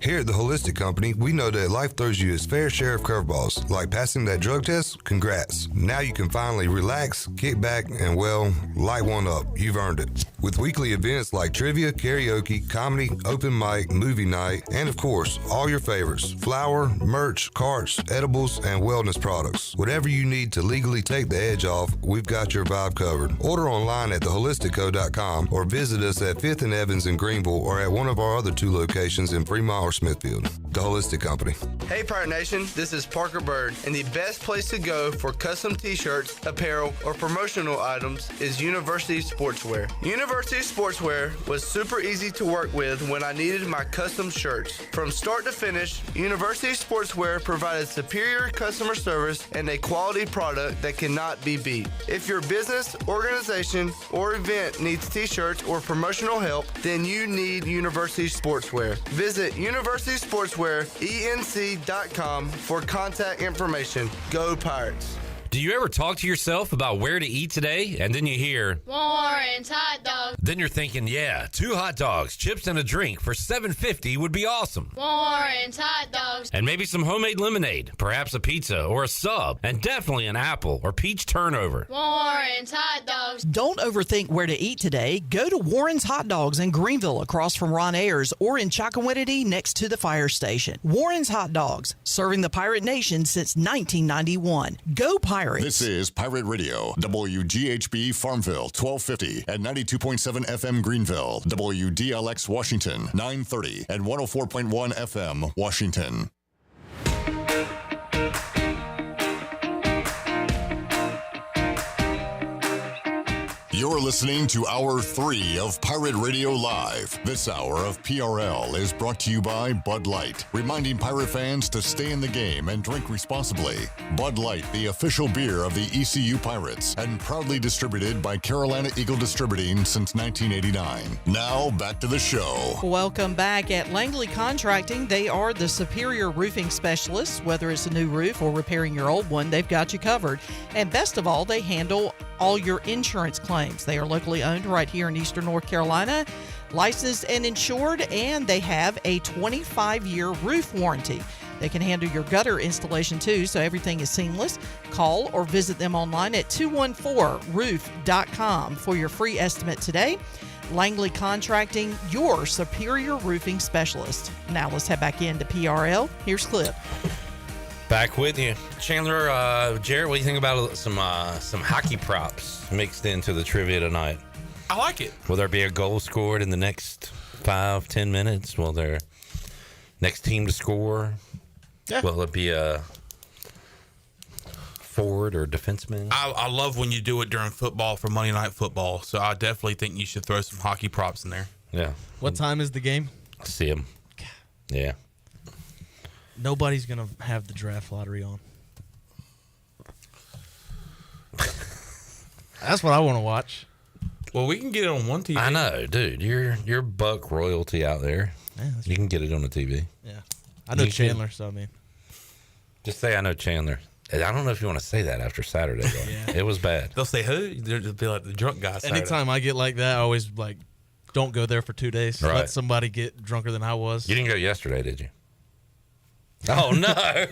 Here at the Holistic Company, we know that life throws you its fair share of curveballs. Like passing that drug test? Congrats. Now you can finally relax, kick back, and well, light one up. You've earned it. With weekly events like trivia, karaoke, comedy, open mic, movie night, and of course, all your favorites. Flour, merch, carts, edibles, and wellness products. Whatever you need to legally take the edge off, we've got your vibe covered. Order online at theholisticco.com or visit us at 5th and Evans in Greenville or at one of our other 2 locations in Fremont or Smithfield. The Holistic Company. Hey Pirate Nation, this is Parker Bird, and the best place to go for custom t-shirts, apparel, or promotional items is University Sportswear. University Sportswear was super easy to work with when I needed my custom shirts. From start to finish, University Sportswear provided superior customer service and a quality product that cannot be beat. If your business, organization, or event needs t-shirts or promotional help, then you need University Sportswear. Visit universitysportswearenc.com for contact information. Go Pirates! Do you ever talk to yourself about where to eat today, and then you hear Warren's hot dogs? Then you're thinking, yeah, 2 hot dogs, chips, and a drink for $7.50 would be awesome. Warren's hot dogs. And maybe some homemade lemonade, perhaps a pizza or a sub, and definitely an apple or peach turnover. Warren's hot dogs. Don't overthink where to eat today. Go to Warren's Hot Dogs in Greenville across from Ron Ayers or in Chocowinity next to the fire station. Warren's Hot Dogs, serving the Pirate Nation since 1991. Go Pirates! This is Pirate Radio, WGHB Farmville, 1250 at 92.7 FM Greenville, WDLX Washington, 930 and 104.1 FM Washington. You're listening to Hour 3 of Pirate Radio Live. This hour of PRL is brought to you by Bud Light, reminding Pirate fans to stay in the game and drink responsibly. Bud Light, the official beer of the ECU Pirates, and proudly distributed by Carolina Eagle Distributing since 1989. Now, back to the show. Welcome back. At Langley Contracting, they are the superior roofing specialists. Whether it's a new roof or repairing your old one, they've got you covered. And best of all, they handle all your insurance claims. They are locally owned right here in Eastern North Carolina, licensed and insured, and they have a 25-year roof warranty. They can handle your gutter installation too, so everything is seamless. Call or visit them online at 214roof.com for your free estimate today. Langley Contracting, your superior roofing specialist. Now let's head back into PRL. Here's Clip. Back with you. Chandler, Jarrett, what do you think about some hockey props mixed into the trivia tonight? I like it. Will there be a goal scored in the next 5-10 minutes? Will there next team to score? Yeah. Will it be a forward or defenseman? I love when you do it during football for Monday Night Football, so I definitely think you should throw some hockey props in there. Yeah. What time is the game? See him. Yeah. Nobody's going to have the draft lottery on. That's what I want to watch. Well, we can get it on one TV. I know, dude. You're Buck royalty out there. Yeah, you can get it on the TV. Yeah. I know Chandler, so I mean. Just say I know Chandler. I don't know if you want to say that after Saturday, though. Yeah. It was bad. They'll say who? They'll be like the drunk guy. Anytime I get like that, I always don't go there for 2 days. Right. Let somebody get drunker than I was. You didn't go yesterday, did you? Oh, no.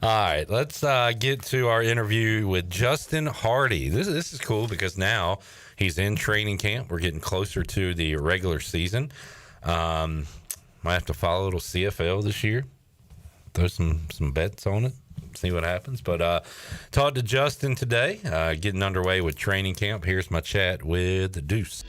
All right, let's get to our interview with Justin Hardy. This is cool because now he's in training camp. We're getting closer to the regular season. Might have to follow a little CFL this year. Throw some bets on it. See what happens. But talked to Justin today, getting underway with training camp. Here's my chat with Deuce.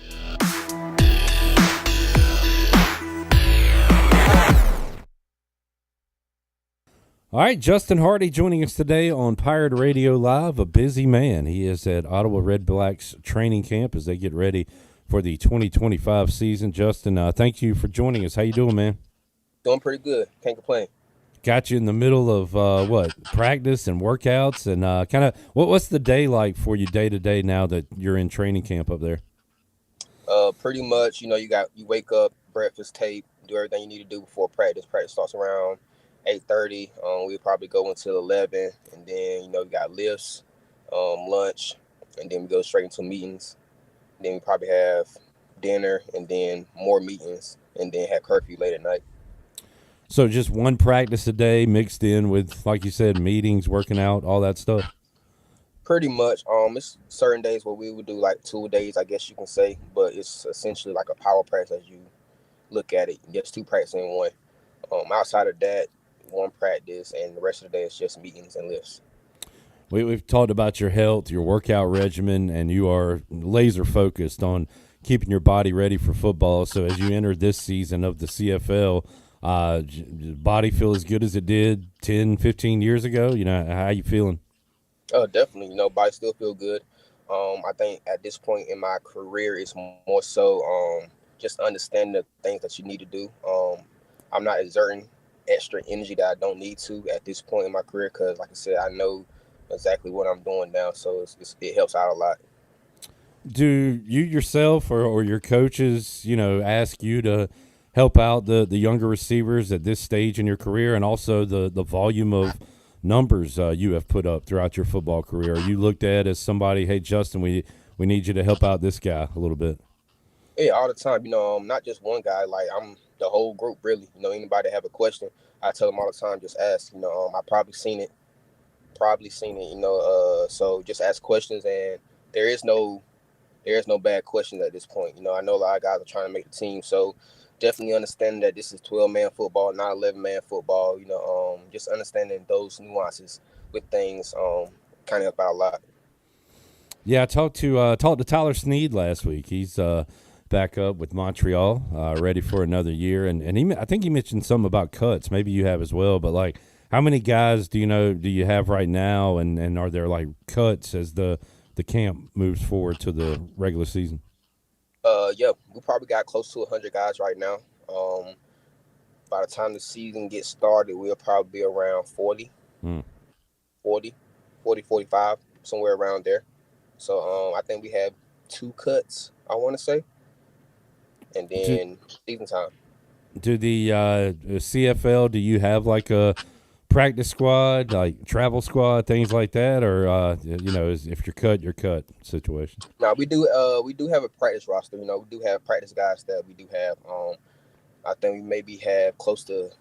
All right, Justin Hardy joining us today on Pirate Radio Live, a busy man. He is at Ottawa Red Blacks training camp as they get ready for the 2025 season. Justin, thank you for joining us. How you doing, man? Doing pretty good. Can't complain. Got you in the middle of practice and workouts, and kind of what's the day like for you day to day now that you're in training camp up there? Pretty much, you wake up, breakfast, tape, do everything you need to do before practice. Practice starts around 8:30. We'll probably go until 11, and then you got lifts, lunch, and then we go straight into meetings. Then we probably have dinner, and then more meetings, and then have curfew late at night. So just one practice a day mixed in with, like you said, meetings, working out, all that stuff? Pretty much. It's certain days where we would do like 2 days, I guess you can say, but it's essentially like a power practice as you look at it. Just 2 practices in one. Outside of that, 1 practice, and the rest of the day is just meetings and lifts. We've talked about your health, your workout regimen, and you are laser focused on keeping your body ready for football. So as you enter this season of the CFL, body feel as good as it did 10, 15 years ago? How you feeling? Oh, definitely. Body still feel good. I think at this point in my career, it's more so just understanding the things that you need to do. I'm not exerting extra energy that I don't need to at this point in my career because, like I said, I know exactly what I'm doing now, so it helps out a lot. Do you yourself or your coaches, ask you to help out the younger receivers at this stage in your career, and also the volume of numbers you have put up throughout your football career? Are you looked at as somebody, hey, Justin, we need you to help out this guy a little bit? Yeah, all the time. Not just one guy. Like, I'm the whole group, really. Anybody have a question, I tell them all the time, just ask. I probably seen it. So just ask questions, and there is no bad questions at this point. I know a lot of guys are trying to make the team, so definitely understanding that this is 12-man football, not 11-man football. Just understanding those nuances with things kind of help out a lot. Yeah, I talked to Tyler Snead last week. He's back up with Montreal, ready for another year, and I think he mentioned something about cuts. Maybe you have as well, but like, how many guys do you have right now, and are there like cuts as the camp moves forward to the regular season? Yeah, we probably got close to 100 guys right now. By the time the season gets started, we'll probably be around 40, 45, somewhere around there. So I think we have 2 cuts, I want to say, and then season time. Do the CFL, do you have like a practice squad, like travel squad, things like that, or if you're cut situation? No, we do have a practice roster. We do have practice guys that we do have. I think we maybe have close to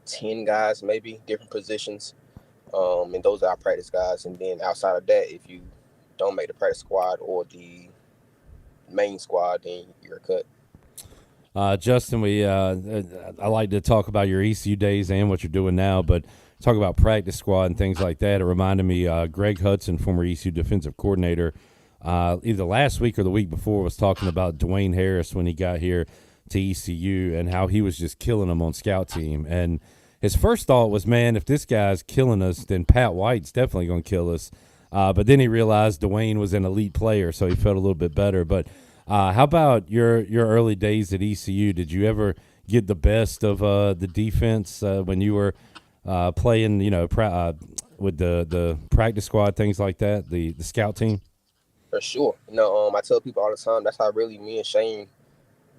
10 guys, maybe different positions, and those are our practice guys. And then outside of that, if you don't make the practice squad or the main squad, then you're cut. Justin, I like to talk about your ECU days and what you're doing now, but talk about practice squad and things like that. It reminded me, Greg Hudson, former ECU defensive coordinator, either last week or the week before, was talking about Dwayne Harris when he got here to ECU and how he was just killing them on scout team. And his first thought was, man, if this guy's killing us, then Pat White's definitely going to kill us. But then he realized Dwayne was an elite player, so he felt a little bit better. But how about your early days at ECU? Did you ever get the best of the defense when you were playing, with the practice squad, things like that, the scout team? For sure. I tell people all the time, that's how really me and Shane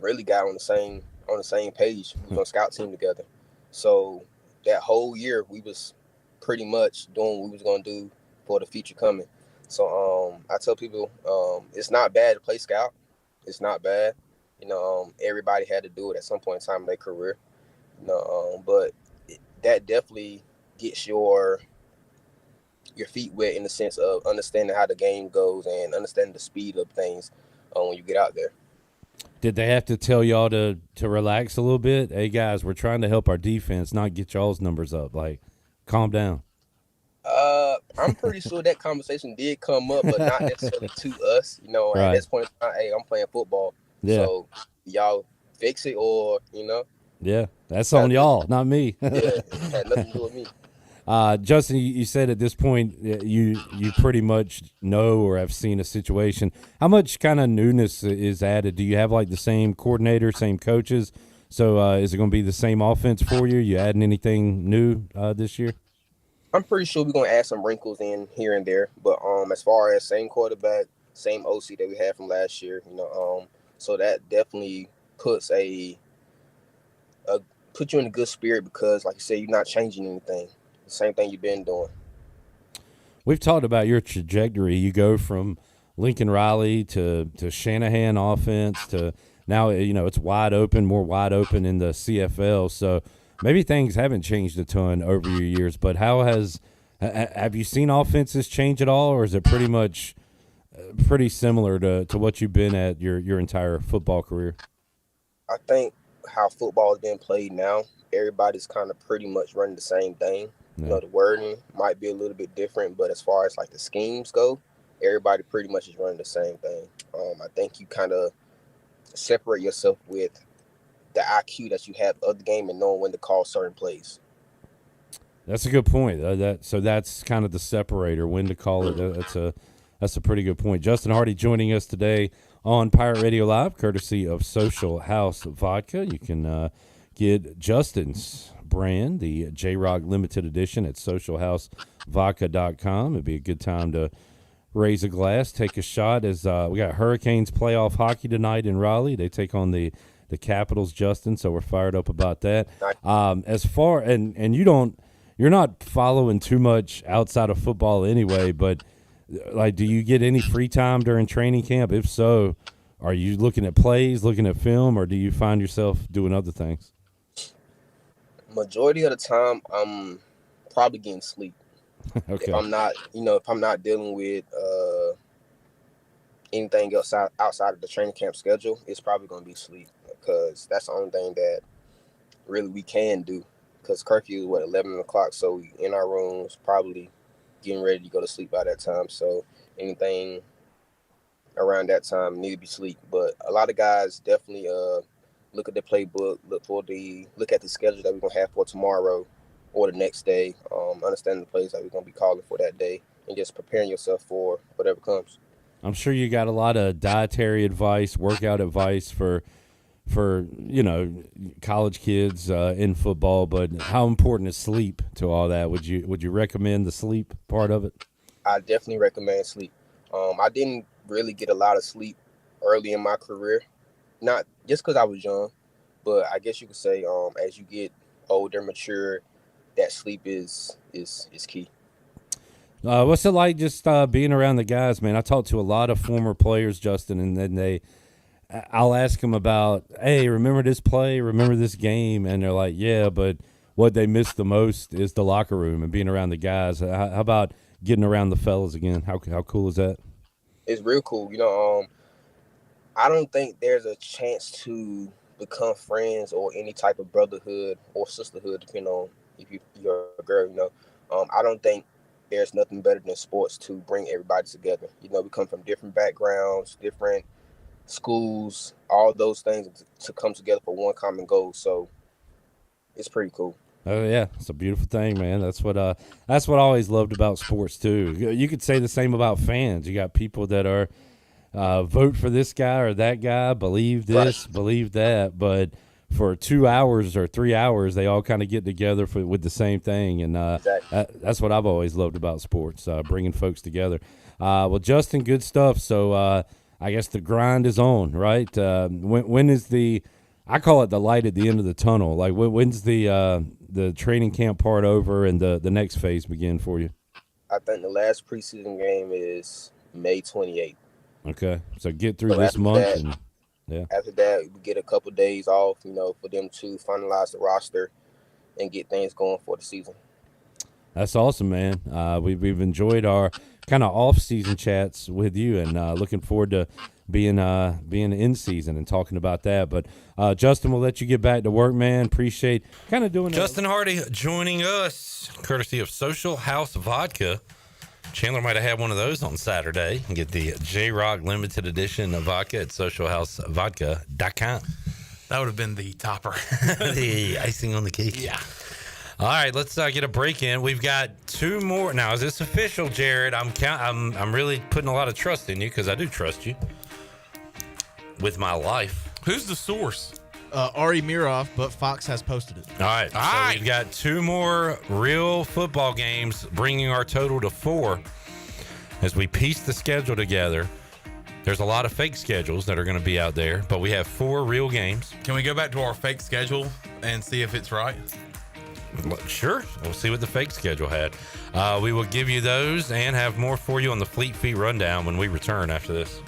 really got on the same page. We was on scout team together. So that whole year we was pretty much doing what we was going to do for the future coming. So I tell people it's not bad to play scout. It's not bad. Everybody had to do it at some point in time in their career. But that definitely gets your feet wet in the sense of understanding how the game goes and understanding the speed of things when you get out there. Did they have to tell y'all to relax a little bit? Hey, guys, we're trying to help our defense, not get y'all's numbers up. Like, calm down. I'm pretty sure that conversation did come up, but not necessarily to us. You know, Right. at this point in time, hey, I'm playing football. Yeah. So y'all fix it or, Yeah, that's on y'all, not me. Yeah, it had nothing to do with me. Justin, you said at this point you pretty much know or have seen a situation. How much kind of newness is added? Do you have like the same coordinator, same coaches? So is it going to be the same offense for you? You adding anything new this year? I'm pretty sure we're gonna add some wrinkles in here and there, but as far as same quarterback, same OC that we had from last year, so that definitely puts put you in a good spirit because, like you said, you're not changing anything. The same thing you've been doing. We've talked about your trajectory. You go from Lincoln Riley to Shanahan offense to now, it's more wide open in the CFL. So maybe things haven't changed a ton over your years, but have you seen offenses change at all, or is it pretty much pretty similar to what you've been at your entire football career? I think how football is being played now, everybody's kind of pretty much running the same thing. Yeah. The wording might be a little bit different, but as far as like the schemes go, everybody pretty much is running the same thing. I think you kind of separate yourself with the IQ that you have of the game and knowing when to call certain plays. That's a good point. So that's kind of the separator, when to call it. That's a pretty good point. Justin Hardy joining us today on Pirate Radio Live, courtesy of Social House Vodka. You can get Justin's brand, the J-Rock Limited Edition, at socialhousevodka.com. It'd be a good time to raise a glass, take a shot, as we got Hurricanes playoff hockey tonight in Raleigh. They take on the Capitals, Justin, so we're fired up about that. As far and you're not following too much outside of football anyway, but like, do you get any free time during training camp? If so, are you looking at plays, looking at film, or do you find yourself doing other things? Majority of the time, I'm probably getting sleep. Okay. If I'm not dealing with anything else outside of the training camp schedule, it's probably going to be sleep, because that's the only thing that really we can do, because curfew is 11 o'clock, so we in our rooms probably getting ready to go to sleep by that time. So anything around that time need to be sleep. But a lot of guys definitely look at the playbook, look at the schedule that we're gonna have for tomorrow or the next day, understanding the plays that we're gonna be calling for that day, and just preparing yourself for whatever comes. I'm sure you got a lot of dietary advice, workout advice for college kids in football, but how important is sleep to all that? Would you recommend the sleep part of it? I definitely recommend sleep. I didn't really get a lot of sleep early in my career, not just because I was young, but I guess you could say as you get older, mature, that sleep is key. What's it like just being around the guys, man? I talked to a lot of former players, Justin, and then I'll ask them about, hey, remember this play, remember this game, and they're like, yeah, but what they miss the most is the locker room and being around the guys. How about getting around the fellas again? How cool is that? It's real cool. I don't think there's a chance to become friends or any type of brotherhood or sisterhood, depending on if you're a girl. I don't think there's nothing better than sports to bring everybody together. We come from different backgrounds, different schools, all those things to come together for one common goal. So it's pretty cool. Oh yeah, it's a beautiful thing, man. That's what I always loved about sports too. You could say the same about fans. You got people that are vote for this guy or that guy, believe this, right, believe that, but for 2 hours or 3 hours, they all kind of get together with the same thing, and exactly. That's what I've always loved about sports, bringing folks together. Well, Justin, good stuff. So I guess the grind is on, right? When is I call it the light at the end of the tunnel. Like when's the training camp part over and the next phase begin for you? I think the last preseason game is May 28th. Okay, so get through this month. After that, we get a couple days off, for them to finalize the roster and get things going for the season. That's awesome, man. We've enjoyed our kind of off-season chats with you, and looking forward to being in season and talking about that. But Justin, we'll let you get back to work, man. Appreciate kind of doing Justin Hardy joining us, courtesy of Social House Vodka. Chandler might have had one of those on Saturday. And get the J-Rock limited edition of vodka at socialhousevodka.com. That would have been the topper. The icing on the cake. Yeah. All right, let's get a break in. We've got two more. Now, is this official, Jared? I'm really putting a lot of trust in you because I do trust you with my life. Who's the source? Ari Mirov, but Fox has posted it. All right, so we've got two more real football games, bringing our total to 4. As we piece the schedule together, there's a lot of fake schedules that are going to be out there, but we have 4 real games. Can we go back to our fake schedule and see if it's right? Sure. We'll see what the fake schedule had. We will give you those and have more for you on the Fleet Feet Rundown when we return after this.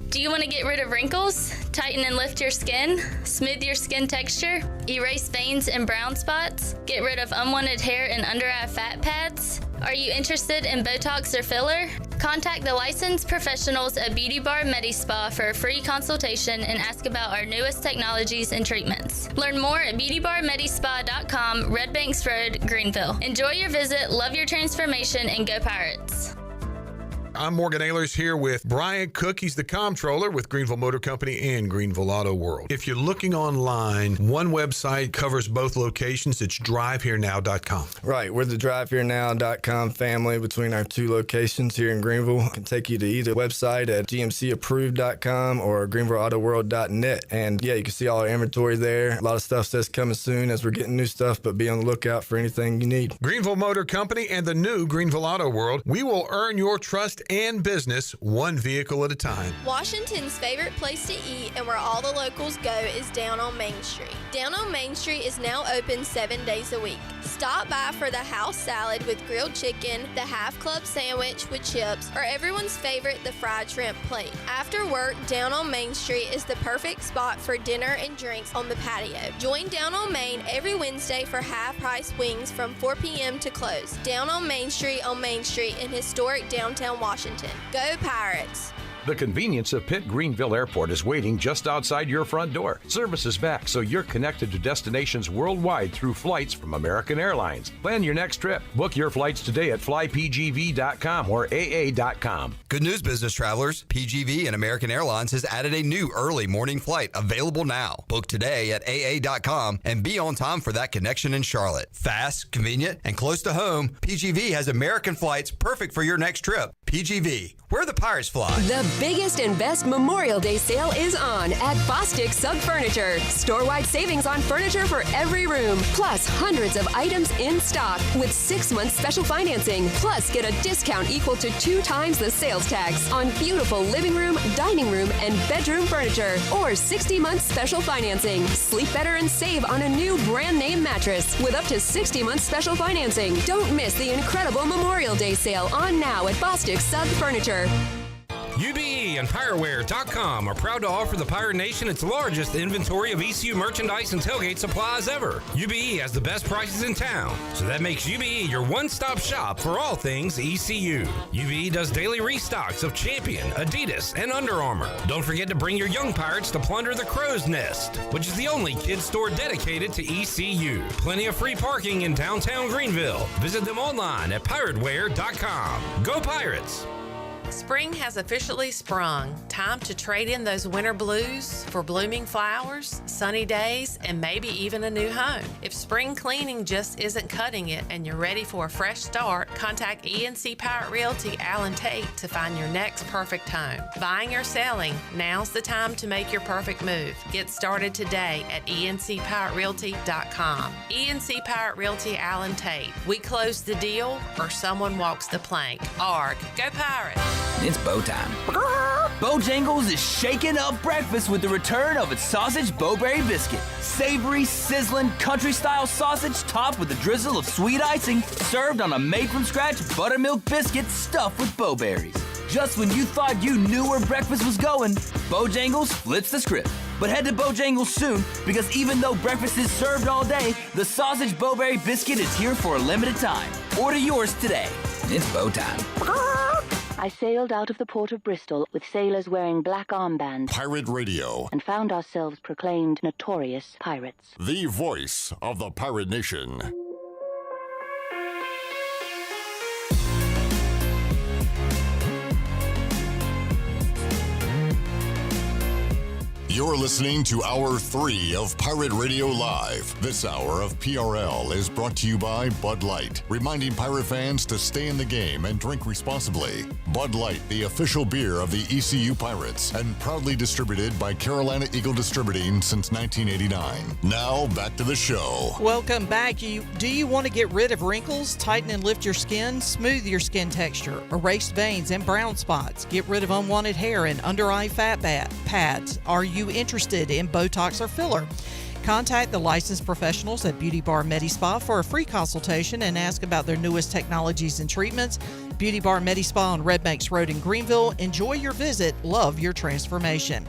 Do you want to get rid of wrinkles, tighten and lift your skin, smooth your skin texture, erase veins and brown spots, get rid of unwanted hair and under-eye fat pads? Are you interested in Botox or filler? Contact the licensed professionals at Beauty Bar MediSpa for a free consultation and ask about our newest technologies and treatments. Learn more at beautybarmedispa.com, Red Banks Road, Greenville. Enjoy your visit, love your transformation, and go Pirates. I'm Morgan Ehlers here with Brian Cook. He's the comptroller with Greenville Motor Company and Greenville Auto World. If you're looking online, one website covers both locations. It's driveherenow.com. Right. We're the driveherenow.com family between our 2 locations here in Greenville. I can take you to either website at gmcapproved.com or greenvilleautoworld.net. And yeah, you can see all our inventory there. A lot of stuff says coming soon as we're getting new stuff, but be on the lookout for anything you need. Greenville Motor Company and the new Greenville Auto World. We will earn your trust and business one vehicle at a time. Washington's favorite place to eat and where all the locals go is down on Main Street. Down on Main Street is now open 7 days a week. Stop by for the house salad with grilled chicken, the half club sandwich with chips, or everyone's favorite, the fried shrimp plate. After work, Down on Main Street is the perfect spot for dinner and drinks on the patio. Join Down on Main every Wednesday for half-price wings from 4 p.m. to close. Down on Main Street in historic downtown Washington. Go Pirates! The convenience of Pitt Greenville Airport is waiting just outside your front door. Service is back, so you're connected to destinations worldwide through flights from American Airlines. Plan your next trip. Book your flights today at flypgv.com or aa.com. Good news, business travelers. PGV and American Airlines has added a new early morning flight available now. Book today at aa.com and be on time for that connection in Charlotte. Fast, convenient, and close to home, PGV has American flights perfect for your next trip. PGV, where the Pirates fly. The biggest and best Memorial Day sale is on at Bostic Sub Furniture. Store-wide savings on furniture for every room, plus hundreds of items in stock with 6-month special financing. Plus, get a discount equal to 2 times the sales tax on beautiful living room, dining room, and bedroom furniture, or 60-month special financing. Sleep better and save on a new brand name mattress with up to 60 months special financing. Don't miss the incredible Memorial Day sale on now at Bostic Sub Furniture. UBE and PireWare.com are proud to offer the Pirate Nation its largest inventory of ECU merchandise and tailgate supplies ever. UBE has the best prices in town, so that makes UBE your one-stop shop for all things ECU. UBE does daily restocks of Champion, Adidas, and Under Armour. Don't forget to bring your young Pirates to plunder the Crow's Nest, which is the only kids store dedicated to ECU. Plenty of free parking in downtown Greenville. Visit them online at PirateWare.com. Go Pirates! Spring has officially sprung. Time to trade in those winter blues for blooming flowers, sunny days, and maybe even a new home. If spring cleaning just isn't cutting it and you're ready for a fresh start, contact ENC Pirate Realty Alan Tate to find your next perfect home. Buying or selling, now's the time to make your perfect move. Get started today at encpiraterealty.com. ENC Pirate Realty Alan Tate. We close the deal or someone walks the plank. ARG. Go Pirates! It's bow time. Bojangles is shaking up breakfast with the return of its sausage Bowberry biscuit. Savory, sizzling, country-style sausage topped with a drizzle of sweet icing, served on a made-from-scratch buttermilk biscuit stuffed with bowberries. Just when you thought you knew where breakfast was going, Bojangles flips the script. But head to Bojangles soon, because even though breakfast is served all day, the sausage Bowberry biscuit is here for a limited time. Order yours today. It's Bow time. I sailed out of the port of Bristol with sailors wearing black armbands. Pirate Radio. And found ourselves proclaimed notorious pirates. The voice of the pirate nation. You're listening to Hour 3 of Pirate Radio Live. This hour of PRL is brought to you by Bud Light, reminding pirate fans to stay in the game and drink responsibly. Bud Light, the official beer of the ECU Pirates, and proudly distributed by Carolina Eagle Distributing since 1989. Now, back to the show. Welcome back. Do you want to get rid of wrinkles, tighten and lift your skin, smooth your skin texture, erase veins and brown spots, get rid of unwanted hair and under-eye fat pads? Are you interested in Botox or filler? Contact the licensed professionals at Beauty Bar MediSpa for a free consultation and ask about their newest technologies and treatments. Beauty Bar MediSpa on Red Banks Road in Greenville. Enjoy your visit. Love your transformation.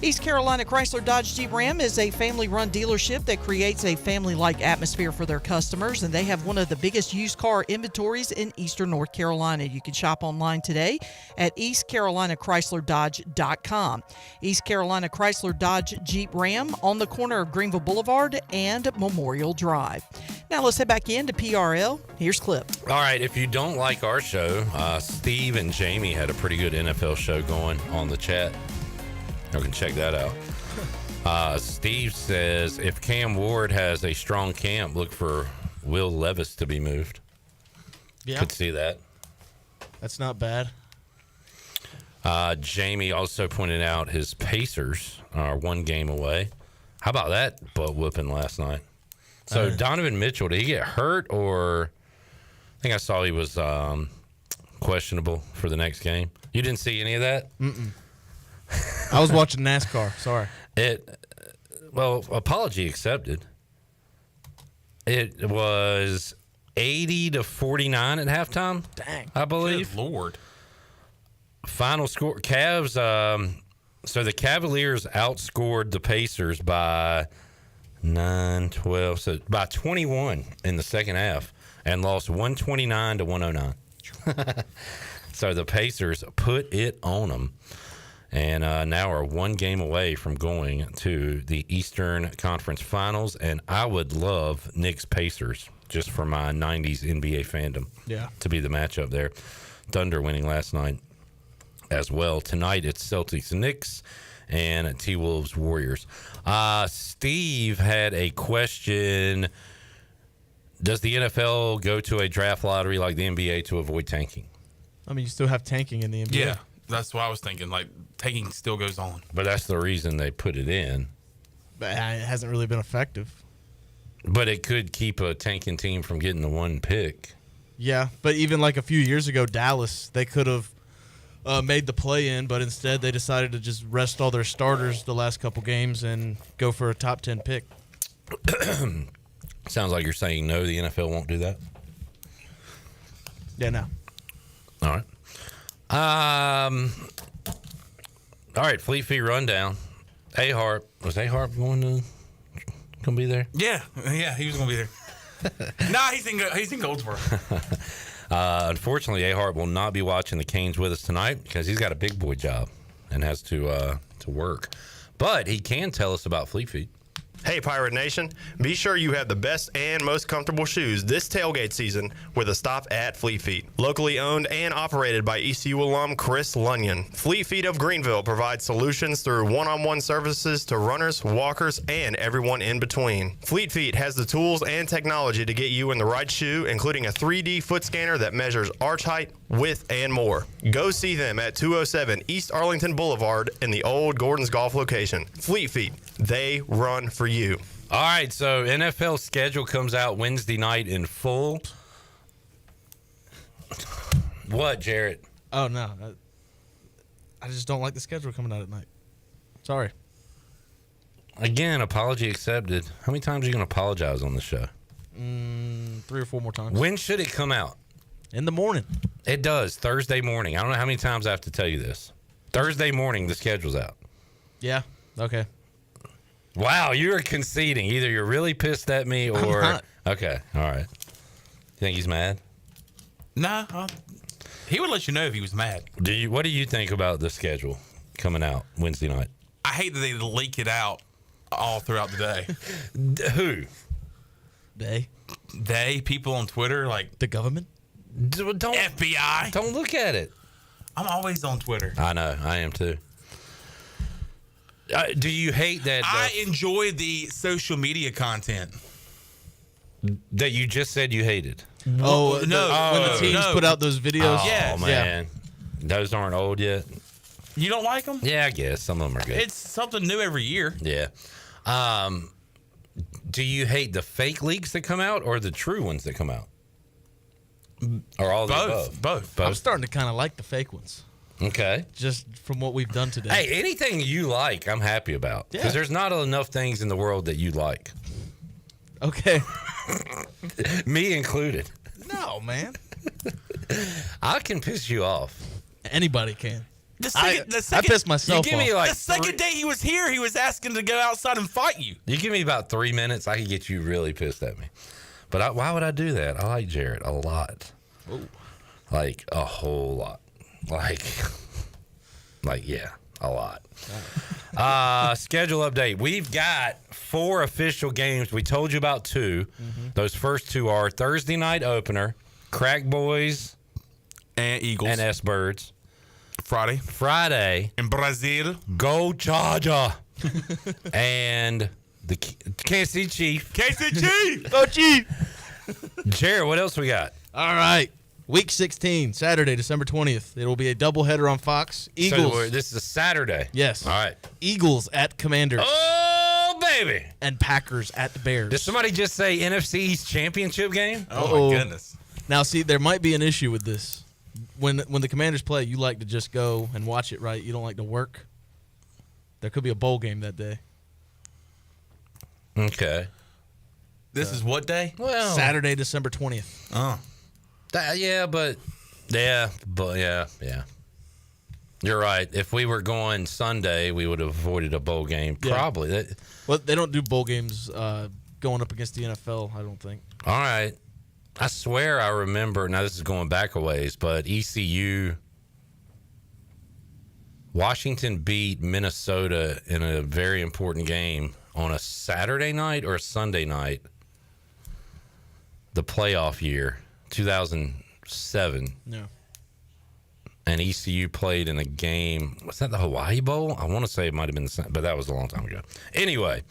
East Carolina Chrysler Dodge Jeep Ram is a family-run dealership that creates a family-like atmosphere for their customers, and they have one of the biggest used car inventories in eastern North Carolina. You can shop online today at eastcarolinachrysler.dodge.com. East Carolina Chrysler Dodge Jeep Ram on the corner of Greenville Boulevard and Memorial Drive. Now let's head back into PRL. Here's Clip. All right, if you don't like our show, Steve and Jamie had a pretty good NFL show going on the chat. You can check that out. Steve says, if Cam Ward has a strong camp, look for Will Levis to be moved. Yeah. Could see that. That's not bad. Jamie also pointed out his Pacers are one game away. How about that butt whooping last night? So Donovan Mitchell, did he get hurt, or I think I saw he was questionable for the next game? You didn't see any of that? Mm-mm. I was watching NASCAR. Sorry. Well, apology accepted. It was 80-49 at halftime. Dang. I believe. Good Lord. Final score. Cavs. So the Cavaliers outscored the Pacers by 9-12. So by 21 in the second half, and lost 129-109. So the Pacers put it on them. And now are one game away from going to the Eastern Conference Finals. And I would love Knicks Pacers, just for my 90s NBA fandom, to be the matchup there. Thunder winning last night as well. Tonight it's Celtics Knicks and T-Wolves Warriors. Steve had a question. Does the NFL go to a draft lottery like the NBA to avoid tanking? I mean, you still have tanking in the NBA. Yeah, that's what I was thinking. Like, tanking still goes on. But that's the reason they put it in. But it hasn't really been effective. But it could keep a tanking team from getting the one pick. Yeah, but even like a few years ago, Dallas, they could have made the play-in, but instead they decided to just rest all their starters the last couple games and go for a top 10 pick. Sounds like you're saying no, the NFL won't do that? Yeah, no. All right. All right, Fleet Feet Rundown. A-Harp. Was A-Harp going to be there? Yeah, he was going to be there. Nah, he's in Goldsboro. Unfortunately, A-Harp will not be watching the Canes with us tonight because he's got a big boy job and has to work. But he can tell us about Fleet Feet. Hey, Pirate Nation. Be sure you have the best and most comfortable shoes this tailgate season with a stop at Fleet Feet. Locally owned and operated by ECU alum Chris Lunyon. Fleet Feet of Greenville provides solutions through one-on-one services to runners, walkers, and everyone in between. Fleet Feet has the tools and technology to get you in the right shoe, including a 3D foot scanner that measures arch height, width, and more. Go see them at 207 East Arlington Boulevard in the old Gordon's Golf location. Fleet Feet, they run for you. All right, so NFL schedule comes out Wednesday night in full. What, Jarrett? Oh, no. I just don't like the schedule coming out at night. Sorry. Again, apology accepted. How many times are you going to apologize on the show? 3 or 4 more times. When should it come out? In the morning. It does. Thursday morning. I don't know how many times I have to tell you this. Thursday morning, the schedule's out. Yeah. Okay. Wow, you're conceding. Either you're really pissed at me or... I'm not. Okay, all right. You think he's mad? Nah, he would let you know if he was mad. What do you think about the schedule coming out Wednesday night? I hate that they leak it out all throughout the day. Who? They, people on Twitter, like... The government? Don't FBI. Don't look at it. I'm always on Twitter. I know. I am too. Do you hate that? I enjoy the social media content. That you just said you hated. Oh, no. When the teams put out those videos? Oh, man. Those aren't old yet. You don't like them? Yeah, I guess. Some of them are good. It's something new every year. Yeah. Do you hate the fake leaks that come out or the true ones that come out? Or all the above? Both. I'm starting to kind of like the fake ones. Okay. Just from what we've done today. Hey, anything you like, I'm happy about. Because there's not enough things in the world that you like. Okay. Me included. No, man. I can piss you off. Anybody can. I pissed myself you give me off. like the second day he was here, he was asking to go outside and fight you. You give me about 3 minutes, I can get you really pissed at me. But why would I do that? I like Jarrett a lot. Ooh. Like a whole lot. Like yeah, a lot. Schedule update. We've got 4 official games. We told you about 2. Mm-hmm. Those first 2 are Thursday night opener, Crack Boys and Eagles and S Birds. Friday in Brazil. Go Charger. And the Kansas City Chief. Kansas Chief. Go Chief. Jared, what else we got? All right. Week 16, Saturday, December 20th. It will be a doubleheader on Fox. Eagles. So this is a Saturday. Yes. All right. Eagles at Commanders. Oh, baby. And Packers at the Bears. Did somebody just say NFC East championship game? Oh, my goodness. Now, see, there might be an issue with this. When the Commanders play, you like to just go and watch it, right? You don't like to work. There could be a bowl game that day. Okay. This is what day? Well, Saturday, December 20th. Oh. Yeah. You're right. If we were going Sunday, we would have avoided a bowl game. Yeah. Probably. Well, they don't do bowl games going up against the NFL, I don't think. All right. I swear I remember. Now, this is going back a ways, but ECU, Washington beat Minnesota in a very important game on a Saturday night or a Sunday night, the playoff year, 2007. Yeah. And ECU played in a game. Was that the Hawaii Bowl? I want to say it might have been the same, but that was a long time ago. Anyway,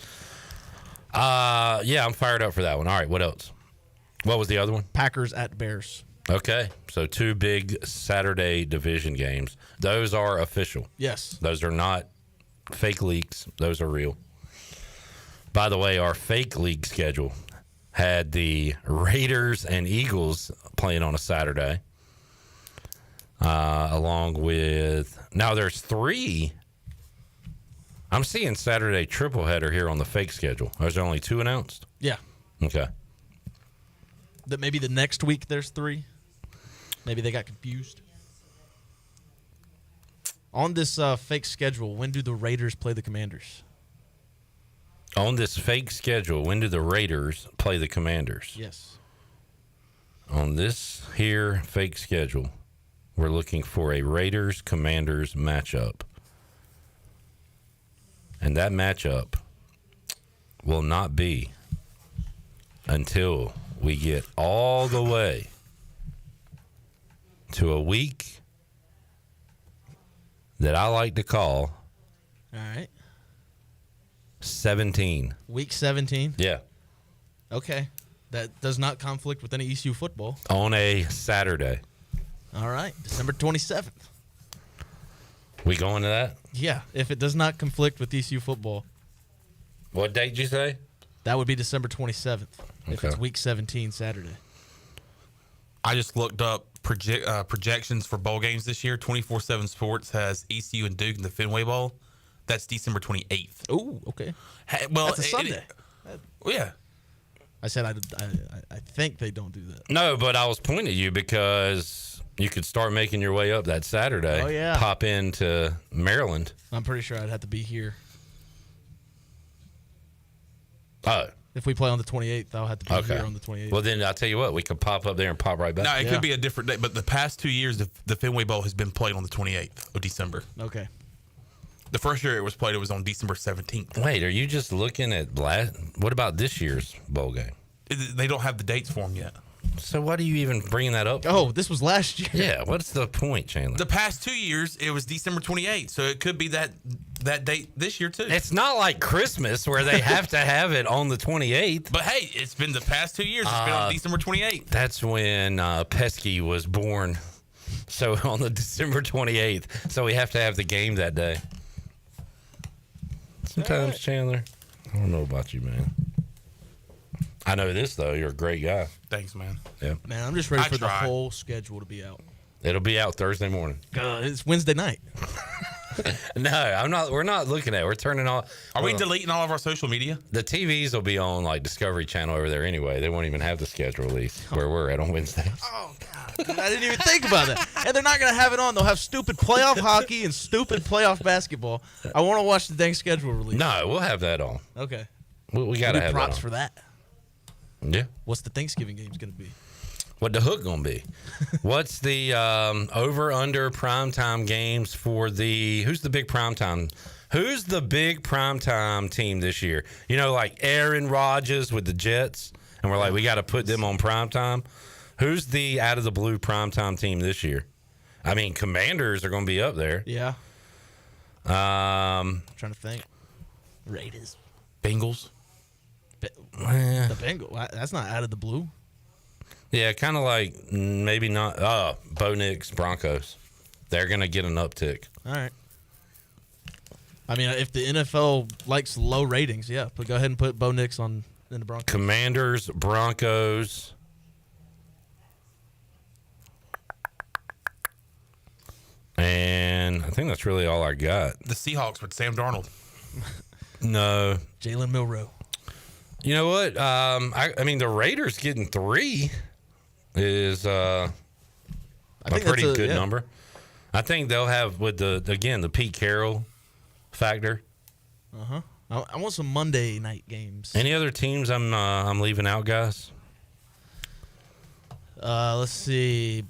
I'm fired up for that one. All right, what else? What was the other one? Packers at Bears. Okay, so 2 big Saturday division games. Those are official. Yes. Those are not fake leaks. Those are real. By the way, our fake league schedule had the Raiders and Eagles playing on a Saturday. Along with, now there's 3. I'm seeing Saturday triple header here on the fake schedule. Is there only 2 announced? Yeah. Okay. That maybe the next week there's 3. Maybe they got confused. On this fake schedule, when do the Raiders play the Commanders? On this fake schedule, when do the Raiders play the Commanders? Yes. On this here fake schedule, we're looking for a Raiders-Commanders matchup. And that matchup will not be until we get all the way to a week that I like to call All right. 17. Week 17? Yeah. Okay. That does not conflict with any ECU football. On a Saturday. All right. December 27th. We going to that? Yeah. If it does not conflict with ECU football. What date did you say? That would be December 27th. If Okay. it's week 17 Saturday. I just looked up projections for bowl games this year. 24/7 Sports has ECU and Duke in the Fenway Bowl. That's December 28th. Oh, okay. Well, That's a Sunday. Yeah. I said I think they don't do that. No, but I was pointing at you because You could start making your way up that Saturday. Oh, yeah. Pop into Maryland. I'm pretty sure I'd have to be here. Oh. If we play on the 28th, I'll have to be here on the 28th. Well, then I'll tell you what. We could pop up there and pop right back. No, it could be a different day. But the past 2 years, the Fenway Bowl has been played on the 28th of December. Okay. The first year it was played, it was on December 17th. Wait, are you just looking at what about this year's bowl game? They don't have the dates for them yet. So what are you even bringing that up? Oh, this was last year. Yeah, what's the point, Chandler? The past 2 years, it was December 28th, so it could be that date this year, too. It's not like Christmas where they have to have it on the 28th. But, hey, it's been the past 2 years. It's been on December 28th. That's when Pesky was born. So on the December 28th. So we have to have the game that day. Sometimes, Chandler, I don't know about you, man. I know this, though. You're a great guy. Thanks, man. Yeah. Man, I'm just ready for the whole schedule to be out. It'll be out Thursday morning. It's Wednesday night. No, I'm not. We're not looking at it. We're turning off. Are we deleting all of our social media? The TVs will be on like Discovery Channel over there anyway. They won't even have the schedule release where we're at on Wednesdays. Oh, God. Dude, I didn't even think about that. And they're not going to have it on. They'll have stupid playoff hockey and stupid playoff basketball. I want to watch the dang schedule release. No, we'll have that on. Okay. We got to have props that on. for that. Yeah. What's the Thanksgiving game's going to be? What the hook gonna be? What's the over/under primetime games for the? Who's the big primetime? Who's the big primetime team this year? You know, like Aaron Rodgers with the Jets, and we're like, we got to put them on primetime. Who's the out of the blue primetime team this year? I mean, Commanders are going to be up there. Yeah. I'm trying to think. Raiders. Bengals. The Bengals. That's not out of the blue. Yeah, kind of like maybe not. Bo Nix, Broncos. They're going to get an uptick. All right. I mean, if the NFL likes low ratings, yeah, but go ahead and put Bo Nix in the Broncos. Commanders, Broncos. And I think that's really all I got. The Seahawks with Sam Darnold. No. Jalen Milroe. You know what? I mean, the Raiders getting 3 is a pretty good number. I think they'll have with the Pete Carroll factor. I want some Monday night games. Any other teams I'm leaving out, guys? Let's see.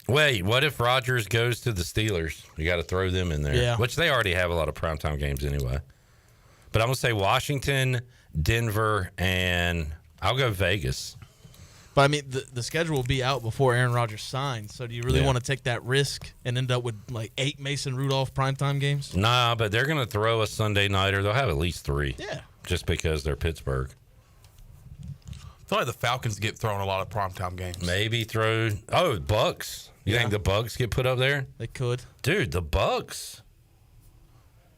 Wait, what if Rodgers goes to the Steelers? You got to throw them in there. Yeah. Which they already have a lot of primetime games anyway. But I'm going to say Washington, Denver, and I'll go Vegas. But, I mean, the schedule will be out before Aaron Rodgers signs. So do you really want to take that risk and end up with, like, 8 Mason Rudolph primetime games? Nah, but they're going to throw a Sunday nighter. They'll have at least 3. Yeah. Just because they're Pittsburgh. I feel like the Falcons get thrown a lot of primetime games. Maybe throw... Oh, Bucks. You think the Bucks get put up there? They could. Dude, the Bucks.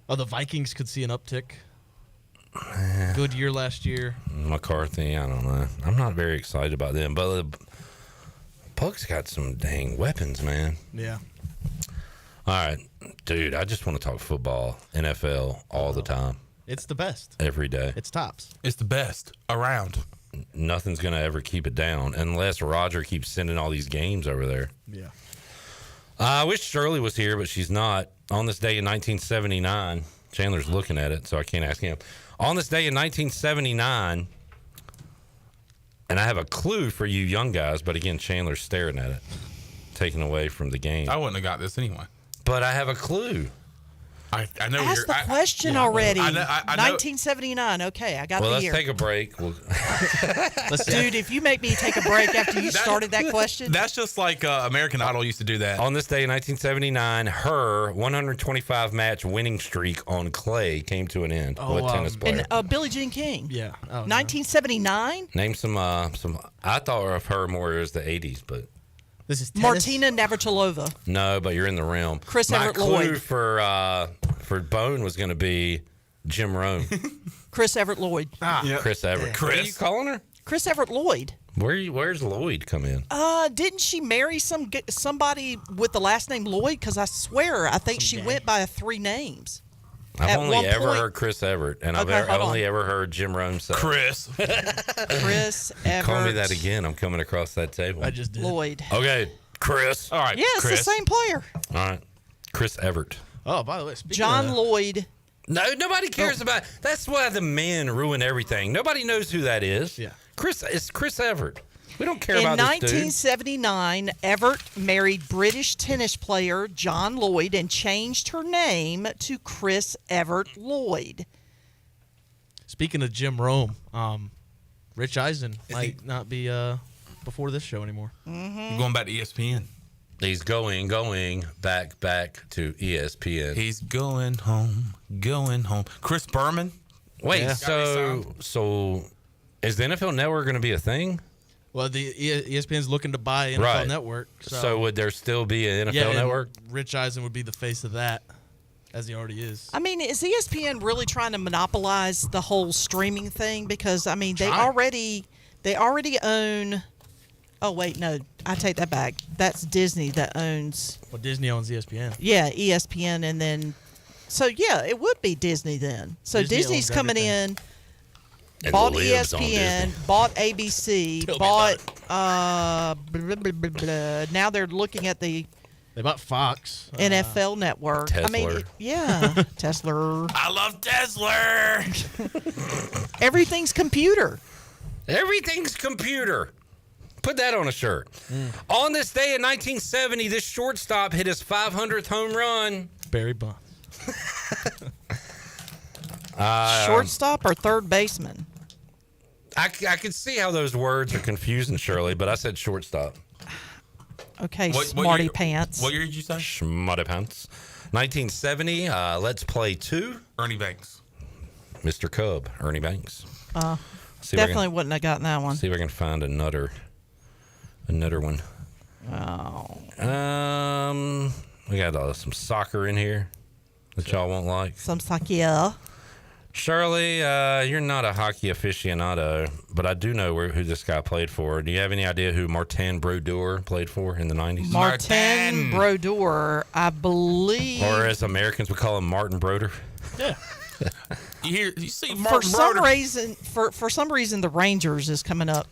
Oh, the Vikings could see an uptick. Good year last year. McCarthy, I don't know. I'm not very excited about them, but the Bucks got some dang weapons, man. Yeah. All right, dude, I just want to talk football, NFL all the time. It's the best. Every day. It's tops. It's the best around. Nothing's going to ever keep it down unless Roger keeps sending all these games over there. Yeah. I wish Shirley was here, but she's not. On this day in 1979, Chandler's looking at it, so I can't ask him. On this day in 1979, and I have a clue for you young guys, but again, Chandler's staring at it, taken away from the game. I wouldn't have got this anyway. But I have a clue. I know. Ask the question already. I know. 1979. Okay, I got the year. Let's take a break. Dude, if you make me take a break after you started that question. That's just like American Idol used to do that. On this day in 1979, her 125-match winning streak on clay came to an end. What tennis player? And Billie Jean King. Yeah. 1979? Name some. I thought of her more as the 80s, but... This is tennis? Martina Navratilova. No, but you're in the realm. Chris Everett My clue Lloyd. for Bone was going to be Jim Rome. Chris Everett Lloyd. Chris Everett. What are you calling her? Chris Everett Lloyd. Where's Lloyd come in? Didn't she marry somebody with the last name Lloyd? Because I swear, I think she went by 3 names. I've At only one ever point- heard Chris Everett, and Okay, I've hold only on. ever heard Jim Rome say Chris. Chris Everett. Call me that again. I'm coming across that table. I just did. Lloyd. Okay, Chris. All right. Yeah, it's Chris. the same player. All right, Chris Everett. Oh, by the way, speaking John of, Lloyd. No, nobody cares about. That's why the men ruin everything. Nobody knows who that is. Yeah. It's Chris Everett. We don't care In about this dude. 1979, Everett married British tennis player John Lloyd and changed her name to Chris Everett Lloyd. speaking of Jim Rome, Rich Eisen might not be before this show anymore. Mm-hmm. Going back to ESPN. He's going back to ESPN. He's going home. Chris Berman. Wait, Yeah. so is the NFL Network going to be a thing? Well, the ESPN's looking to buy NFL Right. Network. So would there still be an NFL yeah, and Network? Rich Eisen would be the face of that, as he already is. I mean, is ESPN really trying to monopolize the whole streaming thing? Because I mean, they already own. Oh wait, no, I take that back. That's Disney that owns. Well, Disney owns ESPN. Yeah, ESPN, and then so yeah, it would be Disney then. So Disney Disney's owns coming everything. in. And Bought lives on ESPN, Disney. bought ABC, Tell me bought blah, blah, blah, blah, blah. Now they're looking at the They bought Fox. NFL Network. I mean, Tesla. yeah, Tesla. I love Tesla. Everything's computer. Everything's computer. Put that on a shirt. On this day in 1970, this shortstop hit his 500th home run. Barry Bonds. Shortstop or third baseman? I can see how those words are confusing, Shirley, but I said shortstop. Okay, What smarty year- pants. What year did you say? Schmutty pants. 1970, Let's Play 2. Ernie Banks. Mr. Cub, Ernie Banks. See if I Definitely can- wouldn't have gotten that one. See if I can find another one. Oh, We got some soccer in here that y'all won't like. some sake. Shirley, you're not a hockey aficionado, but I do know who this guy played for. Do you have any idea who Martin Brodeur played for in the 90s? Martin Brodeur, I believe. Or as Americans would call him, Martin Broder. Yeah. You see, For Martin some Broder. reason, for some reason, the Rangers is coming up.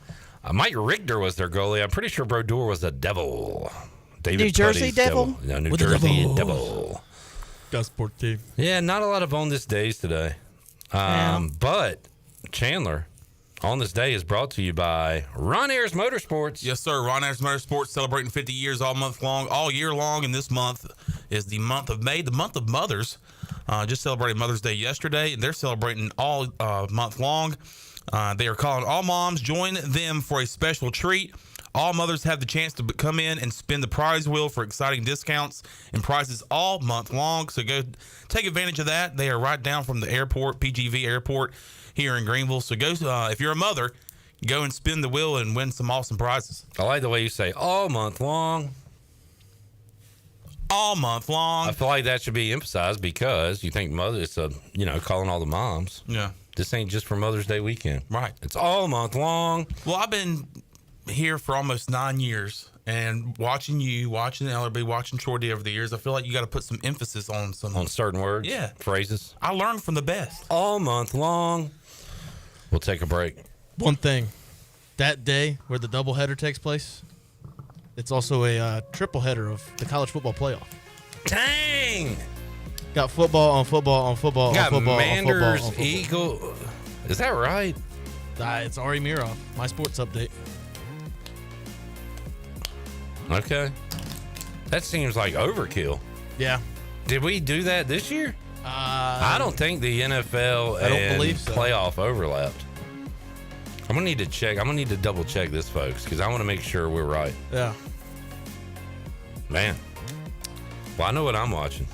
Mike Richter was their goalie. I'm pretty sure Brodeur was a devil. David New Jersey Putty's Devil? No, New With the Jersey Devils. Devil. Gosport team. Yeah, not a lot of on this days today. But Chandler, on this day is brought to you by Ron Ayers Motorsports. Yes, sir. Ron Ayers Motorsports celebrating 50 years all year long. And this month is the month of May, the month of mothers. Just celebrated Mother's Day yesterday, and they're celebrating all month long. They are calling all moms. Join them for a special treat. All mothers have the chance to come in and spin the prize wheel for exciting discounts and prizes all month long. So go take advantage of that. They are right down from the airport, PGV Airport here in Greenville. So go, if you're a mother, go and spin the wheel and win some awesome prizes. I like the way you say all month long. All month long. I feel like that should be emphasized because you think mother, it's calling all the moms. Yeah. This ain't just for Mother's Day weekend. Right. It's all month long. Well, I've been here for almost 9 years, and watching you, watching Ellerbe, watching Troy D over the years, I feel like you got to put some emphasis on certain words, yeah, phrases. I learned from the best. All month long. We'll take a break. One thing, that day where the doubleheader takes place, it's also a triple header of the college football playoff. Dang! Got football on football on football Got on football Manders, on football. Eagle. Is that right? It's Ari Miroff, my sports update. Okay. That seems like overkill. Yeah. Did we do that this year? I don't think the NFL I don't and believe so. playoff overlapped. I'm gonna need to check. I'm gonna need to double check this, folks, because I want to make sure we're right. Yeah. Man. Well, I know what I'm watching.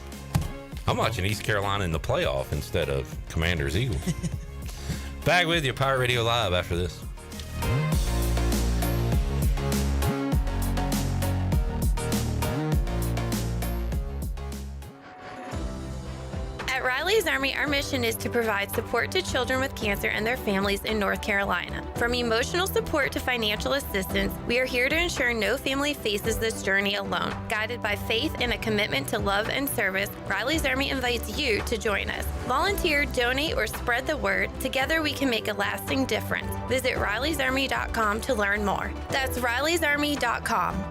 I'm watching East Carolina in the playoff instead of Commanders Eagles. Back with you, Pirate Radio Live after this. At Riley's Army, our mission is to provide support to children with cancer and their families in North Carolina. From emotional support to financial assistance, we are here to ensure no family faces this journey alone. Guided by faith and a commitment to love and service, Riley's Army invites you to join us. Volunteer, donate, or spread the word. Together we can make a lasting difference. Visit RileysArmy.com to learn more. That's RileysArmy.com.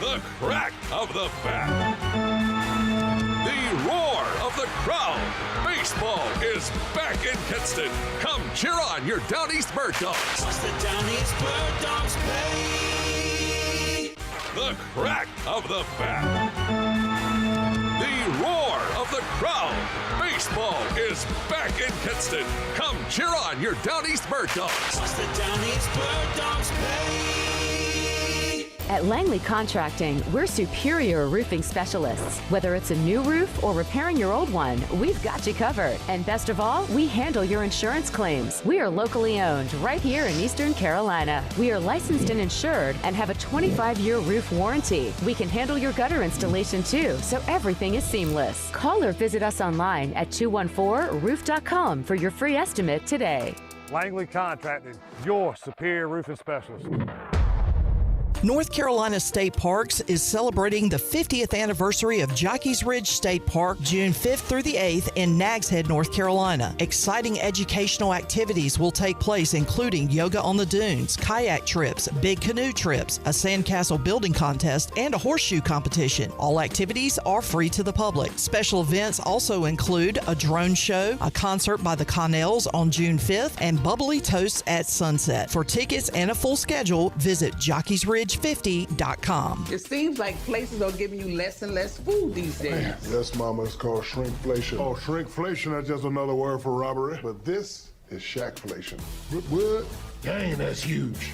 The crack of the bat. The roar of the crowd. Baseball is back in Kinston. Come cheer on your Down East Bird Dogs. What's the Down East Bird Dogs pay? The crack of the bat. The roar of the crowd. Baseball is back in Kinston. Come cheer on your Down East Bird Dogs. What's the Down East Bird Dogs pay? At Langley Contracting, we're superior roofing specialists. Whether it's a new roof or repairing your old one, we've got you covered. And best of all, we handle your insurance claims. We are locally owned right here in Eastern Carolina. We are licensed and insured and have a 25-year roof warranty. We can handle your gutter installation too, so everything is seamless. Call or visit us online at 214roof.com for your free estimate today. Langley Contracting, your superior roofing specialist. North Carolina State Parks is celebrating the 50th anniversary of Jockey's Ridge State Park, June 5th through the 8th in Nags Head, North Carolina. Exciting educational activities will take place, including yoga on the dunes, kayak trips, big canoe trips, a sandcastle building contest, and a horseshoe competition. All activities are free to the public. Special events also include a drone show, a concert by the Connells on June 5th, and bubbly toasts at sunset. For tickets and a full schedule, visit jockey'sridge50.com. It seems like places are giving you less and less food these days. Yes, Mama, it's called shrinkflation. Oh, shrinkflation is just another word for robbery. But this is shackflation. What? Dang, that's huge.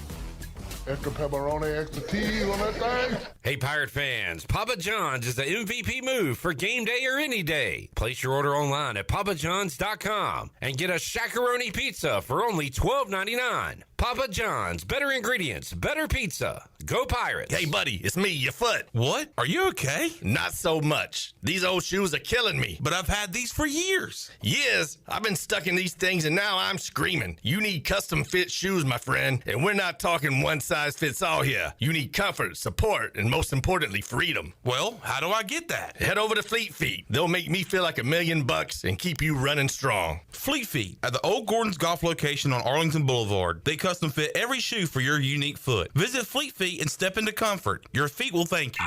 Extra pepperoni, extra cheese on that thing. Hey, Pirate fans, Papa John's is the MVP move for game day or any day. Place your order online at papajohns.com and get a Shackaroni pizza for only $12.99. Papa John's, better ingredients, better pizza. Go Pirates. Hey, buddy, it's me, your foot. What? Are you okay? Not so much. These old shoes are killing me. But I've had these for years. Years? I've been stuck in these things and now I'm screaming. You need custom fit shoes, my friend. And we're not talking one size fits all here. You need comfort, support, and most importantly, freedom. Well, how do I get that? Head over to Fleet Feet. They'll make me feel like $1 million and keep you running strong. Fleet Feet at the Old Gordon's Golf location on Arlington Boulevard. They custom fit every shoe for your unique foot. Visit Fleet Feet and step into comfort. Your feet will thank you.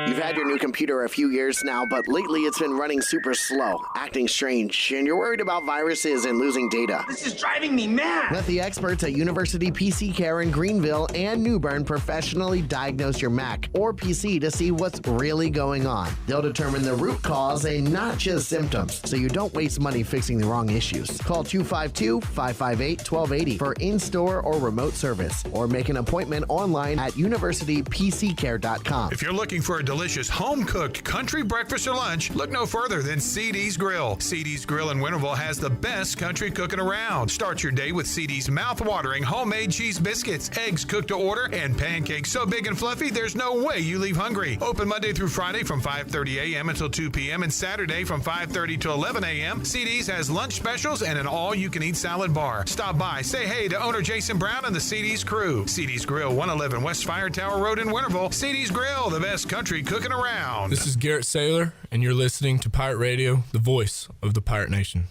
You've had your new computer a few years now, but lately it's been running super slow, acting strange, and you're worried about viruses and losing data. This is driving me mad. Let the experts at University PC Care in Greenville and New Bern professionally diagnose your Mac or PC to see what's really going on. They'll determine the root cause and not just symptoms, so you don't waste money fixing the wrong issues. Call 252-558-1280 for in-store or remote service, or make an appointment online at universitypccare.com. If you're looking for a delicious home-cooked country breakfast or lunch, look no further than CD's Grill. CD's Grill in Winterville has the best country cooking around. Start your day with CD's mouth-watering homemade cheese biscuits, eggs cooked to order, and pancakes so big and fluffy there's no way you leave hungry. Open Monday through Friday from 5:30 a.m. until 2 p.m. and Saturday from 5:30 to 11 a.m. CD's has lunch specials and an all-you-can-eat salad bar. Stop by, say hey to owner Jason Brown and the CD's crew. CD's Grill, 111 West Fire Tower Road in Winterville. CD's Grill, the best country cooking around. This is Garrett Saylor, and you're listening to Pirate Radio, the voice of the Pirate Nation.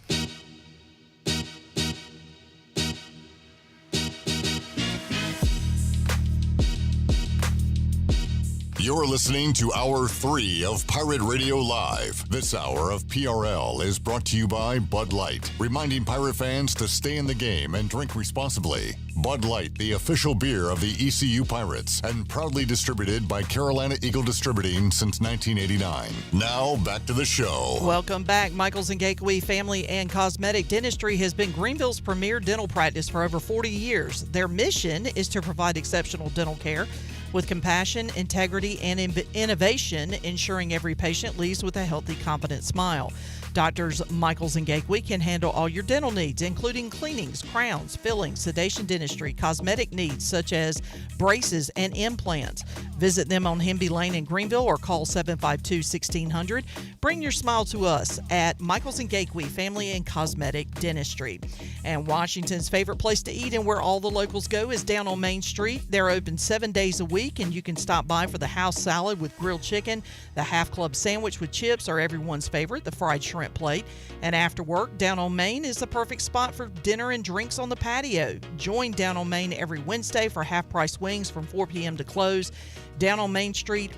You're listening to Hour 3 of Pirate Radio Live. This hour of PRL is brought to you by Bud Light, reminding pirate fans to stay in the game and drink responsibly. Bud Light, the official beer of the ECU Pirates, and proudly distributed by Carolina Eagle Distributing since 1989. Now, back to the show. Welcome back. Michaels and Gateway Family and Cosmetic Dentistry has been Greenville's premier dental practice for over 40 years. Their mission is to provide exceptional dental care with compassion, integrity, and innovation, ensuring every patient leaves with a healthy, confident smile. Doctors Michaels and Gateway can handle all your dental needs, including cleanings, crowns, fillings, sedation dentistry, cosmetic needs such as braces and implants. Visit them on Hemby Lane in Greenville or call 752-1600. Bring your smile to us at Michaels and Gateway Family and Cosmetic Dentistry. And Washington's favorite place to eat and where all the locals go is down on Main Street. They're open 7 days a week, and you can stop by for the house salad with grilled chicken, the half club sandwich with chips, or everyone's favorite, the fried shrimp plate. And after work, Down on Main is the perfect spot for dinner and drinks on the patio. Join Down on Main every Wednesday for half-price wings from 4 p.m. to close. Down on Main Street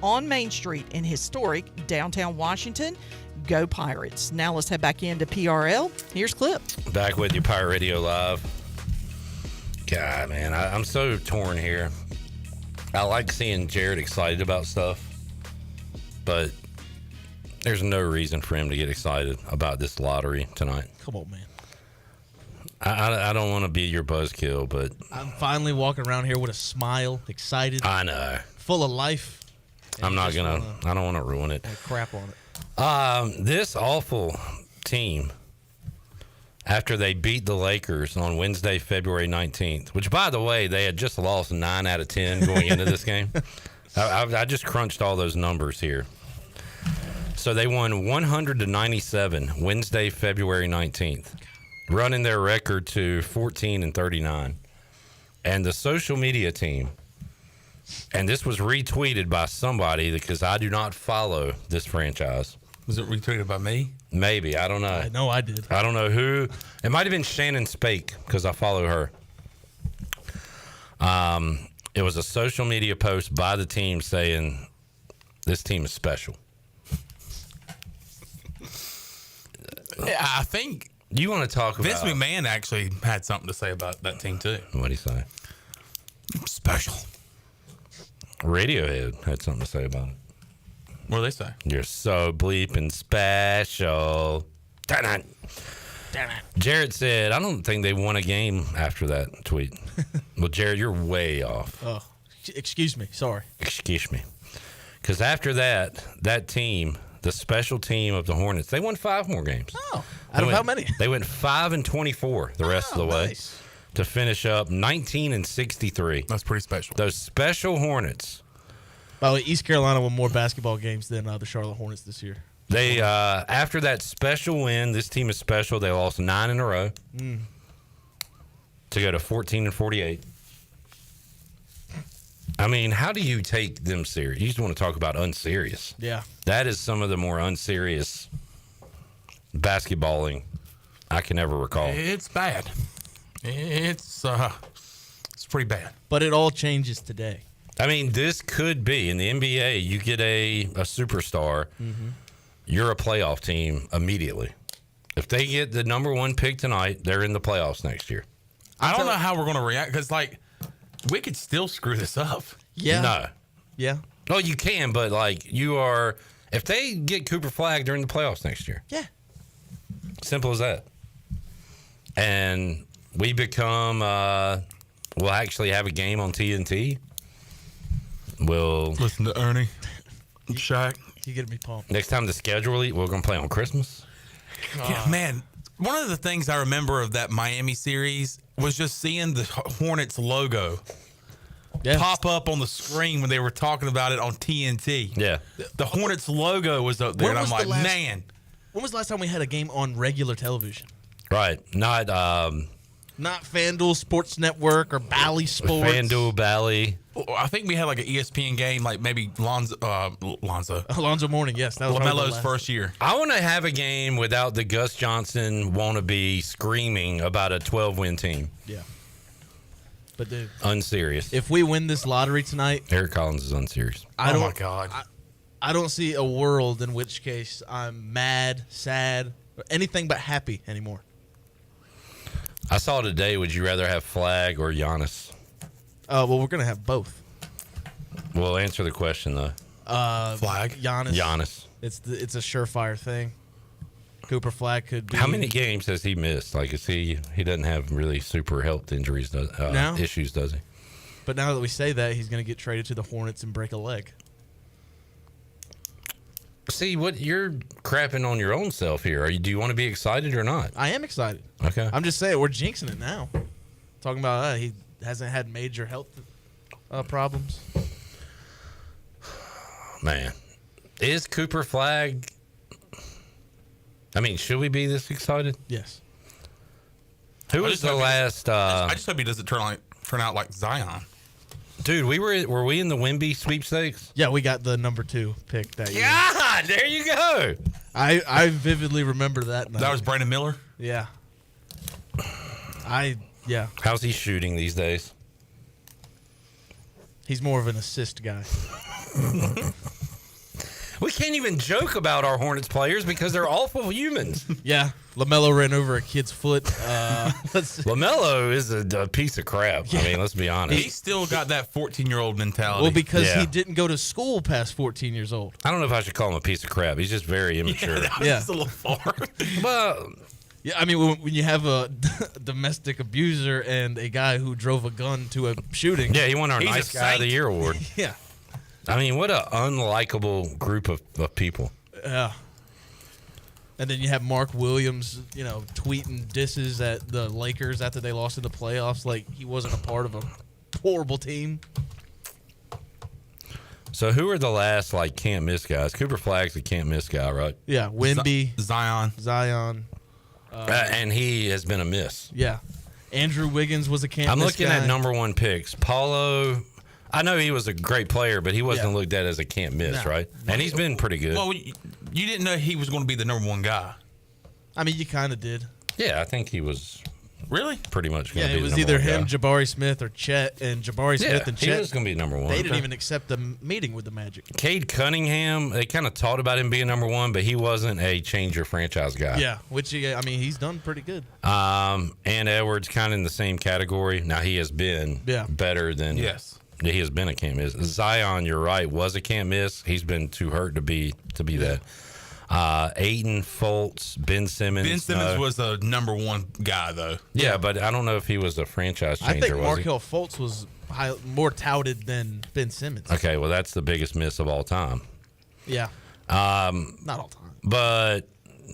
in historic downtown Washington. Go Pirates. Now let's head back into PRL. Here's Clip. Back with you, Pirate Radio Live. God, man, I'm so torn here. I like seeing Jared excited about stuff, but there's no reason for him to get excited about this lottery tonight. Come on, man. I don't want to be your buzzkill, but I'm finally walking around here with a smile, excited. I know. Full of life. I don't want to ruin it. Crap on it. This awful team, after they beat the Lakers on Wednesday, February 19th, which, by the way, they had just lost 9 out of 10 going into this game. I just crunched all those numbers here. So they won 100-97 Wednesday, February 19th, running their record to 14-39. And the social media team, and this was retweeted by somebody because I do not follow this franchise. Was it retweeted by me? Maybe. I don't know. I know I did. I don't know who. It might have been Shannon Spake because I follow her. It was a social media post by the team saying this team is special. Yeah, I think you want to talk about Vince McMahon actually had something to say about that team too. What'd he say? Special. Radiohead had something to say about it. What do they say? You're so bleeping special. Damn it. Jared said, I don't think they won a game after that tweet. Well, Jared, you're way off. Oh, excuse me. Sorry. Excuse me. Because after that team, the special team of the Hornets, they won 5 more games. Oh, out of how many? They went 5-24 the rest of the way to finish up 19-63. That's pretty special. Those special Hornets. By the way, East Carolina won more basketball games than the Charlotte Hornets this year. They after that special win, this team is special. They lost 9 in a row to go to 14-48. I mean, how do you take them serious? You just want to talk about unserious. Yeah. That is some of the more unserious basketballing I can ever recall. It's bad. It's pretty bad. But it all changes today. I mean, this could be in the NBA. You get a superstar, you're a playoff team immediately. If they get the number 1 pick tonight, they're in the playoffs next year. I don't know how we're going to react because, like, we could still screw this up. Yeah. No. Yeah. Oh, you can, but like you are. If they get Cooper Flagg during the playoffs next year, yeah, simple as that. And we become. We'll actually have a game on TNT. We'll listen to Ernie, Shaq. You get me pumped. Next time the schedule, we're going to play on Christmas. Yeah, man, one of the things I remember of that Miami series was just seeing the Hornets logo pop up on the screen when they were talking about it on TNT. Yeah. The Hornets logo was up there, and I'm like, man. When was the last time we had a game on regular television? Right. Not FanDuel Sports Network or Bally Sports. FanDuel, Bally. I think we had like an ESPN game, like maybe Alonzo Mourning, yes. That was LaMelo's first year. I want to have a game without the Gus Johnson wannabe screaming about a 12-win team. Yeah. But dude, unserious. If we win this lottery tonight, Eric Collins is unserious. Oh my God. I don't see a world in which case I'm mad, sad, or anything but happy anymore. I saw today, would you rather have Flagg or Giannis? Well, we're going to have both. Well, answer the question, though. Flagg? Giannis. It's a surefire thing. Cooper Flagg could be. How many games has he missed? Like, he doesn't have really super health injuries, issues, does he? But now that we say that, he's going to get traded to the Hornets and break a leg. See, what you're crapping on your own self here. Do you want to be excited or not? I am excited. Okay. I'm just saying we're jinxing it now. Talking about he hasn't had major health problems. Man, is Cooper Flagg? I mean, should we be this excited? Yes. Who was the last? I just hope he doesn't turn out like Zion. Dude, were we in the Wemby sweepstakes? Yeah, we got the number 2 pick that year. God, there you go. I vividly remember that night. That was Brandon Miller? Yeah. Yeah. How's he shooting these days? He's more of an assist guy. We can't even joke about our Hornets players because they're awful humans. Yeah. LaMelo ran over a kid's foot. LaMelo is a piece of crap. Yeah. I mean, let's be honest. He's still got that 14-year-old mentality. Well, because he didn't go to school past 14 years old. I don't know if I should call him a piece of crap. He's just very immature. Yeah, that's a little far. Well, yeah, I mean, when you have a domestic abuser and a guy who drove a gun to a shooting. Yeah, he won our Nice Guy of the Year award. Yeah. I mean, what an unlikable group of people. Yeah. And then you have Mark Williams, tweeting disses at the Lakers after they lost in the playoffs like he wasn't a part of a horrible team. So who are the last, can't miss guys? Cooper Flagg's a can't miss guy, right? Yeah, Wemby. Zion. And he has been a miss. Yeah. Andrew Wiggins was a can't miss I'm looking guy. at number 1 picks. Paulo, I know he was a great player, but he wasn't looked at as a can't miss, right? And he's been pretty good. Well, you didn't know he was going to be the number 1 guy. I mean, you kind of did. Yeah, I think he was really pretty much going to be it was the number either 1 him, guy. Jabari Smith, or Chet. And Jabari Smith and Chet. He was going to be number 1. They didn't even accept the meeting with the Magic. Cade Cunningham, they kind of talked about him being number 1, but he wasn't a changer franchise guy. Yeah, which, he's done pretty good. And Edwards kind of in the same category. Now, he has been better than... Yes. He has been a can't miss. Zion, you're right, was a can't miss. He's been too hurt to be that. Ayton, Fultz, Ben Simmons. Ben Simmons was the number 1 guy, though. Yeah, but I don't know if he was a franchise changer. I think was Markelle Fultz was more touted than Ben Simmons. Okay, well, that's the biggest miss of all time. Yeah. Not all time. But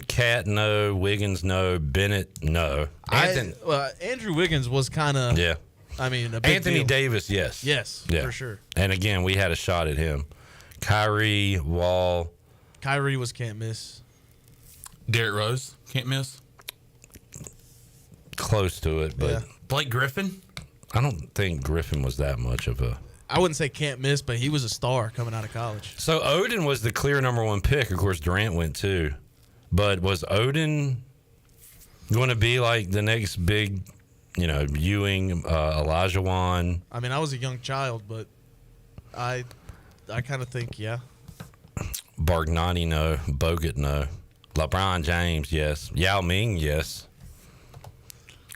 Cat, no. Wiggins, no. Bennett, no. Andrew Wiggins was kind of... Yeah. I mean, a big Anthony deal. Davis, yes. Yes, yeah. for sure. And again, we had a shot at him. Kyrie, Wall. Kyrie was can't miss. Derrick Rose, can't miss. Close to it, but Blake Griffin. I don't think Griffin was that much of a... I wouldn't say can't miss, but he was a star coming out of college. So Odin was the clear number 1 pick. Of course, Durant went too. But was Odin going to be like the next big... Ewing, Elijah Wan. I mean, I was a young child, but I kind of think, yeah. Bargnani, no. Bogut, no. LeBron James, yes. Yao Ming, yes.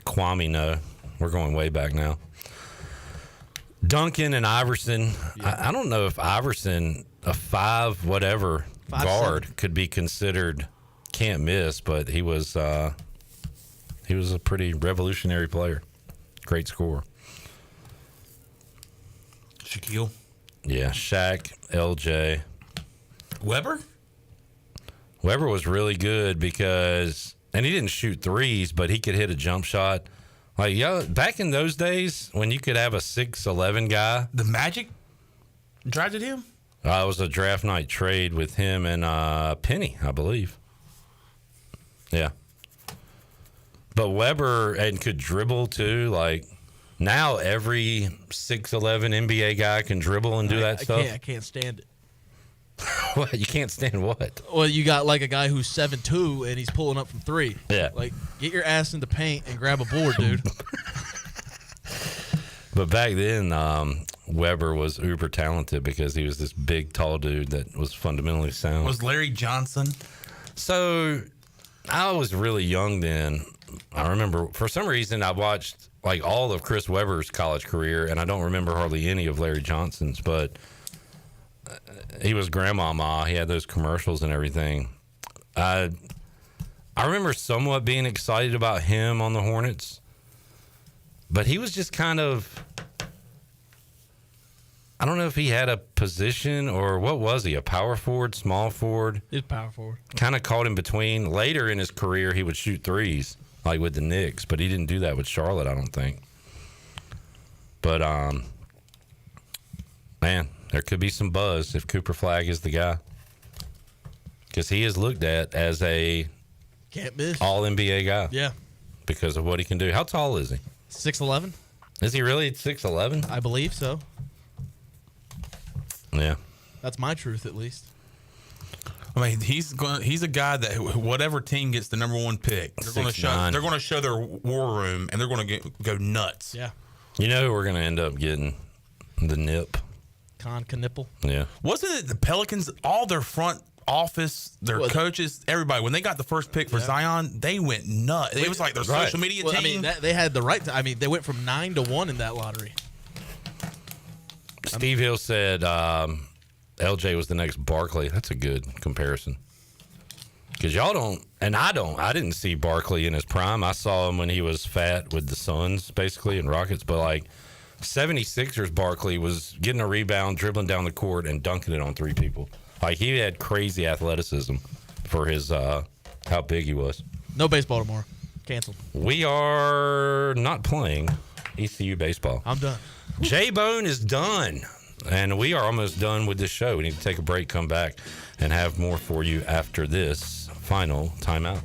Kwame, no. We're going way back now. Duncan and Iverson. I don't know if Iverson, a 5 guard, could be considered can't miss, but he was a pretty revolutionary player. Great scorer. Shaquille. Yeah, Shaq, LJ. Weber was really good because, and he didn't shoot threes, but he could hit a jump shot. Back in those days when you could have a 6'11" guy. The Magic drafted him? It was a draft night trade with him and Penny, I believe. Yeah. But Weber could dribble too. Now every 6'11" NBA guy can dribble and do that stuff. I can't stand it. What? You can't stand what? Well, you got a guy who's 7'2" and he's pulling up from 3. Yeah. Get your ass in the paint and grab a board, dude. But back then, Weber was uber talented because he was this big, tall dude that was fundamentally sound. Was Larry Johnson? So I was really young then. I remember for some reason I watched all of Chris Webber's college career, and I don't remember hardly any of Larry Johnson's, but he was Grandmama. He had those commercials and everything. I remember somewhat being excited about him on the Hornets, but he was just kind of, I don't don't know if he had a position or what was he, a power forward, small forward? He's power forward. Kind of caught in between. Later in his career, he would shoot threes, like with the Knicks, but he didn't do that with Charlotte, I don't think. But, man, there could be some buzz if Cooper Flagg is the guy. Because he is looked at as a can't miss all-NBA guy. Yeah. Because of what he can do. How tall is he? 6'11". Is he really 6'11"? I believe so. Yeah. That's my truth, at least. I mean, he's a guy that whatever team gets the number one pick, they're going to show their war room, and they're going to go nuts. Yeah. You know who we're going to end up getting? The Nip. Con Knipple. Yeah. Wasn't it the Pelicans, all their front office, their coaches, everybody, when they got the first pick for Zion, they went nuts. It was like their social media team. I mean, they had the right to. I mean, they went from 9 to 1 in that lottery. Steve Hill said LJ was the next Barkley. That's a good comparison. Because y'all don't, and I don't. I didn't see Barkley in his prime. I saw him when he was fat with the Suns, basically, and Rockets. But, like, 76ers Barkley was getting a rebound, dribbling down the court, and dunking it on three people. Like, he had crazy athleticism for his how big he was. No baseball tomorrow. Canceled. We are not playing ECU baseball. I'm done. J-Bone is done. And we are almost done with this show. We need to take a break, come back, and have more for you after this final timeout.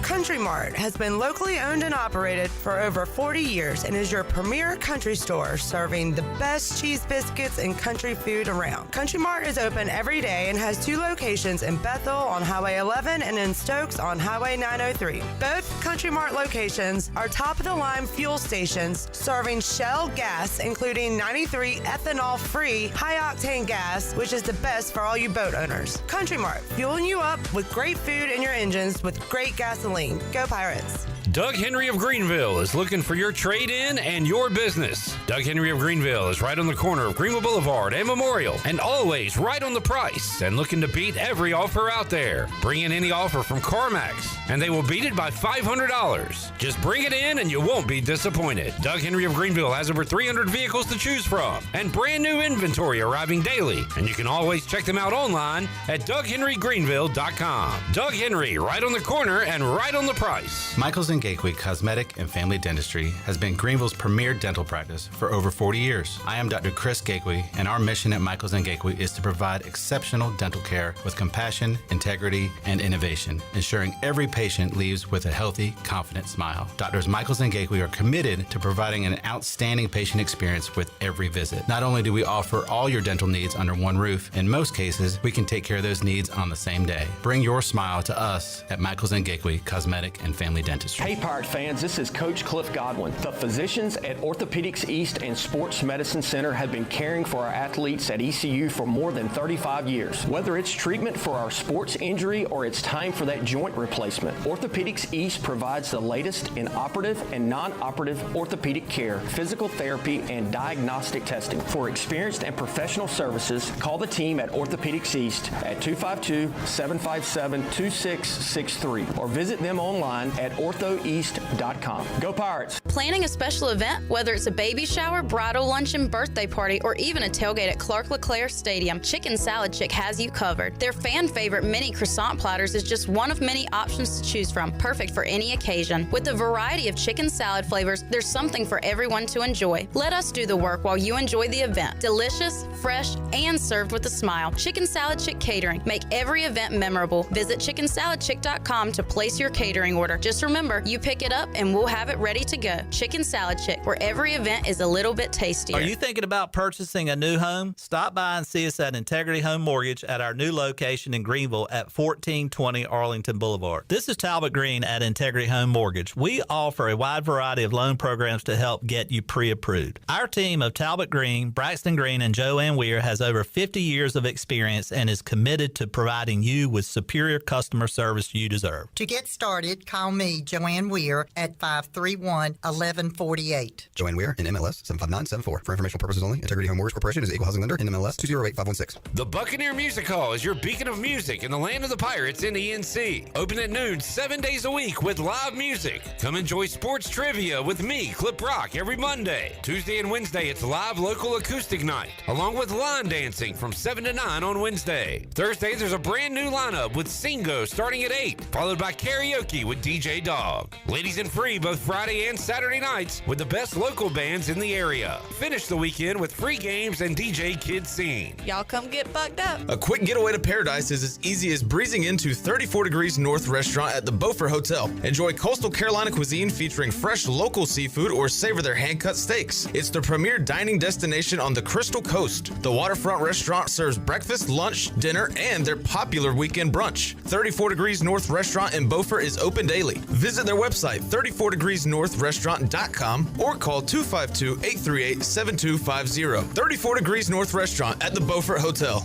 Country Mart has been locally owned and operated for over 40 years and is your premier country store serving the best cheese biscuits and country food around. Country Mart is open every day and has 2 locations in Bethel on Highway 11 and in Stokes on Highway 903. Both Country Mart locations are top-of-the-line fuel stations serving Shell gas, including 93 ethanol-free high-octane gas, which is the best for all you boat owners. Country Mart, fueling you up with great food in your engines with great gasoline. Go Pirates. Doug Henry of Greenville is looking for your trade-in and your business. Doug Henry of Greenville is right on the corner of Greenville Boulevard and Memorial, and always right on the price and looking to beat every offer out there. Bring in any offer from CarMax, and they will beat it by $500. Just bring it in and you won't be disappointed. Doug Henry of Greenville has over 300 vehicles to choose from and brand new inventory arriving daily, and you can always check them out online at DougHenryGreenville.com. Doug Henry, right on the corner and right on the price. Michaels & Gateway Cosmetic and Family Dentistry has been Greenville's premier dental practice for over 40 years. I am Dr. Chris Gateway, and our mission at Michaels & Gateway is to provide exceptional dental care with compassion, integrity, and innovation, ensuring every patient leaves with a healthy, confident smile. Doctors Michaels & Gateway are committed to providing an outstanding patient experience with every visit. Not only do we offer all your dental needs under one roof, in most cases, we can take care of those needs on the same day. Bring your smile to us at Michaels & Gateway Cosmetic and Family Dentistry. Hey Pirate fans, this is Coach Cliff Godwin. The physicians at Orthopedics East and Sports Medicine Center have been caring for our athletes at ECU for more than 35 years. Whether it's treatment for our sports injury or it's time for that joint replacement, Orthopedics East provides the latest in operative and non-operative orthopedic care, physical therapy, and diagnostic testing. For experienced and professional services, call the team at Orthopedics East at 252-757-2663 or visit them online at orthoeast.com. Go Pirates! Planning a special event, whether it's a baby shower, bridal luncheon, birthday party, or even a tailgate at Clark LeClaire Stadium, Chicken Salad Chick has you covered. Their fan favorite mini croissant platters is just one of many options to choose from, perfect for any occasion. With a variety of chicken salad flavors, there's something for everyone to enjoy. Let us do the work while you enjoy the event. Delicious, fresh, and served with a smile. Chicken Salad Chick Catering. Make every event memorable. Visit chickensaladchick.com to place your catering order. Just remember, you pick it up and we'll have it ready to go. Chicken Salad Chick, where every event is a little bit tastier. Are you thinking about purchasing a new home? Stop by and see us at Integrity Home Mortgage at our new location in Greenville at 1420 Arlington Boulevard. This is Talbot Green at Integrity Home Mortgage. We offer a wide variety of loan programs to help get you pre-approved. Our team of Talbot Green, Braxton Green, and Joanne Weir has over 50 years of experience and is committed to providing you with superior customer service you deserve. To get started, call me, Joanne Joanne Weir at 531-1148. Joanne Weir in MLS 75974. For informational purposes only, Integrity Home Mortgage Corporation is an equal housing lender in MLS 208516. The Buccaneer Music Hall is your beacon of music in the land of the Pirates in the NC. Open at noon 7 days a week with live music. Come enjoy sports trivia with me, Clip Rock, every Monday. Tuesday and Wednesday, it's live local acoustic night, along with line dancing from 7 to 9 on Wednesday. Thursday, there's a brand new lineup with Singo starting at 8, followed by karaoke with DJ Dog. Ladies and free both Friday and Saturday nights with the best local bands in the area. Finish the weekend with free games and DJ Kids Scene. Y'all come get bucked up. A quick getaway to paradise is as easy as breezing into 34 Degrees North Restaurant at the Beaufort Hotel. Enjoy coastal Carolina cuisine featuring fresh local seafood or savor their hand-cut steaks. It's the premier dining destination on the Crystal Coast. The waterfront restaurant serves breakfast, lunch, dinner, and their popular weekend brunch. 34 Degrees North Restaurant in Beaufort is open daily. Visit their website, 34degreesnorthrestaurant.com, or call 252-838-7250. 34 Degrees North Restaurant at the Beaufort Hotel.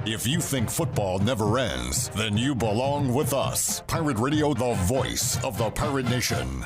If you think football never ends, then you belong with us. Pirate Radio, the voice of the Pirate Nation.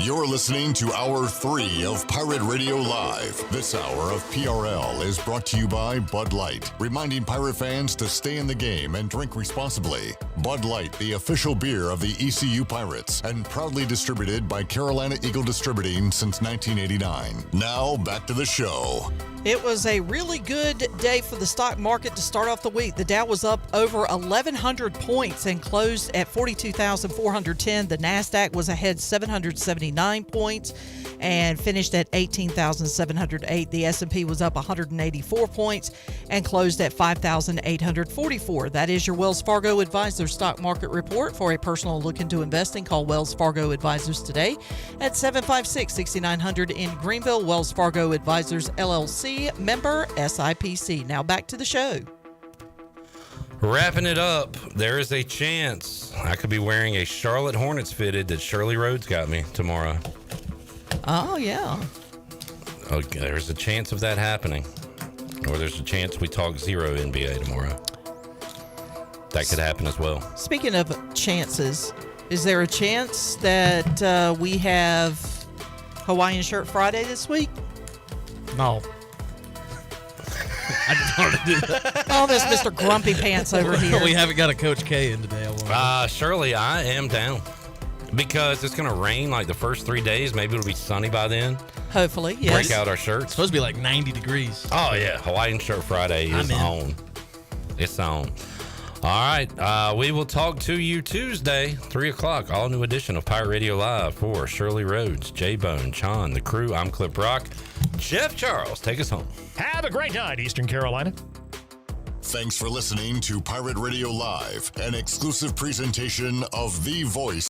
You're listening to Hour 3 of Pirate Radio Live. This hour of PRL is brought to you by Bud Light, reminding Pirate fans to stay in the game and drink responsibly. Bud Light, the official beer of the ECU Pirates, and proudly distributed by Carolina Eagle Distributing since 1989. Now, back to the show. It was a really good day for the stock market to start off the week. The Dow was up over 1,100 points and closed at 42,410. The NASDAQ was ahead 779 points and finished at 18,708. The S&P was up 184 points and closed at 5,844. That is your Wells Fargo Advisor Stock Market Report. For a personal look into investing, call Wells Fargo Advisors today at 756-6900 in Greenville. Wells Fargo Advisors, LLC. Member SIPC. Now back to the show. Wrapping it up, there is a chance I could be wearing a Charlotte Hornets fitted that Shirley Rhodes got me tomorrow. Oh, yeah. Okay, there's a chance of that happening. Or there's a chance we talk zero NBA tomorrow. That could happen as well. Speaking of chances, is there a chance that we have Hawaiian Shirt Friday this week? No. I just wanted to do that. Oh, this Mr. Grumpy Pants over here. We haven't got a Coach K in today. Shirley, I am down. Because it's going to rain like the first 3 days. Maybe it'll be sunny by then. Hopefully, yes. Break out our shirts. It's supposed to be like 90 degrees. Oh, yeah. Hawaiian Shirt Friday is on. It's on. All right. We will talk to you Tuesday, 3 o'clock. All new edition of Pirate Radio Live for Shirley Rhodes, J-Bone, Chon, the crew. I'm Clip Rock. Jeff Charles, take us home. Have a great night, Eastern Carolina. Thanks for listening to Pirate Radio Live, an exclusive presentation of the voice